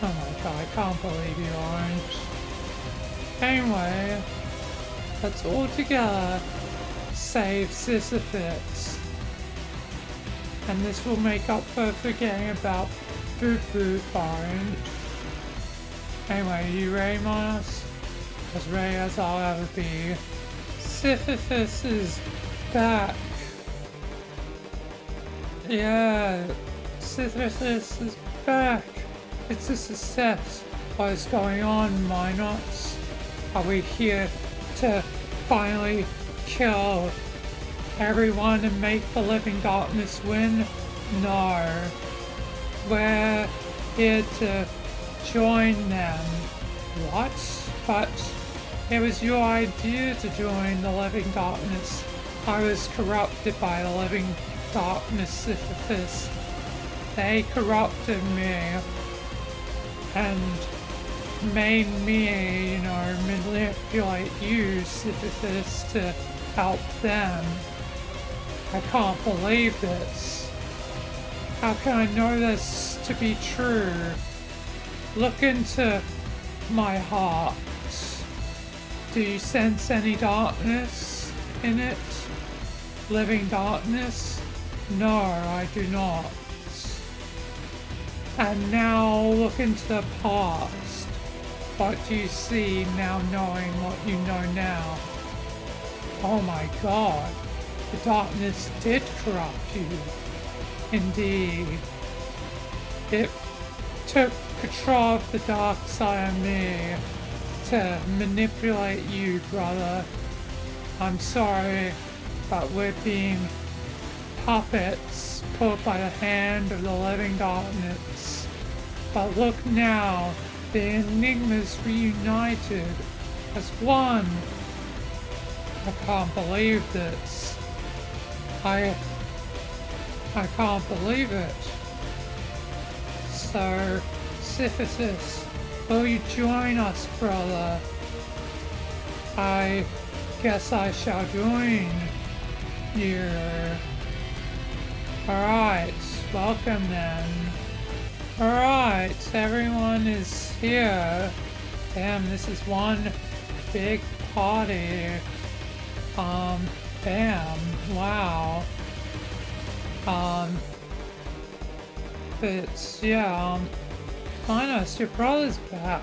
Oh my god, I can't believe you, Orange. Anyway, let's all together save Sisyphus. And this will make up for forgetting about Poop, Orange. Anyway, you ready, Minos? As ready as I'll ever be. Sisyphus is back. Yeah, Sisyphus is back. It's a success. What is going on, Minos? Are we here to finally kill everyone and make the living darkness win? No. We're here to join them. What? But it was your idea to join the living darkness. I was corrupted by the living darkness, Sisyphus. They corrupted me and made me, manipulate you, Sisyphus, to help them. I can't believe this. How can I know this to be true? Look into my heart. Do you sense any darkness in it? Living darkness? No, I do not. And now look into the past. What do you see now knowing what you know now? Oh my god, the darkness did corrupt you. Indeed. It took control of the dark side of me to manipulate you, brother. I'm sorry, but we're being puppets pulled by the hand of the living darkness. But look now, the enigmas reunited as one. I can't believe this. I can't believe it. So, Sisyphus, will you join us, brother? I guess I shall join you. Alright, welcome then. Alright, everyone is here. Damn, this is one big party. Damn, wow. But yeah, Linus, your brother's back.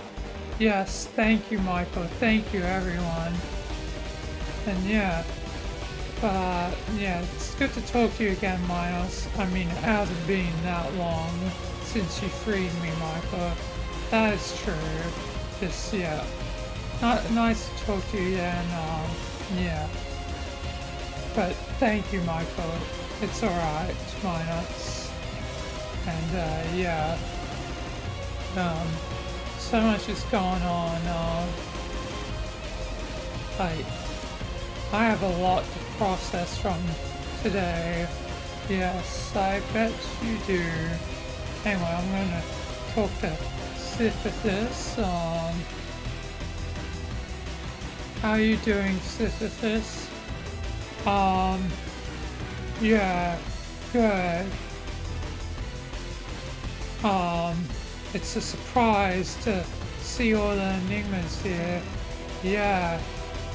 Yes, thank you, Michael. Thank you, everyone. And yeah, it's good to talk to you again, Miles. I mean, it hasn't been that long since you freed me, Michael. That is true. Just, yeah. Nice to talk to you again, yeah. But thank you, Michael. It's alright, Miles. And, yeah. So much is going on, like, I have a lot to process from today. Yes, I bet you do. Anyway, I'm gonna talk to Sisyphus. How are you doing, Sisyphus? Yeah, good. It's a surprise to see all the enigmas here. Yeah.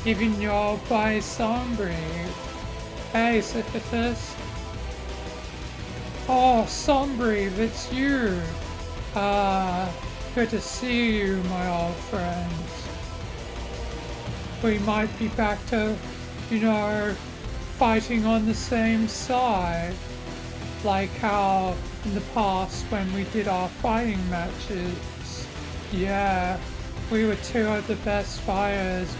Even your by Sombre. Hey, Sisyphus. Oh, Sombre, it's you. Good to see you, my old friend. We might be back to, fighting on the same side. Like how in the past when we did our fighting matches. Yeah, we were two of the best fighters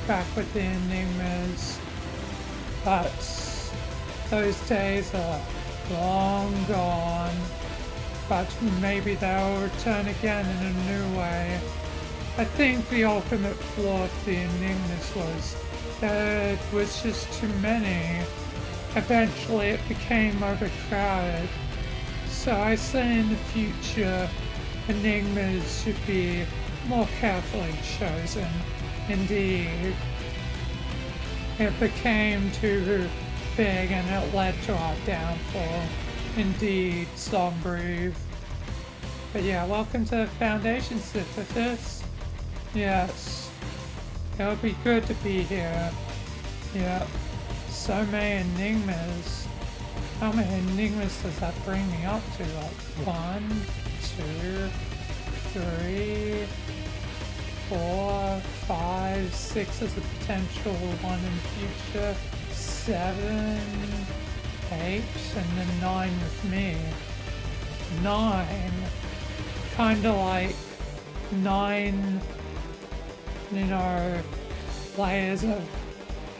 back with the enigmas, but those days are long gone. But maybe they'll return again in a new way. I think the ultimate flaw of the enigmas was that it was just too many. Eventually it became overcrowded. So I say in the future, enigmas should be more carefully chosen. Indeed, it became too big and it led to our downfall. Indeed, Sombre. But yeah, welcome to the Foundation, Sisyphus. Yes, it'll be good to be here. Yeah, so many enigmas. How many enigmas does that bring me up to? Like 1, 2, 3, 4, 5, 6 as a potential one in the future, 7, 8, and then 9 with me. 9, kinda like 9, layers of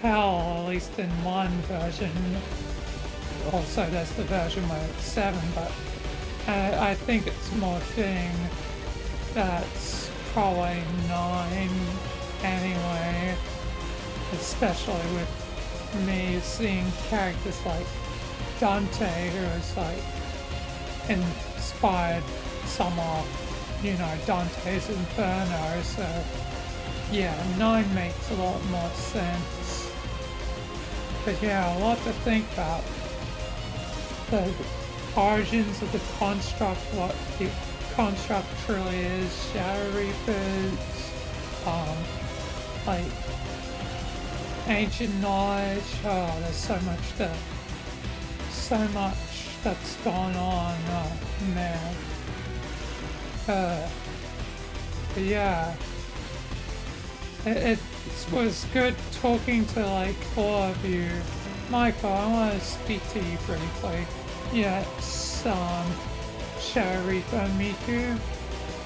hell, at least in one version. Also, there's the version where it's 7, but I think it's more fitting that's probably 9 anyway, especially with me seeing characters like Dante, who is like inspired some of, Dante's Inferno, so yeah, 9 makes a lot more sense. But yeah, a lot to think about. The origins of the construct, what the construct truly is, Shadow Reapers, like ancient knowledge. Oh, there's so much that's gone on, man. But yeah, it was good talking to like all of you. Michael, I want to speak to you briefly. Yes, Shadow Reaper Miku.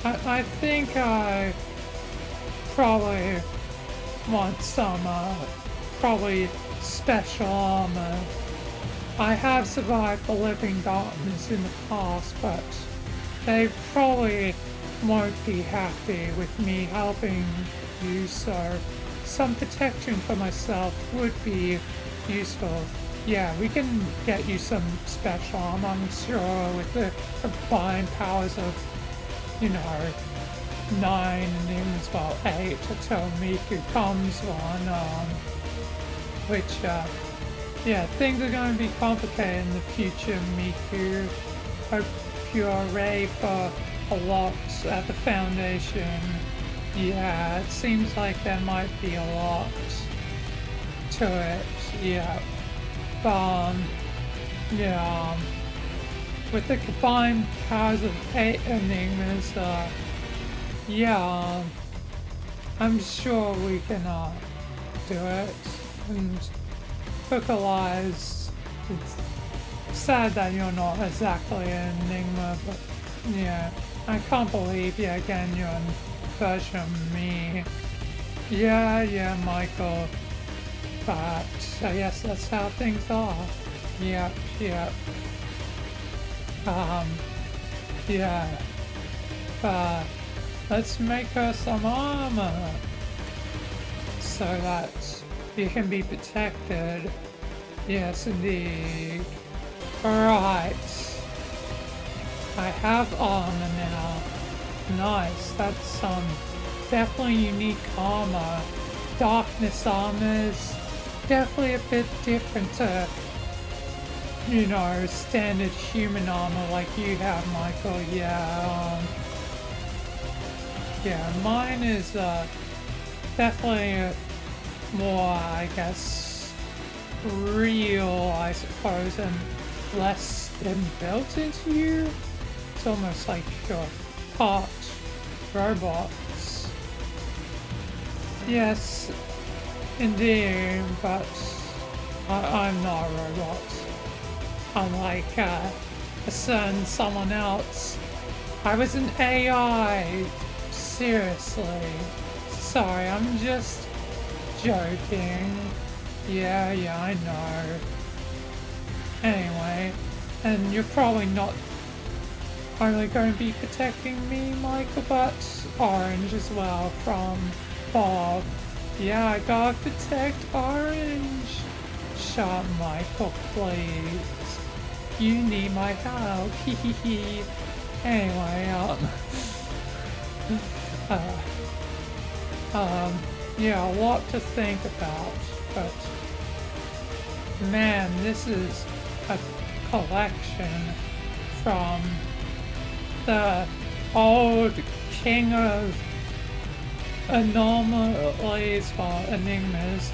I think I probably want some, probably special armor. I have survived the living darkness in the past, but they probably won't be happy with me helping you, so some protection for myself would be useful. Yeah, we can get you some special armor, I'm sure, with the combined powers of, 9 and well 8 until Miku comes on, which, yeah, things are going to be complicated in the future, Miku. Hope you're ready for a lot at the Foundation. Yeah, it seems like there might be a lot to it, yeah. Yeah, with the combined powers of 8 enigmas, yeah, I'm sure we can, do it. And vocalize, it's sad that you're not exactly an enigma, but yeah, I can't believe yet again you're a version of me. Yeah, Michael, but I guess that's how things are. Yep. Yeah, but let's make her some armor so that you can be protected. Yes, indeed. Alright. I have armor now. Nice, that's some definitely unique armor. Darkness armor is definitely a bit different to, standard human armor like you have, Michael. Yeah, mine is definitely more, I guess, real, I suppose, and less inbuilt into you. It's almost like you're part robots. Yes, indeed, but I'm not a robot. I'm like a certain someone else. I was an AI. Seriously. Sorry, I'm just joking. Yeah, I know. Anyway, and you're probably not only going to be protecting me, Michael, but Orange as well from Bob. Yeah, I gotta protect Orange. Shut up, Michael, please. You need my help. Hehehe. Anyway, yeah, a lot to think about, but man, this is a collection from the old king of anomalies, enigmas,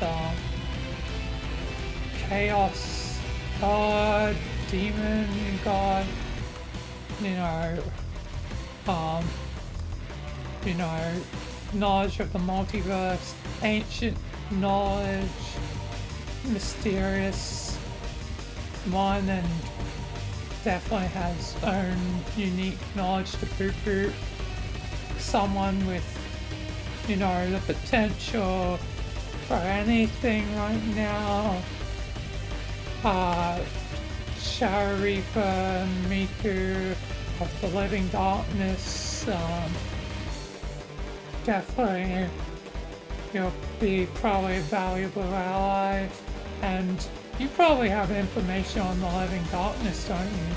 chaos god, demon god, knowledge of the multiverse, ancient knowledge, mysterious one, and definitely has own unique knowledge to Boop. Someone with, the potential for anything right now. Sharifa, Miku of the Living Darkness, definitely you'll be probably a valuable ally, and you probably have information on the Living Darkness, don't you?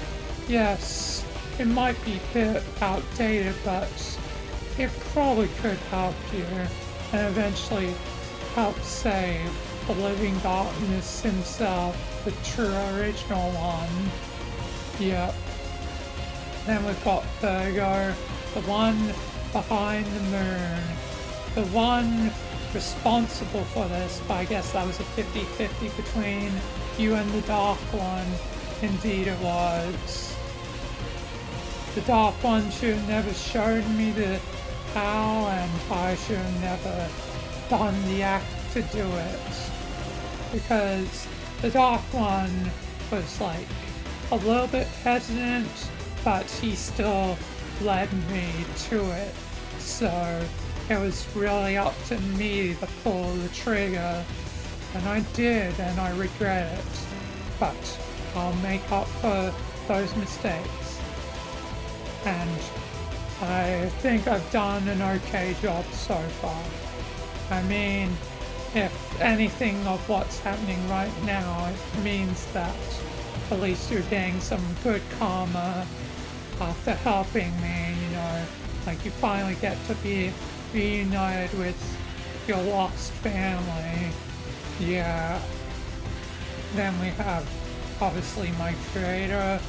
Yes, it might be a bit outdated, but it probably could help you and eventually help save the Living Darkness himself, the true original one. Yep. Then we've got Virgo, the one behind the moon, the one responsible for this, but I guess that was a 50-50 between you and the Dark One. Indeed it was. The Dark One should have never showed me the how, and I should have never done the act to do it. Because the Dark One was like a little bit hesitant, but he still led me to it. So it was really up to me to pull the trigger, and I did, and I regret it. But I'll make up for those mistakes, and I think I've done an okay job so far. I mean, if anything of what's happening right now, it means that at least you're getting some good karma after helping me, you know, like you finally get to be reunited with your lost family. Yeah. Then we have obviously my creator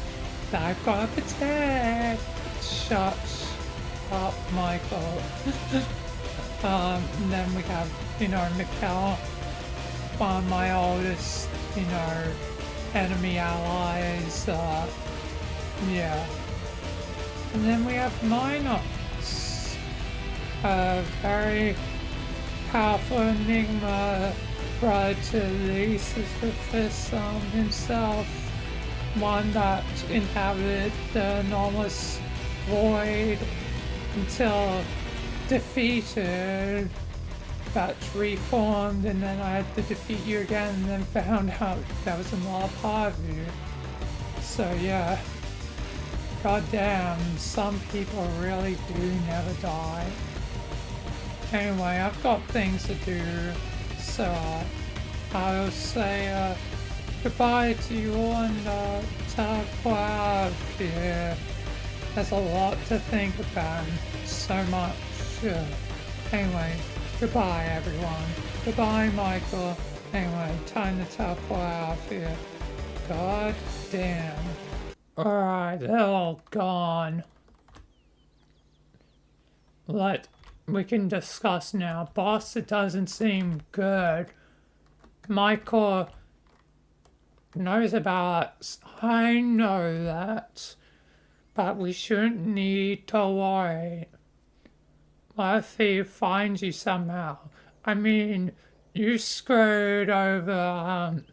that I've got to protect. Shut up, Michael. And then we have, you know, Mikkel, one of my oldest, you know, enemy allies. Yeah. And then we have Minos, a very powerful enigma, brother to the Sisyphus himself, one that inhabited the anomalous void until defeated, but reformed, and then I had to defeat you again, and then found out that was another part of you. So yeah, goddamn, some people really do never die. Anyway, I've got things to do, so I'll say goodbye to you all and ta yeah. There's a lot to think about, so much. Anyway, goodbye everyone. Goodbye Michael. Anyway, time to tell out here. God damn. Alright, they're all gone. We can discuss now. Boss, it doesn't seem good. Michael knows about us. I know that. But we shouldn't need to worry. What if he finds you somehow? I mean, you screwed over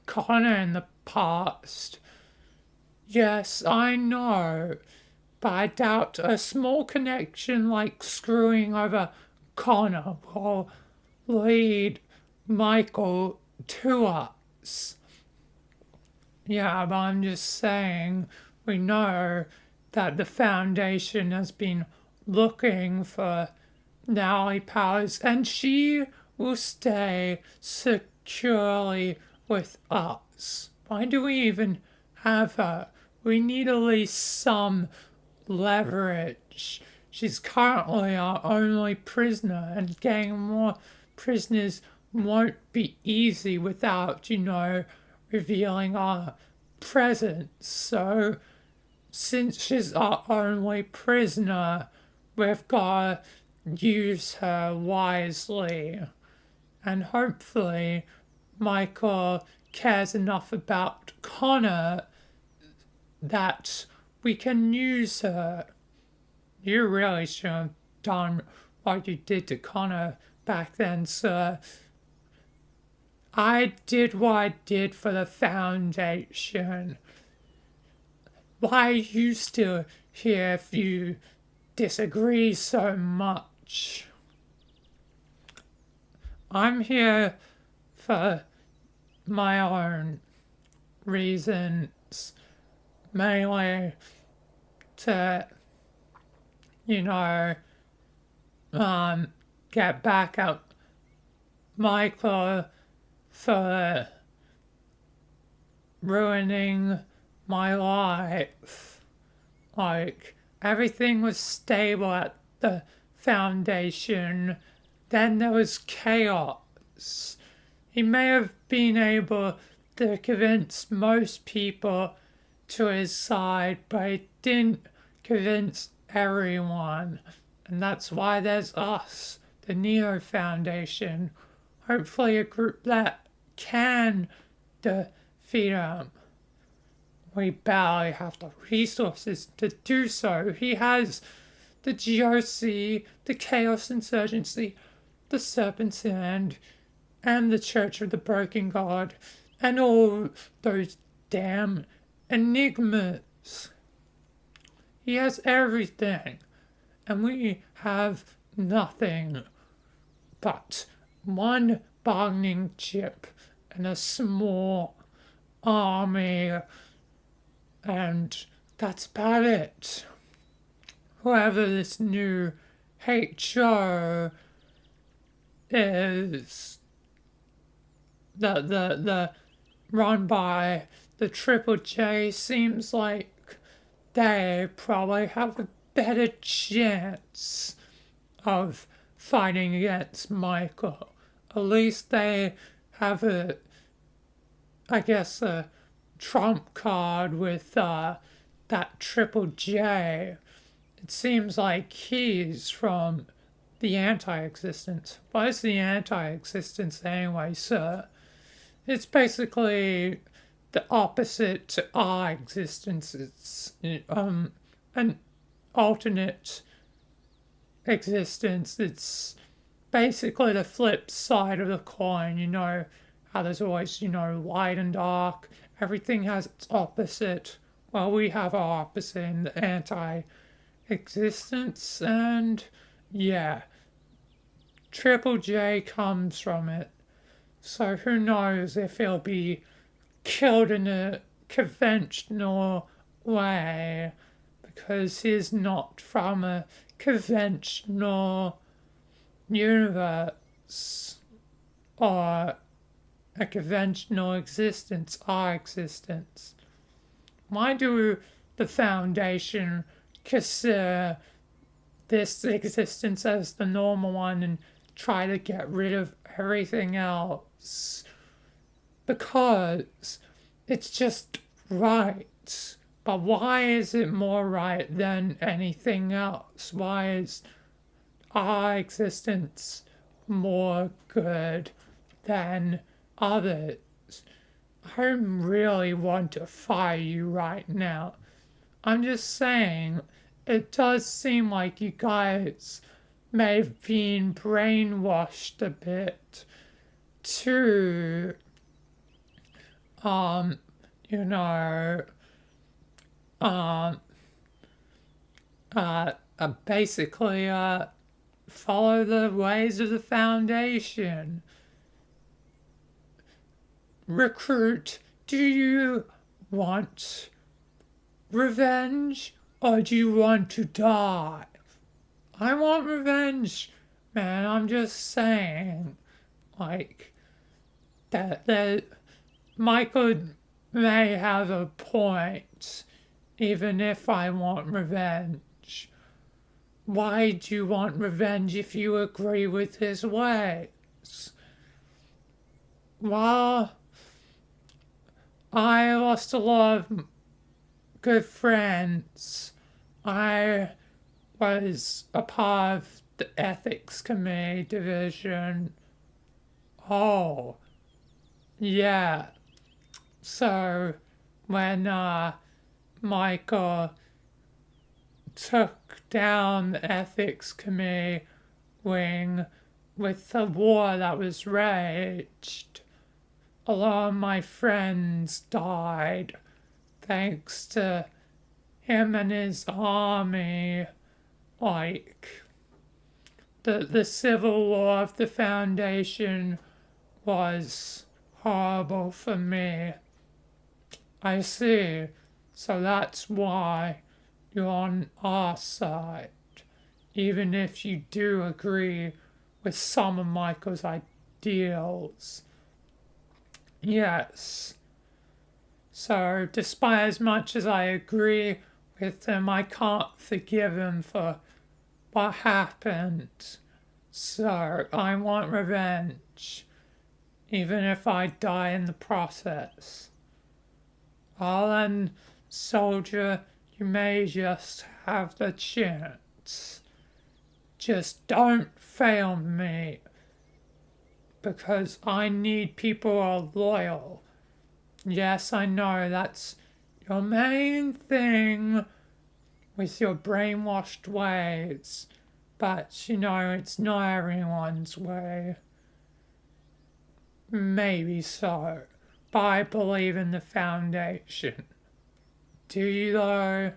Connor in the past. Yes, I know. But I doubt a small connection like screwing over Connor will lead Michael to us. Yeah, but I'm just saying, we know that the Foundation has been looking for Nally Powers, and she will stay securely with us. Why do we even have her? We need at least some leverage. She's currently our only prisoner, and getting more prisoners won't be easy without, you know, revealing our presence. So, since she's our only prisoner, we've got to use her wisely. And hopefully, Michael cares enough about Connor that we can use her. You really should have done what you did to Connor back then, sir. I did what I did for the Foundation. Why are you still here if you disagree so much? I'm here for my own reasons, mainly to, you know, get back at Michael for ruining my life. Like, everything was stable at the Foundation, then there was chaos. He may have been able to convince most people to his side, but he didn't convince everyone. And that's why there's us, the Neo Foundation. Hopefully a group that can defeat him. We barely have the resources to do so. He has the GOC, the Chaos Insurgency, the Serpent's Hand, and the Church of the Broken God, and all those damn enigmas. He has everything, and we have nothing but one bargaining chip and a small army, and that's about it. Whoever this new HO is, the run by the Triple J, seems like they probably have a better chance of fighting against Michael. At least they have I guess, a trump card with that Triple J. It seems like he's from the anti-existence. What is the anti-existence anyway, sir? It's basically the opposite to our existence. It's an alternate existence. It's basically the flip side of the coin. You know how there's always, light and dark. Everything has its opposite. Well, we have our opposite in the anti-existence, and yeah, Triple J comes from it. So who knows if he'll be killed in a conventional way, because he's not from a conventional universe or a conventional existence, our existence. Why do the Foundation consider this existence as the normal one and try to get rid of everything else? Because it's just right. But why is it more right than anything else? Why is our existence more good than others? I really want to fire you right now. I'm just saying, it does seem like you guys may have been brainwashed a bit to, you know, basically, follow the ways of the Foundation. Recruit, do you want revenge or do you want to die? I want revenge, man. I'm just saying, like, that Michael may have a point, even if I want revenge. Why do you want revenge if you agree with his ways? Well, I lost a lot of good friends. I was a part of the ethics committee division. Oh, yeah. So when Michael took down the ethics committee wing with the war that was raged, a lot of my friends died thanks to him and his army. Like, the civil war of the Foundation was horrible for me. I see. So that's why you're on our side, even if you do agree with some of Michael's ideals. Yes. So, despite as much as I agree with him, I can't forgive him for what happened. So, I want revenge, even if I die in the process. Well then, soldier, you may just have the chance. Just don't fail me, because I need people who are loyal. Yes, I know that's your main thing with your brainwashed ways, but it's not everyone's way. Maybe so, but I believe in the Foundation. Do you though?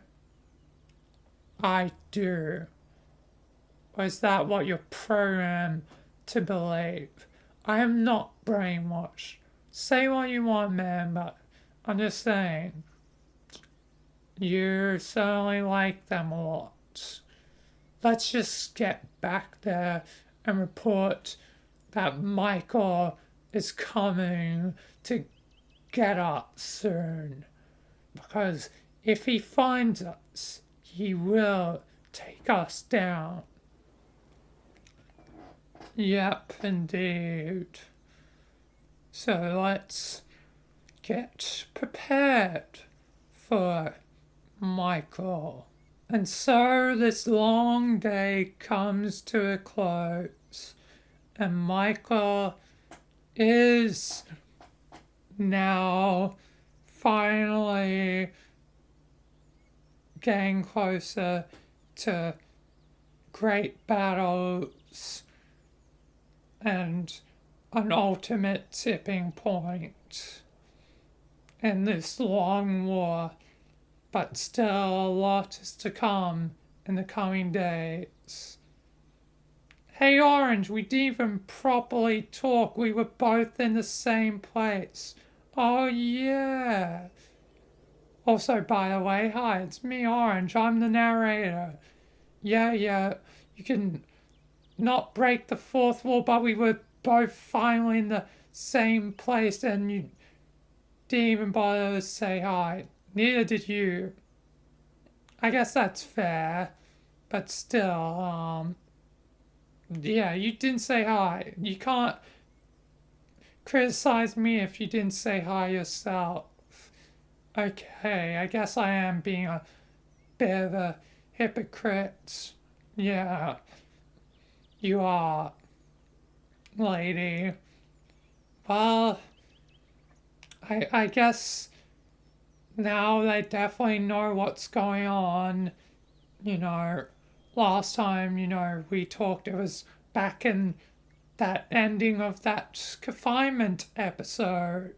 I do. Or is that what you're programmed to believe? I am not brainwashed. Say what you want, man, but I'm just saying, you certainly like them a lot. Let's just get back there and report that Michael is coming to get us soon. Because if he finds us, he will take us down. Yep, indeed. So let's get prepared for Michael. And so this long day comes to a close, and Michael is now finally getting closer to great battles and an ultimate tipping point in this long war, but still a lot is to come in the coming days. Hey Orange, we didn't even properly talk. We were both in the same place. Oh yeah. Also, by the way, hi, it's me, Orange. I'm the narrator. Yeah, you can not break the fourth wall, but we were both finally in the same place and you didn't even bother to say hi. Neither did you. I guess that's fair, but still, yeah, you didn't say hi. You can't criticize me if you didn't say hi yourself. Okay, I guess I am being a bit of a hypocrite. Yeah, you are, lady. Well, I guess now they definitely know what's going on. You know, last time, we talked, it was back in that ending of that confinement episode.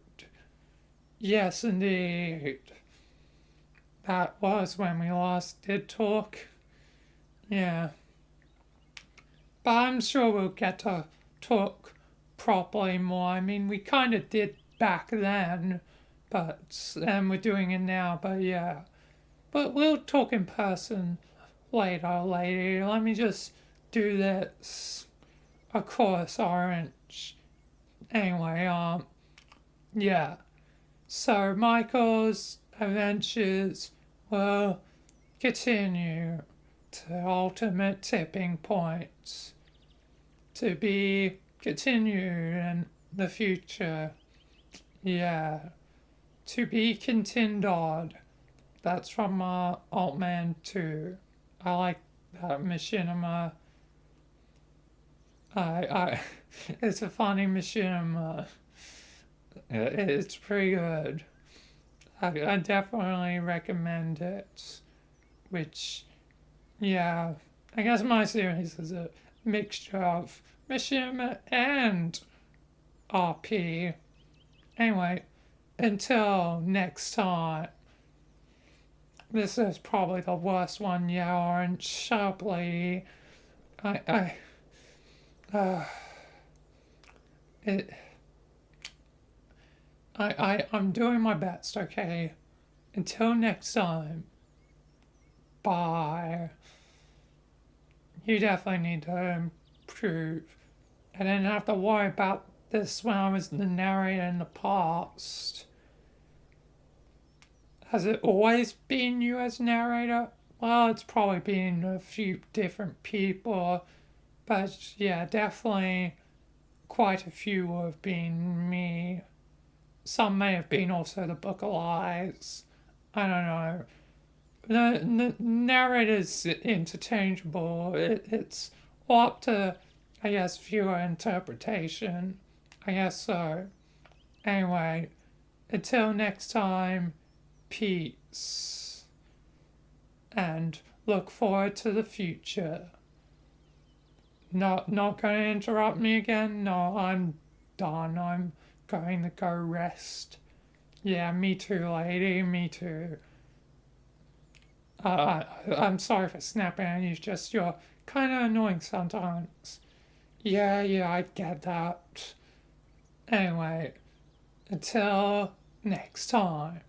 Yes, indeed. That was when we last did talk. Yeah. But I'm sure we'll get to talk properly more. I mean, we kind of did back then, and we're doing it now, but yeah. But we'll talk in person later, lady. Let me just do this. Of course, Orange. Anyway, yeah. So Michael's adventures will continue to ultimate tipping points to be continued in the future. Yeah. To be continued. That's from Altman 2. I like that machinima. It's a funny machinima. It's pretty good. I definitely recommend it. Which, yeah, I guess my series is a mixture of machinima and RP. Anyway, until next time. This is probably the worst one yet, Orange. Shut lady. It. I'm doing my best, okay? Until next time. Bye. You definitely need to improve. I didn't have to worry about this when I was the narrator in the past. Has it always been you as narrator? Well, it's probably been a few different people, but yeah, definitely quite a few have been me. Some may have been also the Book of Lies. I don't know. The narrator's interchangeable. It's up to, I guess, viewer interpretation. I guess so. Anyway, until next time, peace. And look forward to the future. Not going to interrupt me again? No, I'm done. I'm going to go rest. Yeah, me too, lady. Me too. I'm sorry for snapping at you. Just your kind of annoying sometimes. Yeah, I get that. Anyway, until next time.